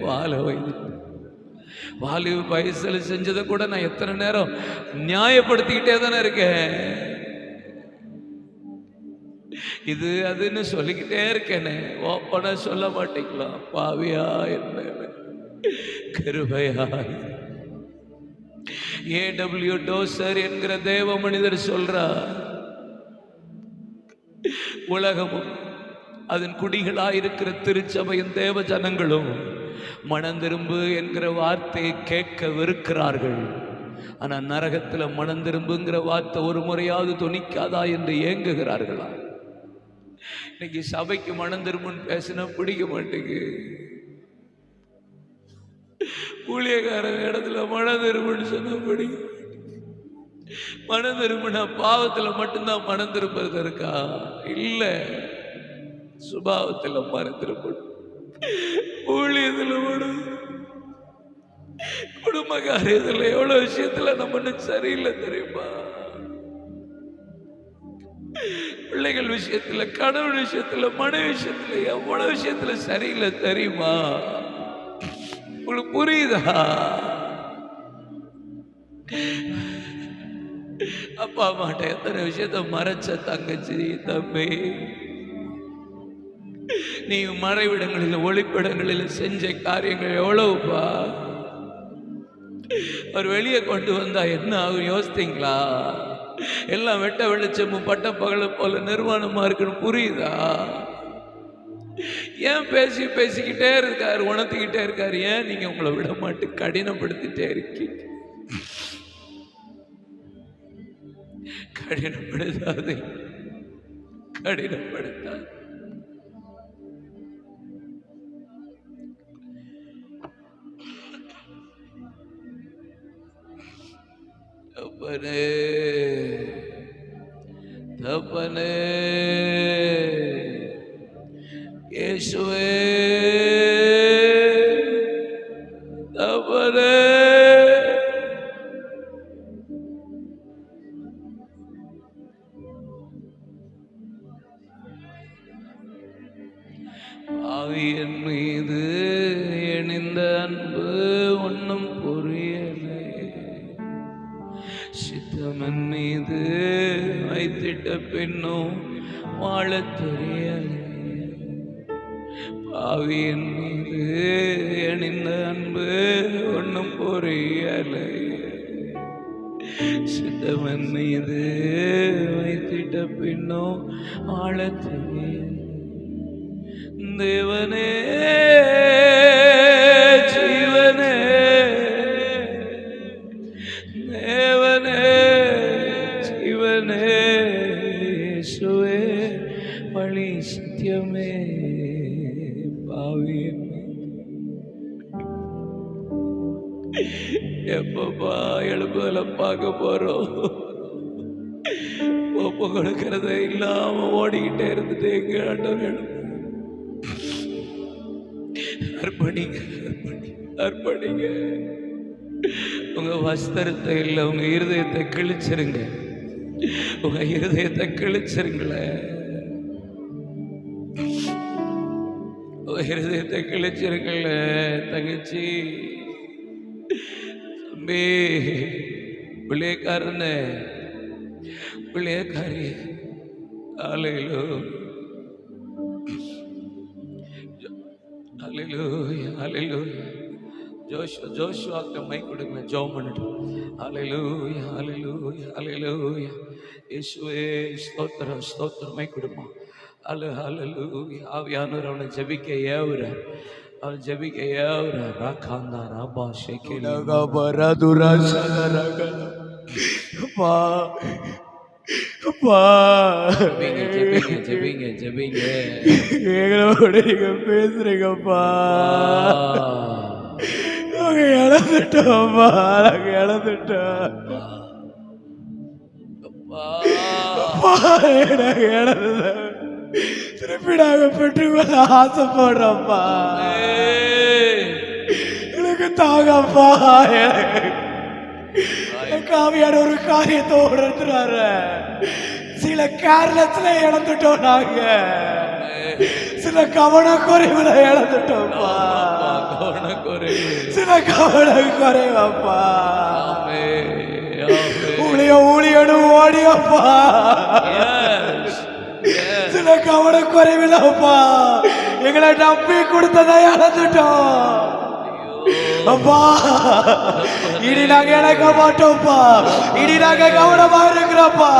வாழ வயதின் வாலிப வயசுல செஞ்சதை கூட நான் எத்தனை நேரம் நியாயப்படுத்திக்கிட்டே தானே இருக்கேன். இது அதுன்னு சொல்லிக்கிட்டே இருக்கேனே, ஓப்பனா சொல்ல மாட்டீங்களா? பாவியா என்ன கிருபையா. A.W. டோசர் என்கிற தேவ மனிதர் சொல்றார், உலகமும் அதன் குடிகளாயிருக்கிற திருச்சபையின் தேவ ஜனங்களும் மனம் திரும்பு என்கிற வார்த்தையை கேட்க வெறுக்கிறார்கள். ஆனா நரகத்துல மனம் திரும்புங்கிற வார்த்தை ஒரு முறையாவது துணிக்காதா என்று ஏங்குகிறார்களா? இன்னைக்கு சபைக்கு மனம் திரும்புன்னு பேசினா பிடிக்க மாட்டேங்குது. ஊழியக்காரன் இடத்துல மனம் திரும்புன்னு சொன்னா பிடிக்க. மனம் திரும்பினா பாவத்துல மட்டும்தான் மனம் திரும்புறது இருக்கா? இல்ல, சுபாவத்துல மனம் திரும்பணும், ஊழியத்துல மனம், குடும்ப காரியத்துல எவ்வளவு விஷயத்துல நம்ம சரியில்லை தெரியுமா? பிள்ளைகள் விஷயத்துல, கடவுள் விஷயத்துல, மனைவி விஷயத்துல எவ்வளவு விஷயத்துல சரியில்லை தெரியுமா? உங்களுக்கு புரியுதா? அப்பா அம்மாட்ட எத்தனை விஷயத்த மறைச்ச தங்கச்சி தம்பி, நீ மறைவிடங்களில் ஒளிப்பிடங்களில் செஞ்ச காரியங்கள் எவ்வளவுப்பா? அவர் வெளியே கொண்டு வந்தா என்ன ஆகும் யோசித்தீங்களா? எல்லாம் வெட்ட வெளிச்சமும் பட்ட பகல போல நிர்வாணமா இருக்குன்னு புரியுதா? ஏன் பேசிக்கிட்டே இருக்காரு, உணர்த்திக்கிட்டே இருக்காரு. ஏன் நீங்க உங்களை விட மாட்டு கடினப்படுத்திட்டே இருக்கீங்க? கடினப்படுத்தாதே, கடினப்படுத்தாது. தப்பனே தப்பனே இயேசுவே தப்பனே ஆவியின் மீது இணைந்த அன்பு ஒன்னும் புரியலை, சித்தமன் மீது வைத்திட்ட பின்னும் வாழ தெரியலை. ஆவியின் மீது இணைந்த அன்பு ஒன்னும் புரியலை, சித்தமன் மீது வைத்திட்ட பின்னும் வாழ தெரியலை. தேவனே ஜீவனே, தேவனே ஜீவனே, இயேசுவே வழி சத்தியமே. பாவியன் எப்பப்பா எழுப்புதல பார்க்க போறோம்? ஒப்பு கொடுக்கறத இல்லாம ஓடிக்கிட்டே இருந்துட்டு எங்க ஆண்டவர் எழுப்பு. அர்ப்பணிங்க, அர்ப்பணிங்க. உங்க வஸ்திரத்தை இல்லை, உங்க இருதயத்தை கிழிச்சிருங்க, உங்க இருதயத்தை கிழிச்சிருங்களேன், உங்க இருதயத்தை கிழிச்சிருங்கள. தங்கச்சி தம்பி, பிள்ளைக்காரனே பிள்ளைக்காரி, ஆலையிலோ ஹல்லேலூயா ஹல்லேலூயா. ஜோஷுவாக்கு மைக் கொடுங்க, ஜெபம் பண்ணிட்டு. ஹல்லேலூயா ஹல்லேலூயா ஹல்லேலூயா. இயேசுவே ஸ்தோத்திரம் ஸ்தோத்திரம். மைக் கொடுமா. ஹல்லேலூயா. ஆவியானவர் அவனை ஜெபிக்க ஏவுறார், அவன் ஜெபிக்க ஏவுறார். ராகாந்தா ராபா ஷேகேலா பரதுரா சதரகா. அப்பா அப்பா, ஜெபிங்க ஜெபிங்க ஜெபிங்க. எங்களோட நீங்க பேசுறீங்கப்பா. நாங்க இழந்துட்டோம்ப்பா, நாங்க இழந்துட்டோம். நாங்க இழந்துட்டோம், திருப்பி நாங்க பெற்றுக்கொள்ள ஆசைப்படுறோம்ப்பா. எனக்கு தாங்கப்பா. காவியான ஒரு காரியத்தை உணர்த்துறாரு. சில கேர்லெஸ்ல இழந்துட்டோம், நாங்க சில கவனக்குறைவுல இழந்துட்டோம்ப்பா, சில கவனக்குறைவாப்பா. ஊழியனு ஓடியப்பா, சில கவனக்குறைவிலப்பா எங்களை நம்பி கொடுத்ததை இழந்துட்டோம். அப்பா இனி நாங்க இழக்க மாட்டோம்ப்பா. இனி நாங்க கவனமா இருக்கிறோம்ப்பா.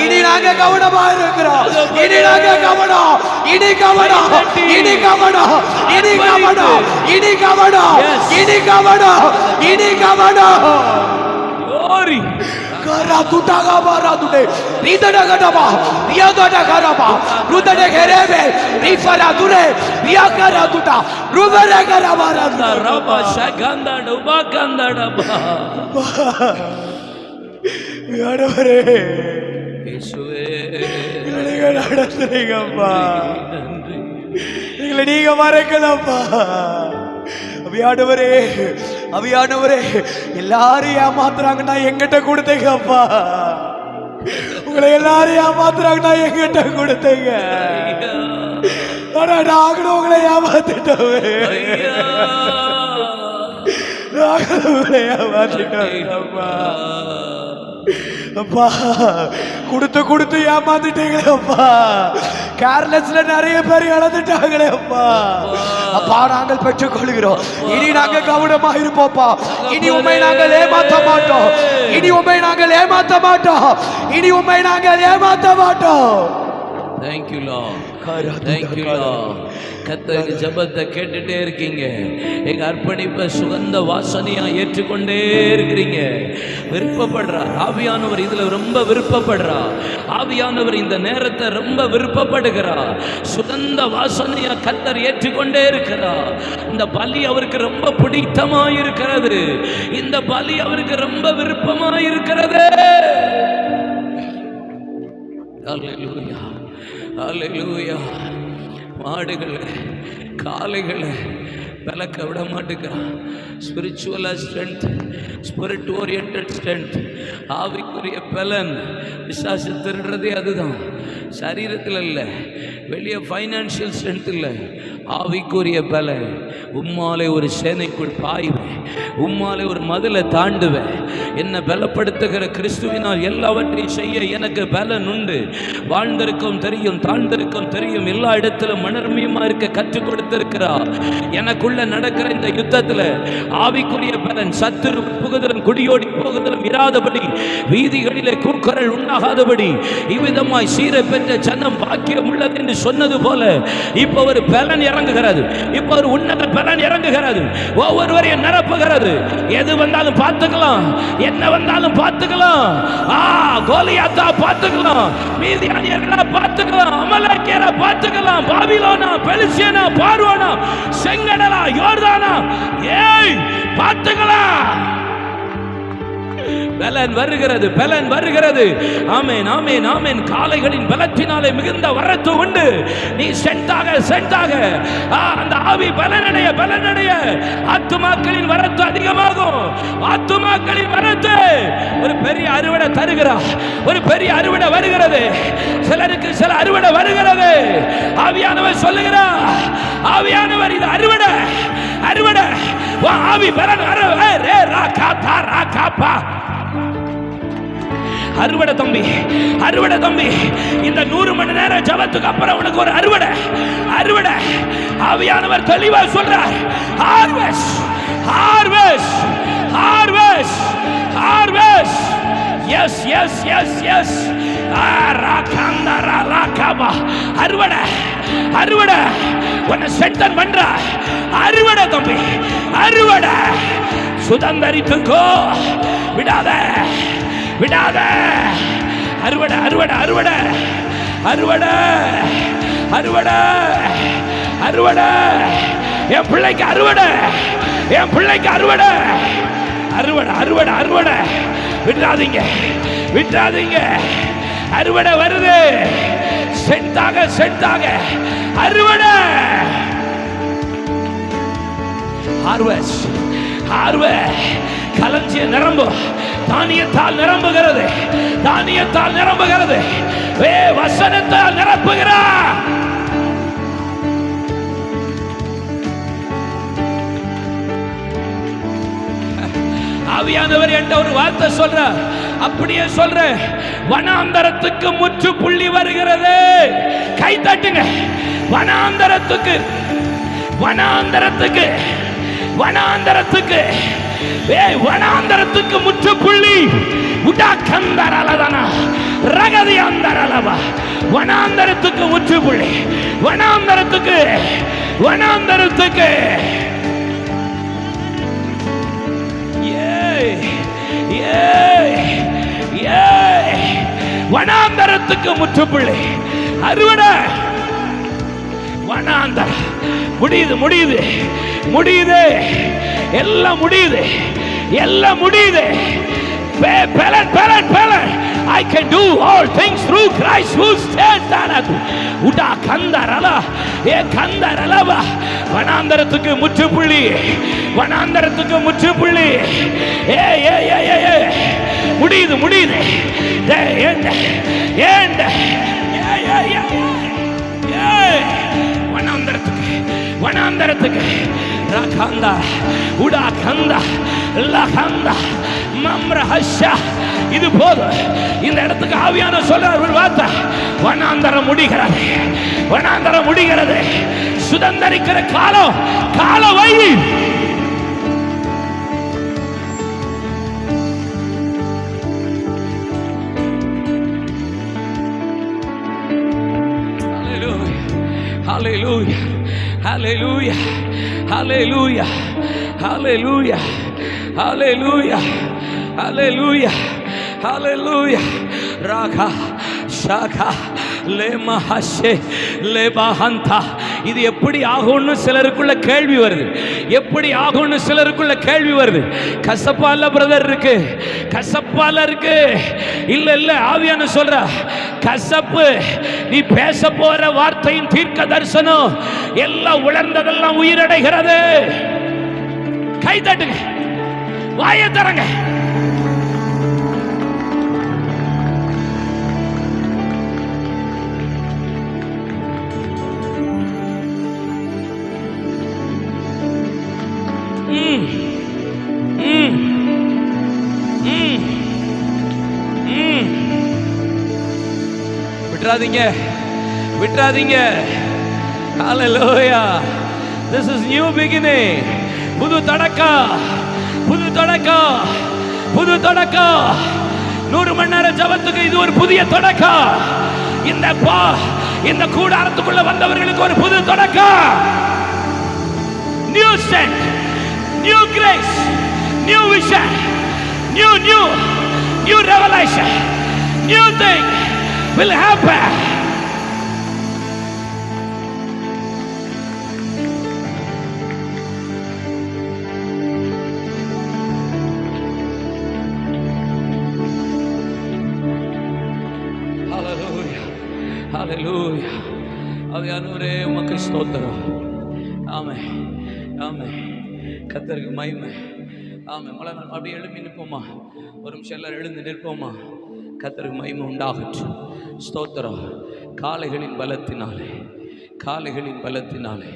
இனி நாங்க கவனமா இருக்கிறோம். இனி நாங்க கவனம். இனி கவனம். இனி கவனம். இனி கவனம். இனி கவனம். இனி கவனம். இனி கவனம். Glory. Kara tutaga bara tude, ridana gadaba, riyadana garaba, rudane gerebe, rifara tude, riyakara tuta, rubere garabara tuda. Raba shaganda duba ganda daba. Yadavare, Yeshuve. Niniga nadathireenga. Ningala neenga marakkalappa. அவியானவரே, அவியானவரே, எல்லாரும் ஏமாத்துறாங்கன்னா எங்கிட்ட கொடுத்தீங்கப்பா. உங்களை எல்லாரும் ஏமாத்துறாங்கன்னா எங்கிட்ட கொடுத்தீங்க. ஆனா நாங்களும் உங்களை ஏமாத்திட்டோமே. நாங்களும் உங்களை ஏமாத்திட்டோம் அப்பா. கொடுத்து கொடுத்து ஏமாத்திட்டீங்களே அப்பா. கேர்லெஸ்ல நிறைய பேர் இழந்துட்டாங்களே அப்பா. அப்பா நாங்கள் பெற்றுக் கொள்கிறோம். இனி நாங்க கவனமா இருப்போம்ப்பா. இனி உண்மை நாங்கள் ஏமாத்த மாட்டோம். இனி உண்மை நாங்கள் ஏமாத்த மாட்டோம். இனி உண்மை நாங்கள் ஏமாத்த மாட்டோம். Thank you Lord. Thank you Lord. கர்த்தர் ஜெபத்தை கேட்டுட்டே இருக்கீங்க. எங்க அர்ப்பணிப்பை சுகந்த வாசனையா ஏற்றுக்கொண்டே இருக்கிறீங்க. விருப்பப்படுறார் ஆவியானவர். இதுல ரொம்ப விருப்பப்படுறார் ஆவியானவர். இந்த நேரத்தை ரொம்ப விருப்பப்படுகிறார். சுகந்த வாசனையா கர்த்தர் ஏற்றுக்கொண்டே இருக்கிறார். இந்த பலி அவருக்கு ரொம்ப பிடித்தமா இருக்கிறது. இந்த பலி அவருக்கு ரொம்ப விருப்பமா இருக்கிறது. Hallelujah. Hallelujah. மாடுகளை காளைகளை விளக்க விட மாட்டேங்கிறான். Spiritual strength, spirit orient strength, ஆவிக்குரிய பலன். விசுவாசி திருடுறதே அதுதான். சரீரத்தில் இல்லை, வெளியே ஃபைனான்சியல் ஸ்ட்ரென்த் இல்லை, ஆவிக்குரிய பலன். உம்மாலே ஒரு சேனைக்குள் பாய்வேன், உம்மாலே ஒரு மதிலை தாண்டுவேன். என்னை பலப்படுத்துகிற கிறிஸ்துவினால் எல்லாவற்றையும் செய்ய எனக்கு பலன் உண்டு. வாழ்ந்திருக்கும் தெரியும், தாழ்ந்திருக்கும் தெரியும், எல்லா இடத்திலும் மனர்மியமா இருக்க கற்றுக் கொடுத்திருக்கிறார். எனக்குள்ள நடக்கிற இந்த யுத்தத்தில் ஆவிக்குரிய பலன், சத்துரு புகுதலும் குடியோடி போகுதலும் இராதபடி, வீதிகளிலே கூக்குரல் உண்டாகாதபடி, இவ்விதமாய் சீரை பெற்ற ஜனம் பாக்கியம் உள்ளது என்று சொன்னது போல இப்ப ஒரு பலன் இறங்குகிறது. இப்ப ஒரு உன்னத பலன் இறங்குகிறது. ஒவ்வொருவரையும் நிரப்புகிறது. எது வந்தாலும் பார்த்துக்கலாம், என்ன வந்தாலும் பார்த்துக்கலாம். கோலியாத்தா பார்த்துக்கலாம், மீதியானியர்களை பார்த்துக்கலாம், அமலேக்கியரை பார்த்துக்கலாம், பாபிலோனா, பெலிஸ்தியனா, பார்வோனா, செங்கடலா, யோர்தானா, ஏய் பார்த்துக்கலாம். பலன் வருகிறது, பலன் வருகிறது. ஆமென், ஆமென், ஆமென். காளைகளின் பலத்தினாலே மிகுந்த வரத்து உண்டு. நீ சென்றாக சென்றாக அந்த ஆவி பலனடைய பலனடைய ஆத்துமாக்களின் வரத்து அதிகமாகும். ஆத்துமாக்களின் வரத்து ஒரு பெரிய அறுவடை தருகிறார். ஒரு பெரிய அறுவடை வருகிறது. சிலருக்கு சில அறுவடை வருகிறது. ஆவியானவர் சொல்லுகிறார், ஆவியானவர் இது அறுவடை, அறுவடை. ஆவி பலன் அறுவடை தம்பி, அறுவடை தம்பி. இந்த 100 மணி நேரம் ஜபத்துக்கு அப்புறம் உனக்கு ஒரு அறுவடை, அறுவடை. ஆவியானவர் தெளிவா சொல்றார், harvest, harvest, harvest, harvest. Yes yes yes yes. அறுவடை, அறுவடை. உன்னை சென்டன் பண்ற அறுவடை தம்பி, அறுவடை. சுதந்தரித்துக்கோ, விடாத விடாத. அறுவடை, அறுவடை, அறுவடை, அறுவடை, அறுவடை, அறுவடை. என் பிள்ளைக்கு அறுவடை, என் பிள்ளைக்கு அறுவடை, அறுவடை, அறுவடை, அறுவடை. விடாதீங்க, விடாதீங்க. அறுவடை வருது. சென்றாக சென்றாக அறுவடை. Harvest, harvest. களஞ்சிய நிரம்பு, தானியத்தால் நிரம்புகிறது, தானியத்தால் நிரம்புகிறது, வசனத்தால் நிரப்புகிறார். ஆவியானவர் என்ற ஒரு வார்த்தை சொல்ற, அப்படியே சொல்ற. வனாந்தரத்துக்கு முற்றுப்புள்ளி வருகிறது. கை தட்டுங்க. வனாந்தரத்துக்கு, வனாந்தரத்துக்கு வனாந்தரத்துக்கு வனாந்தரத்துக்கு முற்றுப்புள்ளி. உடா கந்தரலதனா ரகதியாந்தரலவா. வனாந்தரத்துக்கு முற்றுப்புள்ளி. வனாந்தரத்துக்கு வனாந்தரத்துக்கு வனாந்தரத்துக்கு முற்றுப்புள்ளி. அறுவடை வனாந்தர முடியுது முடியுது முடியுது. எல்லாம் முடியுது எல்லாம் முடியுது. I can do all things through Christ who strengthens me. உடா கந்தரலா கந்தரலவா. வனாந்தரத்துக்கு முற்றுப்புள்ளி. வனாந்தரத்துக்கு முற்றுப்புள்ளி. முடியுது முடியுது. வனாந்தரத்துக்கு வனாந்தரத்துக்கு ரகந்தா உடா கந்தா லகந்தா மம்ரஹஷா. இது போதும். இந்த இடத்துக்கு ஆவியான சொல்றார் வார்த்தை. வனாந்தரம் முடிகிறது. வனாந்தரம் முடிகிறது. சுதந்தரிக்கிற காலம் கால வை. Hallelujah, hallelujah, hallelujah, hallelujah, hallelujah, hallelujah, hallelujah. Raga shaka lemahashe lebahanta. இது எப்படி ஆகும்னு சிலருக்குள்ள கேள்வி வருது. எப்படி ஆகும்னு சிலருக்குள்ள கேள்வி வருது. கசப்பால பிரதர் இருக்கு, கசப்பால இருக்கு. இல்ல இல்ல, ஆவியான சொல்ற கசப்பு. நீ பேச போற வார்த்தையின் தீர்க்க தரிசனம் எல்லாம் உலர்ந்ததெல்லாம் உயிரடைகிறது. கை தட்டுங்க, வாயை தரங்க. விட்டுறாதீங்க விட்டுறாதீங்க. Hallelujah. This is new beginning. புது தொடக்கம், புது தொடக்கம், புது தொடக்கம். 100 மணி நேரம் ஜெபத்துக்கு இது ஒரு புதிய தொடக்கம். இந்த கூடாரத்துக்குள்ள வந்தவர்களுக்கு ஒரு புது தொடக்கம். New strength, new grace, new vision, new revelation, new thing will happen. Hallelujah, hallelujah. ஆவியானவரே உமக்கு ஸ்தோத்திரம். ஆமென், ஆமென். கர்த்தருக்கு மகிமை. ஆமென். மலர் அப்படியே எழுப்பி நிற்போமா? ஒரு நிமிஷம் எல்லாரும் எழுந்து நிற்போமா? கர்த்தருக்கு மகிமை உண்டாகட்டும். ஸ்தோத்திரம். காளைகளின் பலத்தினாலே, காளைகளின் பலத்தினாலே.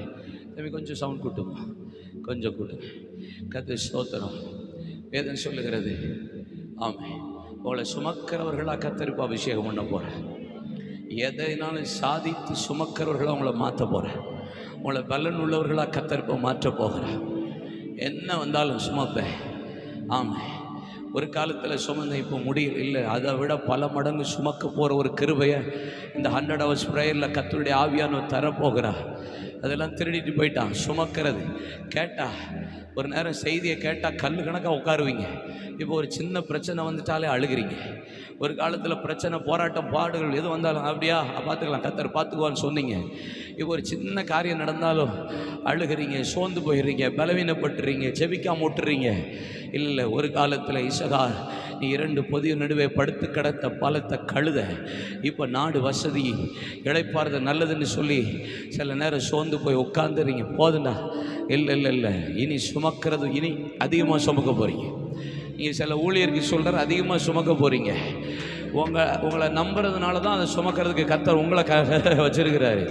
தம்பி கொஞ்சம் சவுண்ட் கூட்டுமா, கொஞ்சம் கூட்டுங்க. கர்த்தர் ஸ்தோத்திரம். வேதம் சொல்லுகிறது, ஆமென், உங்களை சுமக்கிறவர்களாக கர்த்தருக்கு அபிஷேகம் பண்ண போகிறேன். எதைனாலும் சாதித்து சுமக்கிறவர்களாக உங்களை மாற்ற போகிறேன். உங்களை பலன் உள்ளவர்களாக கர்த்தருக்கு மாற்ற போகிறேன். என்ன வந்தாலும் சுமப்பேன். ஆமாம், ஒரு காலத்தில் சுமந்த இப்போ முடியல இல்லை, அதை விட பல மடங்கு சுமக்க போகிற ஒரு கிருபையை இந்த 100 hours ப்ரேயரில் கர்த்தருடைய ஆவியானவர் தரப்போகிறா. அதெல்லாம் திருடிட்டு போயிட்டான். சுமக்கிறது கேட்டால் ஒரு நேரம் செய்தியை கேட்டால் கல் கணக்காக உட்காருவீங்க. இப்போ ஒரு சின்ன பிரச்சனை வந்துட்டாலே அழுகிறீங்க. ஒரு காலத்தில் பிரச்சனை, போராட்டம், பாடுகள் எது வந்தாலும் அப்படியா பார்த்துக்கலாம், கர்த்தர் பார்த்துக்குவான்னு சொன்னீங்க. இப்போ ஒரு சின்ன காரியம் நடந்தாலும் அழுகிறீங்க, சோர்ந்து போயிடுறீங்க, பலவீனப்பட்டுறீங்க, ஜெபிக்காம விட்டுறீங்க. இல்லை, ஒரு காலத்தில் இசகார் நீ 2 பொதிய நடுவே படுத்து கிடத்த பலத்தை கழுத, இப்போ நாடு வசதி இழைப்பார்றது நல்லதுன்னு சொல்லி சில நேரம் சோர்ந்து போய் உட்காந்துறீங்க. போதுண்டா. இல்லை இல்லை இல்லை, இனி சுமக்கிறது இனி அதிகமாக சுமக்க போகிறீங்க. நீங்கள் சில ஊழியருக்கு சொல்கிற அதிகமாக சுமக்க போகிறீங்க. உங்களை நம்புறதுனால தான் அதை சுமக்கிறதுக்கு கர்த்தர் உங்களை வச்சிருக்கிறாரு.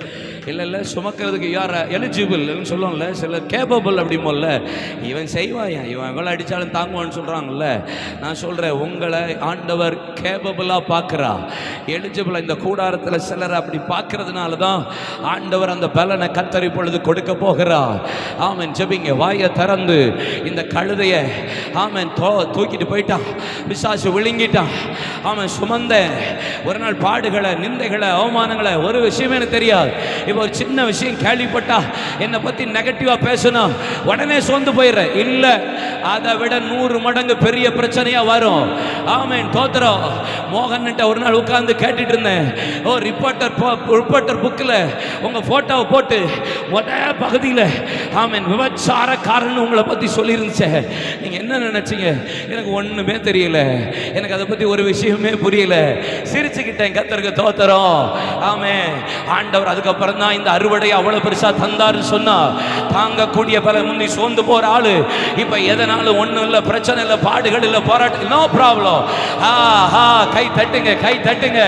இல்லை சுமக்கிறதுக்கு யார் எலிஜிபிள் சொல்லுவோம்ல, சிலர் கேப்பபிள் அப்படிமோல்ல, இவன் செய்வாயா, இவன் எவ்வளோ அடித்தாலும் தாங்குவான்னு சொல்கிறாங்கல்ல. நான் சொல்கிறேன், உங்களை ஆண்டவர் கேப்பபிளாக பார்க்குறா, எலிஜிபிளாக. இந்த கூடாரத்தில் சிலர் அப்படி பார்க்கறதுனால தான் ஆண்டவர் அந்த பலனை கத்தரி பொழுது கொடுக்க போகிறா. ஆமென். ஜெபிங்க, வாயை திறந்து. இந்த கழுதைய ஆமென் தூக்கிட்டு போயிட்டான், பிசாசு விழுங்கிட்டான். ஆமென். சுமந்த ஒரு நாள் பாடுகளை, நிந்தைகளை, அவமானங்களை, ஒரு விஷயமே எனக்கு தெரியாது. இப்போ ஒரு சின்ன விஷயம் கேள்விப்பட்டா என்னை பற்றி நெகட்டிவாக பேசணும், உடனே சோர்ந்து போயிடுறேன். இல்லை, அதை விட 100 மடங்கு பெரிய பிரச்சனையாக வரும். ஆமென். தோத்திரம். மோகன்கிட்ட ஒரு நாள் உட்கார்ந்து கேட்டுட்டு இருந்தேன். ரிப்போர்ட்டர் புக்கில் உங்கள் ஃபோட்டோவை போட்டு ஒரே பகுதியில் ஆமென் விபச்சாரக்காரன்னு உங்களை பற்றி சொல்லியிருந்துச்சே. நீங்கள் என்ன நினச்சிங்க? எனக்கு ஒன்றுமே தெரியல, எனக்கு அதை பற்றி ஒரு விஷயமே புரியல. சிரிச்சுக்கிட்டேன். கர்த்தருக்கு தோத்திரம். ஆமென். ஆண்டவர் அதுக்கப்புறம் தான் இந்த அறுவடை அவ்வளோ பெருசாக தந்தாருன்னு சொன்னா. தாங்கக்கூடிய பல முந்தி சோர்ந்து போகிற ஆளு இப்போ எதனாலும் ஒன்றும் இல்லை, பிரச்சனை இல்லை, பாடுகள் இல்லை, போராட்டம், நோ ப்ராப்ளம். கை தட்டுங்க, கை தட்டுங்க.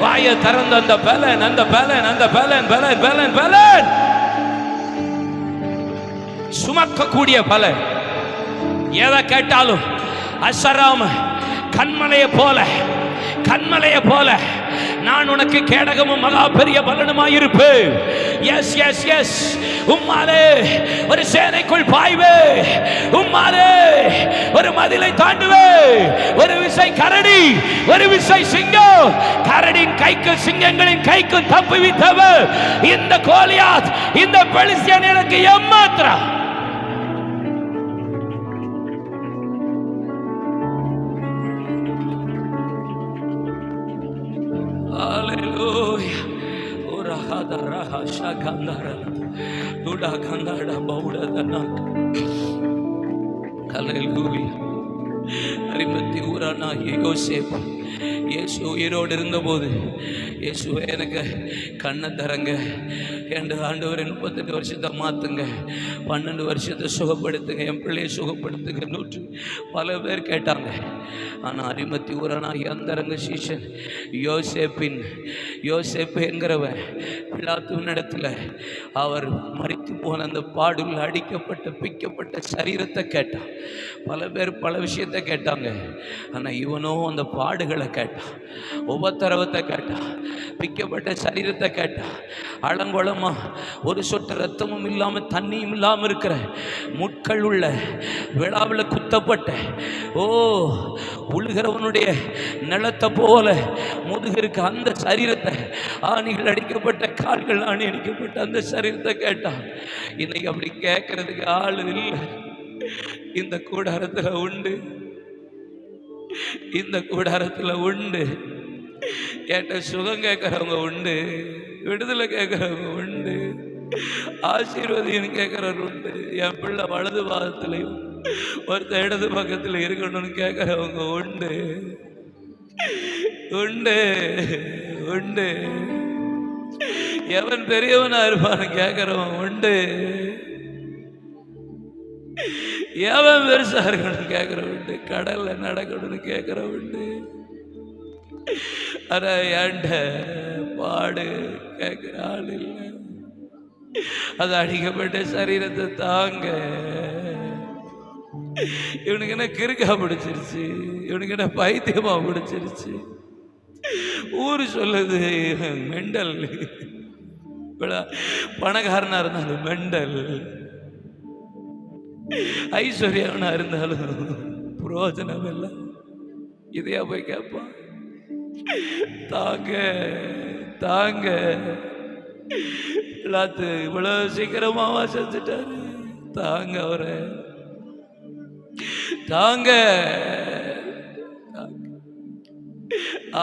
வாயை திறந்து அந்த பலன், அந்த பலன், அந்த பலன், பலன், பலன், பலன், சுமக்கக்கூடிய பலன். எதை கேட்டாலும் அசராம கண்மலையை போல, கண்மலையை போல நான் உனக்கு கேடகமும் மகா பெரிய பலனுமாயிருப்பேன். S yes S. உம்மாலே ஒரு சேனைக்குள் பாய்வே, உம்மாலே ஒரு மதிலை தாண்டுவே. ஒரு விசை கரடி, ஒரு விசை சிங்கம். கரடின் கைக்கு, சிங்கங்களின் கைக்கு தப்புவித்தவர் இந்த கோலியாத், இந்த பெலிஸ்தியன் எனக்கு ஏமாத்திரம். Hallelujah. Ora hadara hasha gandara. Duda gandara bauda danak. Hallelujah. அரிமத்தி ஊரானா யோசேப்பு இயேசு உயிரோடு இருந்தபோது, இயேசுவே எனக்கு கண்ணை தரங்க, என் ஆண்டவர் 38 வருஷத்தை மாற்றுங்க, 12 வருஷத்தை சுகப்படுத்துங்க, என் பிள்ளையை சுகப்படுத்துங்க 100 பல பேர் கேட்டாங்க. ஆனால் அரிமத்தி ஊரானா அந்தரங்க சீஷன் யோசேப்பு என்கிறவன் பிலாத்துவின் இடத்துல அவர் மரித்து போன அந்த பாடுள்ள அடிக்கப்பட்ட பிக்கப்பட்ட சரீரத்தை கேட்டான். பல பேர் பல விஷயத்தை கேட்டாங்க. ஆனால் இவனோ அந்த பாடுகளை கேட்டான், உபத்திரவத்தை கேட்டான், பிக்கப்பட்ட சரீரத்தை கேட்டான். அலங்கோலமா ஒரு சொட்டு ரத்தமும் இல்லாமல் தண்ணியும் இல்லாமல் இருக்கிற முட்கள் உள்ள விழாவில் குத்தப்பட்ட உழுகிறவனுடைய நிலத்தை போல முதுகிற்கு அந்த சரீரத்தை, ஆணிகள் அடிக்கப்பட்ட கால்கள் ஆணி அடிக்கப்பட்ட அந்த சரீரத்தை கேட்டான். இன்னைக்கு அப்படி கேட்கறதுக்கு ஆள் இல்லை. இந்த கூடாரத்தில் உண்டு, இந்த கூடாரத்தில் உண்டு. கேட்ட சுகம் கேட்கறவங்க உண்டு, விடுதலை கேட்கறவங்க உண்டு, ஆசீர்வதின்னு கேட்கறவங்க உண்டு. என் பிள்ளை வலது பாகத்திலையும் ஒருத்த இடது பக்கத்தில் இருக்கணும்னு கேட்கறவங்க உண்டு, உண்டு, உண்டு. எவன் பெரியவனா இருப்பான்னு கேட்கறவன் உண்டு, எவன் பெருசா இருக்கணும்னு கேட்கற உண்டு, கடல்ல நடக்கணும்னு கேட்கற உண்டு. அட ஏண்ட பாடு கேட்கிற ஆள் இல்லை. அது அடிக்கப்பட்ட சரீரத்தை தாங்க. இவனுக்கு என்ன கிறுக்கா பிடிச்சிருச்சு, இவனுக்கு என்ன பைத்தியமா பிடிச்சிருச்சு. ஊரு சொல்லுது மெண்டல், பணக்காரனா இருந்தாலும் மெண்டல், ஐஸ்வர்யவனா இருந்தாலும் புரோஜனம் இல்லை. இதையா போய் கேட்பான். தாங்க தாங்க, எல்லாத்து இவ்வளவு சீக்கிரமாவா செஞ்சுட்டாரு, தாங்க அவரை தாங்க.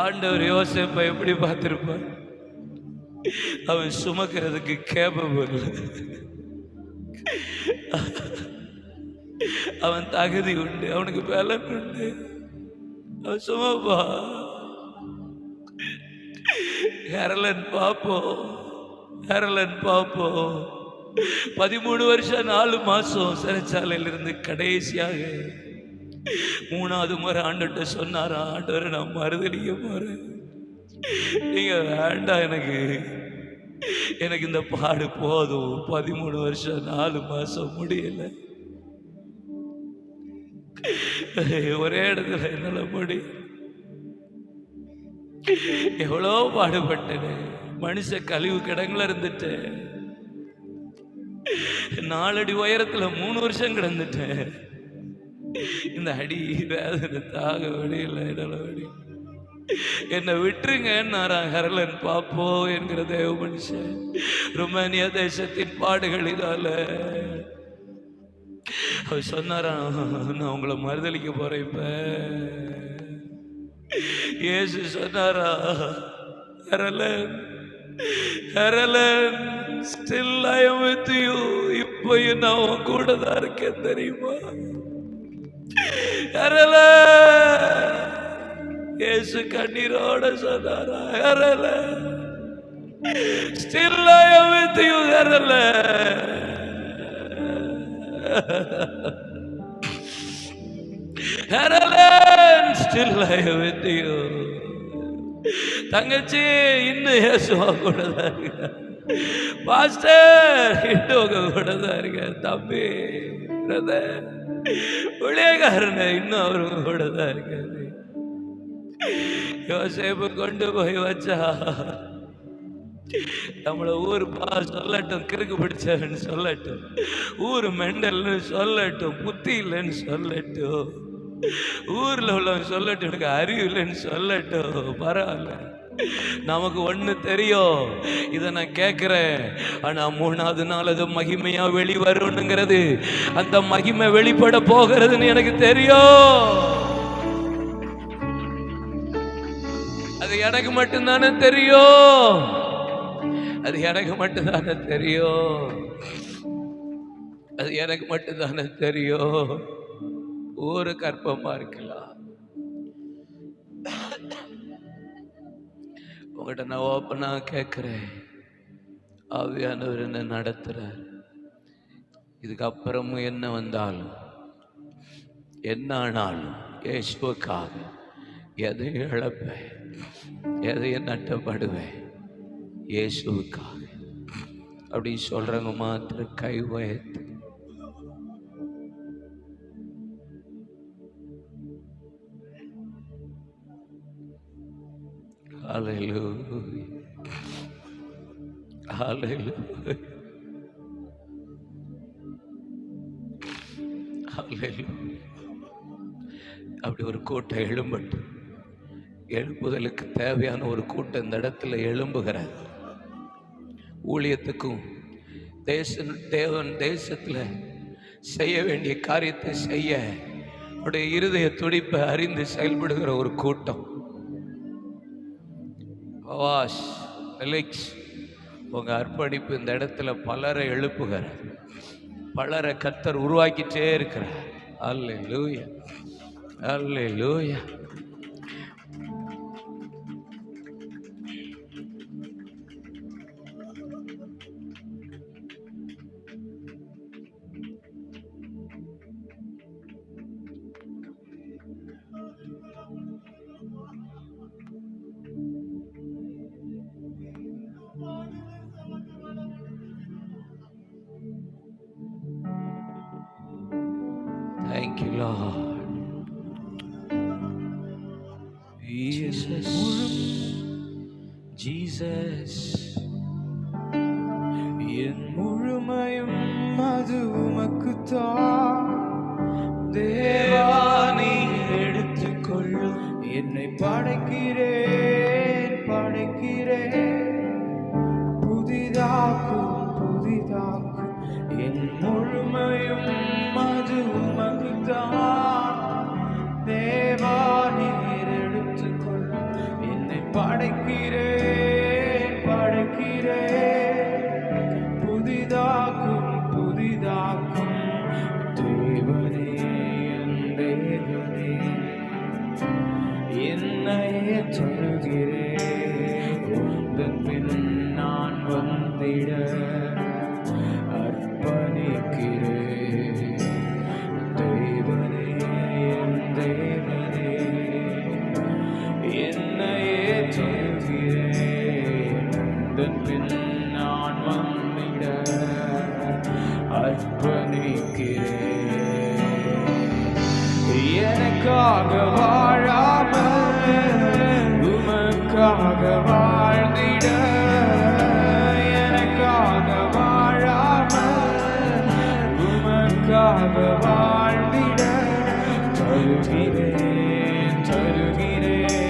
ஆண்டவர் யோசேப்பை எப்படி பார்த்திருப்பார்? அவன் சுமக்கிறதுக்கு கேப்பபிள், அவன் தகுதி உண்டு, அவனுக்கு பலன் உண்டு, அவன் சுமப்பா. ஹெரலன் பாப்போம், ஹெரலன் பாப்போம். 13 வருஷம் 4 மாசம் சிறைச்சாலையிலிருந்து கடைசியாக 3வது முறை ஆண்டுகிட்ட சொன்னாரா, ஆண்டவர் நான் மறுதலிக்க போறேன், நீங்க வேண்டாம், எனக்கு எனக்கு இந்த பாடு போதும். 13 வருஷம் 4 மாசம் முடியல. ஒரே இடத்துல என்னால முடியல. எவ்வளோ பாடுபட்டேன். மனுஷ கழிவு கிடங்குல இருந்துட்டேன். 4 அடி உயரத்துல 3 வருஷம் கிடந்துட்டேன். இந்த அடி வேதனை தாக வழியில் என்னால வழி. என்னை விட்டுருங்க ஹெர்லன் பாப்போ என்கிற தேவ மனுஷன் ருமேனியா தேசத்தின் பாடுகளினால அவர் சொன்னாரா, நான் உங்களை மறுதளிக்க போறேன். இப்ப இயேசு சொன்னாரா, ஹெர்லன் ஹெர்லன் still I am with you. இப்போ நான் உன் கூட தான் இருக்கேன் தெரியுமா? இயேசு கண்ணீரோட சொன்னாரா, still I am with you. Still I am with you. தங்கச்சி இன்னும் இயேசுவா கூட தான் இருக்க. பாஸ்டர் இன்னும் உங்க கூட தான் இருக்க. தம்பி பிரதர் ஊழியக்காரன இன்னும் அவரு கூட தான் இருக்காரு. யோசேப்பு கொண்டு போய் வச்சா நம்மள ஊர் சொல்லட்டும், கிறுக்கு பிடிச்சவன்னு சொல்லட்டும், ஊர் மெண்டல்னு சொல்லட்டும், புத்தி இல்லைன்னு சொல்லட்டும், ஊர்ல உள்ளவன் சொல்லட்டும் எனக்கு அறிவு இல்லைன்னு சொல்லட்டும், பரவாயில்ல. நமக்கு ஒண்ணு தெரியும், இதை நான் கேட்கிறேன். ஆனா 3வது நாள் அது மகிமையா வெளிவருங்கிறது, அந்த மகிமை வெளிப்பட போகிறதுன்னு எனக்கு தெரியும். அது எனக்கு மட்டும்தானே தெரியும். அது எனக்கு மட்டும்தானே தெரியும். அது எனக்கு மட்டும்தானே தெரியும். ஒரு கற்பமா இருக்கலாம். உங்கள்கிட்ட நான் ஓப்பனா கேட்கிறேன், ஆவியானவர் என்ன நடத்துறார். இதுக்கப்புறமும் என்ன வந்தாலும் என்ன ஆனாலும் இயேசுவுக்காக எதையும் இழப்பேன், எதையும் நட்டப்படுவேன் இயேசுவுக்காக. அப்படி சொல்றவங்க மாத்திரம் கை உயர்த்து. Hallelujah. Hallelujah. Hallelujah. அப்படி ஒரு கூட்டம் எழும்பட்டும். எழுப்புதலுக்கு தேவையான ஒரு கூட்டம் இந்த இடத்துல எழும்புகிறார். ஊழியத்துக்கும் தேவன் தேசத்துல செய்ய வேண்டிய காரியத்தை செய்ய அவருடைய இருதய துடிப்பை அறிந்து செயல்படுகிற ஒரு கூட்டம். உங்க அர்ப்பணிப்பு இந்த இடத்துல பலரை எழுப்புகிறார், பலரை கர்த்தர் உருவாக்கிட்டே இருக்கிறார். அல்லேலூயா, அல்லேலூயா. Thank you, Lord. Jesus, Jesus. என் முழுமையும் அது உமக்குத்தான் தேவா, நீ எடுத்துக்கொள்ளும். என்னை படைக்கிறேன் புதிதாக்கும் புதிதாக்கும். என் முழுமையும் அது உமக்குத்தான் தேவா, நீர் எடுத்துக்கொள்ளும். என்னை படைக்கிறேன் புதிதாக்கும் புதிதாக்கும். தேவனே என் தேவனே, என்னையே சொல்கிறேன். உந்தன் பின் நான் வந்திட அர்ப்பணிக்கிறேன். தேவனே என் தேவனே, என்னையே சொல்கிறேன். உந்தன் பின் அர்ப்பணிக்கிறேன். எனக்காக வாழாமல் உமக்காக வாழ்ந்திட, எனக்காக வாழாமல் உமக்காக வாழ்ந்திட தருகிறேன் தருகிறேன்,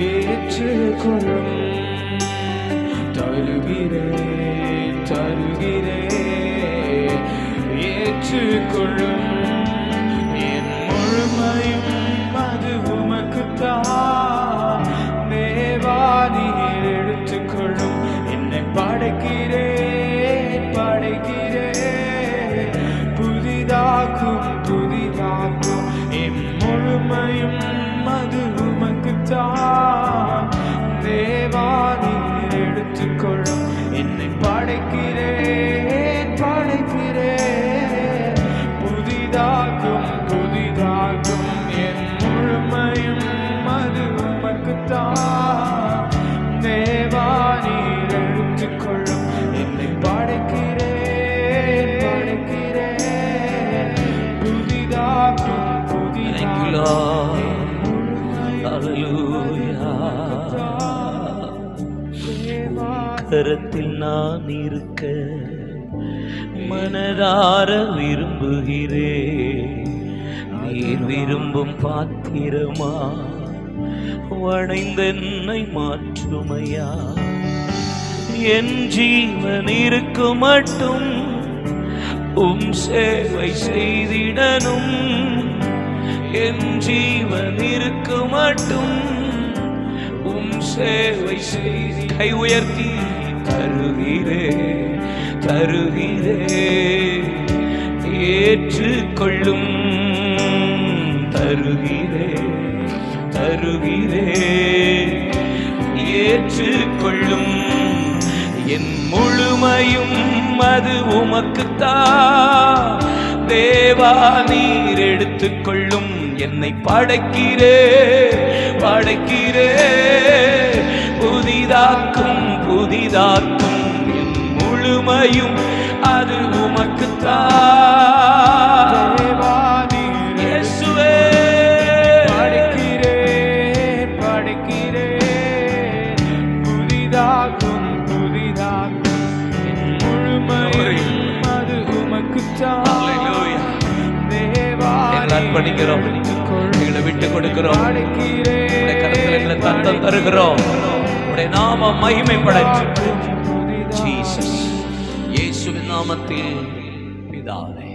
ஏற்றுக்கொள்ளும். தருகிறேன் தருகிறேன், ஏற்றுக்கொள்ளும். என் முழுமையும் அது உமக்குத்தான். தேவா நீர் எடுத்துக்கொள்ளும். என்னை படைக்கிறேன் படைக்கிறேன், புதிதாக்கும் புதிதாக்கும். என் முழுமையும் அது உமக்குத்தான். தேவா நீர் எடுத்துக்கொள்ளும். என்னை படைக்கிறேன் படைக்கிறேன், புதிதாக்கும் புதிதாக்கும். என் முழுமையும் அது உமக்குத்தான். தேவா நீர் எடுத்துக்கொள்ளும். என்னை படைக்கிறேன் படைக்கிறேன், புதிதாக்கும் புதிதாக்கும். கரத்தில் நான் இருக்க மனதார விரும்புகிறேன். நீர் விரும்பும் பாத்திரமா வணைந்தென்னை மாற்றுமையா. என் ஜீவன் இருக்கும் மட்டும் உம் சேவை செய்திடனும். என் ஜீவன் இருக்கும் மட்டும் உம் சேவை செய்தி. கை உயர்த்தி தருகிறேன் தருகிறேன், ஏற்றுக்கொள்ளும். தருகிறேன் தருகிறேன், ஏற்றுக்கொள்ளும். என் முழுமையும் அது உமக்குத்தான். தேவா நீர் எடுத்துக்கொள்ளும். என்னை படைக்கிறேன் படைக்கிறேன், புதிதாக்கும் புதிதாக்கும். என் முழுமையும் அது உமக்குத்தான். தேவா நீர் இயேசுவே படைக்கிறேன் படைக்கிறேன், புதிதாக்கும் புதிதாக்கும். என் முழுமையும் அது உமக்குத்தான். தேவா அர்ப்பணிக்கிறோம், எங்களை விட்டு கொடுக்கிறோம். உடைய கரத்தில் எங்களை தத்தம் தருகிறோம். உடைய நாமம் மகிமைப்படட்டும். ஜீசஸ் இயேசுவின் நாமத்தில் பிதாவே,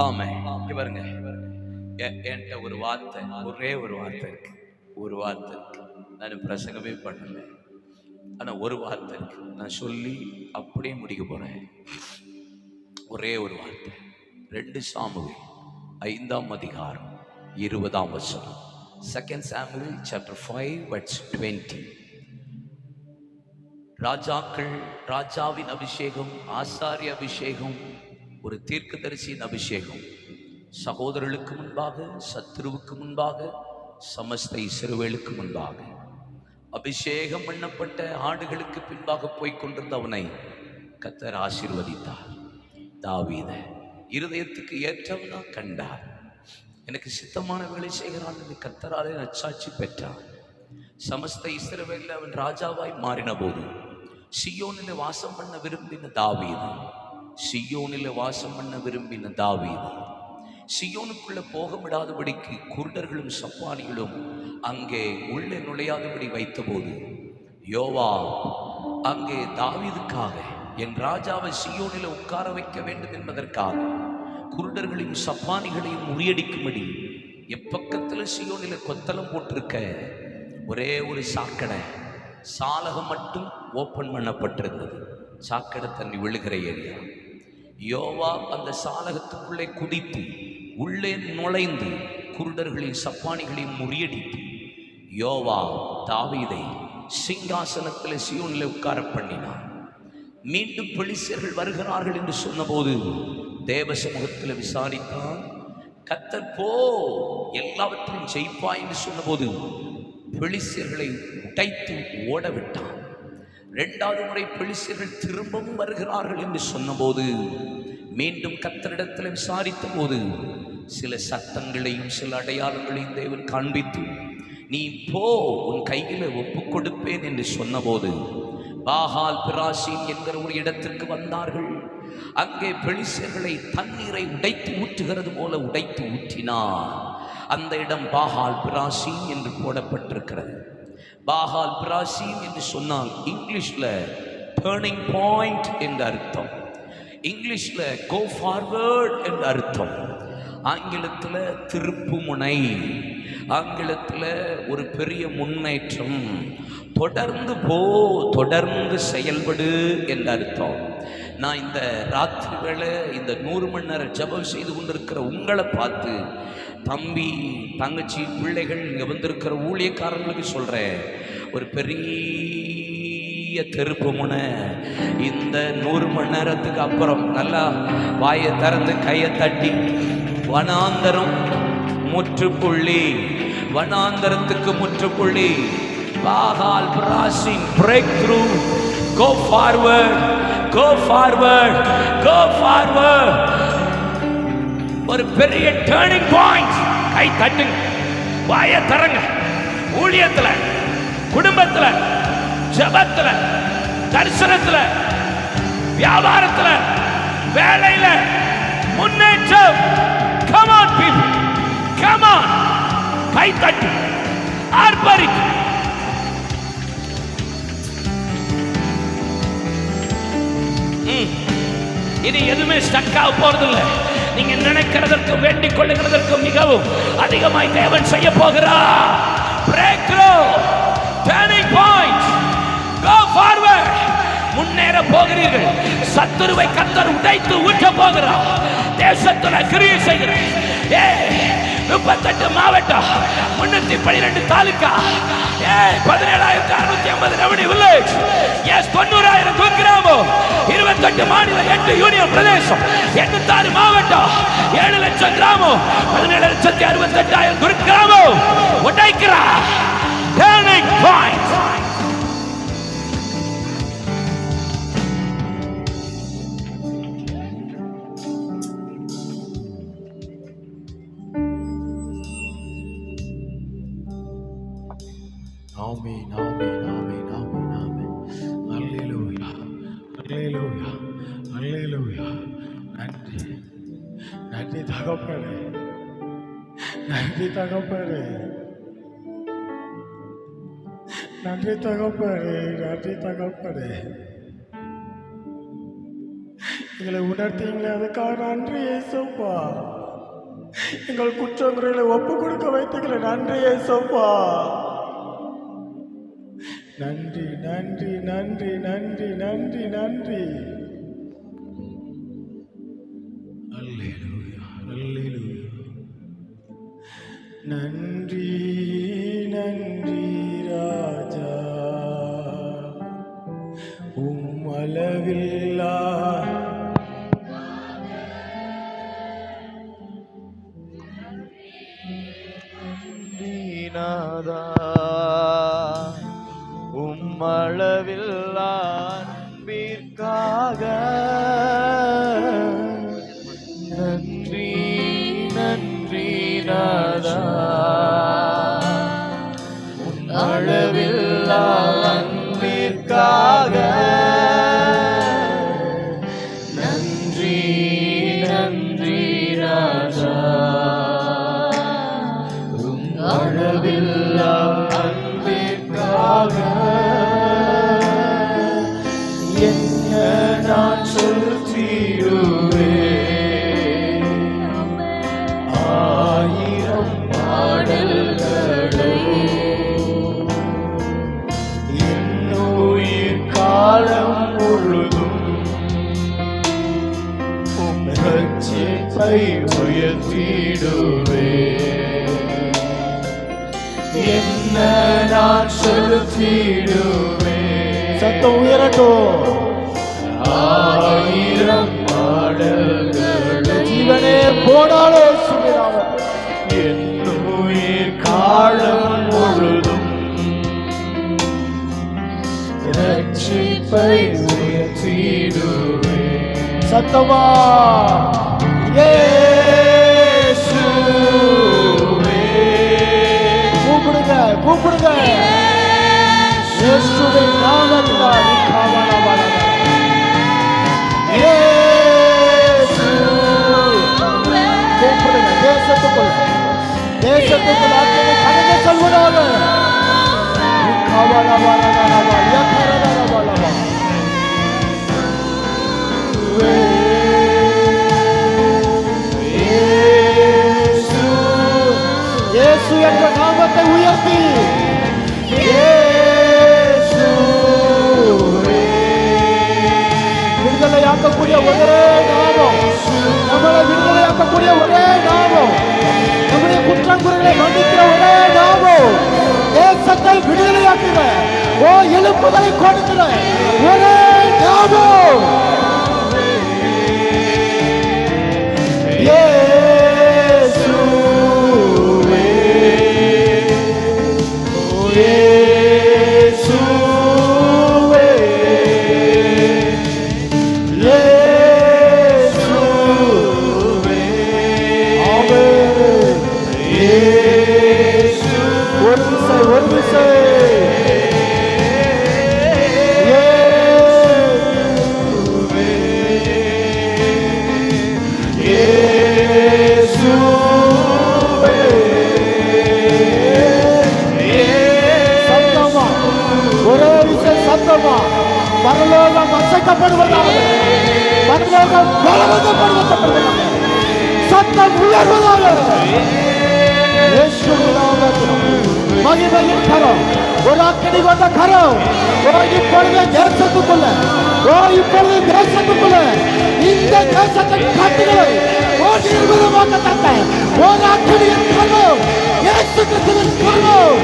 ஆமென். இங்க பாருங்க, என்கிட்ட ஒரு வார்த்தை, ஒரே ஒரு வார்த்தை இருக்கு. ஒரு வார்த்தை இருக்கு. நான் பிரசங்கமே பண்ணல, ஆனா ஒரு வார்த்தை இருக்கு. நான் சொல்லி அப்படியே முடிக்க போறேன். ஒரே ஒரு வார்த்தை. 2 சாமுவேல் 5ஆம் அதிகாரம் 20ஆம் வசனம். 2 Samuel chapter 5 verse 20. ராஜாவின் அபிஷேகம், ஆசாரிய அபிஷேகம், ஒரு தீர்க்கதரிசியின் அபிஷேகம். சகோதரர்களுக்கு முன்பாக, சத்துருவுக்கு முன்பாக, சமஸ்த இஸ்ரவேலுக்கு முன்பாக அபிஷேகம் பண்ணப்பட்ட ஆடுகளுக்கு பின்பாக போய்கொண்டிருந்த அவனை கர்த்தர் ஆசீர்வதித்தார். தாவீதை இருதயத்துக்கு ஏற்றவனா கண்டார். எனக்கு சித்தமான வேலை செய்கிறான் என்று கர்த்தராலே நற்சாட்சி பெற்றான். சமஸ்த இஸ்ரவேலில் அவன் ராஜாவாய் மாறின போது சியோனிலே வாசம் பண்ண விரும்பின தாவீது, சியோனிலே வாசம் பண்ண விரும்பின தாவீது சியோனுக்குள்ள போக விடாதபடிக்கு குருடர்களும் சப்பானிகளும் அங்கே உள்ளே நுழையாதபடி வைத்தபோது யோவாப் அங்கே தாவீதுக்காக, என் ராஜாவை சியோனில் உட்கார வைக்க வேண்டும் என்பதற்காக குருடர்களையும் சப்பானிகளையும் முறியடிக்கும்படி எப்பக்கத்தில் சியோனில் கொத்தளம் போட்டிருக்க ஒரே ஒரு சாக்கடை சாலகம் மட்டும் ஓப்பன் பண்ணப்பட்டிருந்தது. சாக்கடை தண்ணி விழுகிற ஏரியா. யோவாப் அந்த சாலகத்துக்குள்ளே குதித்து உள்ளே நுழைந்து குருடர்களையும் சப்பானிகளையும் முறியடித்து யோவாப் தாவீதை சிங்காசனத்தில் சியோனில் உட்கார பண்ணினார். மீண்டும் பெலிஸ்தர்கள் வருகிறார்கள் என்று சொன்னபோது தேவ சமூகத்தில் விசாரித்தான். கர்த்தர் போ, எல்லாவற்றையும் ஜெயிப்பாய் என்று சொன்னபோது பெலிஸ்தர்களை உடைத்து ஓடவிட்டான். இரண்டாவது முறை பெலிஸ்தர்கள் திரும்பவும் வருகிறார்கள் என்று சொன்னபோது மீண்டும் கர்த்தரிடத்தில் விசாரித்த போது சில சத்தங்களையும் சில அடையாளங்களையும் தேவன் காண்பித்து நீ போ, உன் கையில ஒப்பு கொடுப்பேன் என்று சொன்னபோது பாகால் பிராசீம் என்கிற ஒரு இடத்திற்கு வந்தார்கள். அங்கே பெலிஸ்தர்களை தண்ணீரை உடைத்து ஊற்றுகிறது போல உடைத்து ஊற்றினார். அந்த இடம் பாகால் பிராசீம் என்று போடப்பட்டிருக்கிறது. பாகால் பிராசீம் என்று சொன்னால் இங்கிலீஷ்ல டர்னிங் பாயிண்ட் என்று அர்த்தம், இங்கிலீஷ்ல கோ ஃபார்வர்ட் என்று அர்த்தம், ஆங்கிலத்தில் திருப்பு முனை, ஆங்கிலத்தில் ஒரு பெரிய முன்னேற்றம், தொடர்ந்து போ, தொடர்ந்து செயல்படு என்ற அர்த்தம். நான் இந்த ராத்திரி வேளை இந்த 100 மணி நேரம் ஜெபம் செய்து கொண்டிருக்கிற உங்களை பார்த்து, தம்பி தங்கச்சி பிள்ளைகள் இங்கே வந்திருக்கிற ஊழியக்காரங்களுக்கு சொல்கிறேன், ஒரு பெரிய திருப்பு முனை இந்த 100 மணி நேரத்துக்கு அப்புறம் நல்லா வாயை திறந்து கையை தட்டி வனாந்தரம் முற்றுப்புள்ளி, வனாந்தரத்துக்கு முற்றுப்புள்ளி. பாகால் பிராசீம் break through, go forward, go forward, go forward. ஒரு பெரிய டர்னிங் பாயிண்ட். கை தட்டுங்க, வாயை திறங்க. ஊழியத்துல, குடும்பத்துல, ஜெபத்துல, தரிசனத்துல, வியாபாரத்துல, வேலையில முன்னேற்றம். Come on people, come on. கை தட்டு, ஆர்ப்பரிக்கு. இனி எதுவுமே ஸ்டக் ஆக போறதில்லை. நீங்க நினைக்கிறதற்கும் வேண்டிக் கொள்ளுகிறதற்கும் மிகவும் அதிகமாய் தேவன் செய்ய போகிறார். break through, turning point, go forward. முன்னேற போகிறீர்கள். சத்துருவை கர்த்தர் உடைத்து ஊற்ற போகிறார். தேசத்துல கிரியை செய்கிறேன். 38 மாவட்டம், 312 தாலுகா, 17,650 ரெவன்யூ வில்லேஜ், 90,000 குக்கிராமம், 28 மாநில, 8 யூனியன் பிரதேசம், 86 மாவட்டம், 7 லட்சம் கிராமம், 17,68,000 குக்கிராமம் உடைக்கிறார். Turning point. ஆமென், ஆமென், ஆமென், ஆமென், ஆமென். அல்லேலூயா, அல்லேலூயா, அல்லேலூயா. நன்றி, நன்றி தகப்பனே, நன்றி தகப்பனே, நன்றி தகப்பனே, நன்றி தகப்பனே. எங்களை உணர்த்தீங்களே, அதுக்காக நன்றி இயேசுப்பா. எங்கள் குற்றங்குறைகளை ஒப்பு கொடுக்க வைத்தீங்களே, நன்றி இயேசுப்பா. நன்றி, நன்றி, நன்றி, நன்றி, நன்றி, நன்றி. அல்லேலூயா, அல்லேலூயா. நன்றி, நன்றி ராஜா, அளவில்லா நாதா, அளவில்லா அன்பிற்காக நன்றி, நன்றி நாதா, அளவில்லா அன்பிற்காக நன்றி, நன்றி நாதா, அளவில்லா அன்பிற்காக என்ன நான் செலுத்திடுவேன். 1000 பாடல்களோ என்னுயிர் காலம் முழுதும் உம் ரட்சிப்பை உயர்த்திடுவேன். என்ன நான் செலுத்திடுவேன். சத்தம் உயரட்டும். 1000 பாடல்கள் ஜீவனே போனாலே சுமிராம என்னுயிர் காலம் முழுதும் ரட்சி சத்தமா இயேசுவே. கூப்பிடுங்க கூப்பிடுங்க இயேசுவின் நாமத்தினால் இயேசு. கூப்பிடுங்க. தேசத்துக்குள் அத்தனை கடந்து செல்வதாக இயேசு என்ற நாமத்தை உயர்த்தி விடுதலையாக்கக்கூடிய ஒரே நாமம், நம்மளை விடுதலையாக்கக்கூடிய ஒரே நாமம், நம்முடைய குற்றங்குறைகளை மன்னிக்கிற ஒரே நாமம், தேசத்தை விடுதலையாக்குற ஓ எழுப்புதலை கொடுக்கிற ஒரே நாமம் இயேசுவே. இயேசுவே. இயேசுவே. ஆமென். இயேசு. ஒரு விசை பரலோகம் அசைக்கப்படுவதாக, பரலோகம் பலவந்தப்படுவதாக, சத்தம் உயர்வதாக. மகிமையின் கரம், ஒரு அக்கடி கொண்ட கரம் இப்பொழுது தேசத்துக்குள்ள இந்த தேசத்தின் கட்டுகளை நிர்மூலமாக்கத்தக்க ஒரு அக்கடியின் கரம், இயேசு கிறிஸ்துவின் கரம்.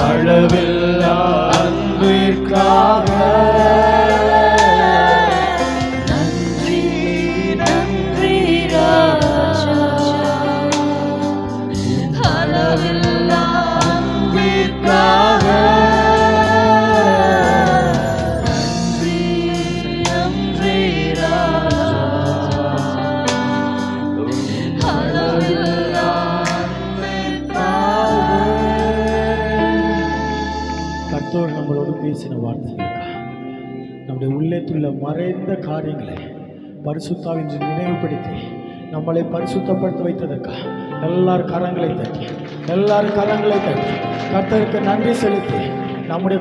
அளவில்லா அன்பிற்காக நன்றி நன்றி ராஜா. அளவில்லா அன்பிற்காக நன்றி நன்றி ராஜா. அளவில்லா கர்த்தர் நம்மளோடு பேசின வார்த்தைகளுக்காக, நம்முடைய உள்ளத்துள்ள மறைந்த காரியங்களை பரிசுத்தாவின் நினைவுபடுத்தி நம்மளை பரிசுத்தப்படுத்த வைத்ததற்காக எல்லாரும் கரங்களை தட்டி கர்த்தருக்கு நன்றி செலுத்தி நம்முடைய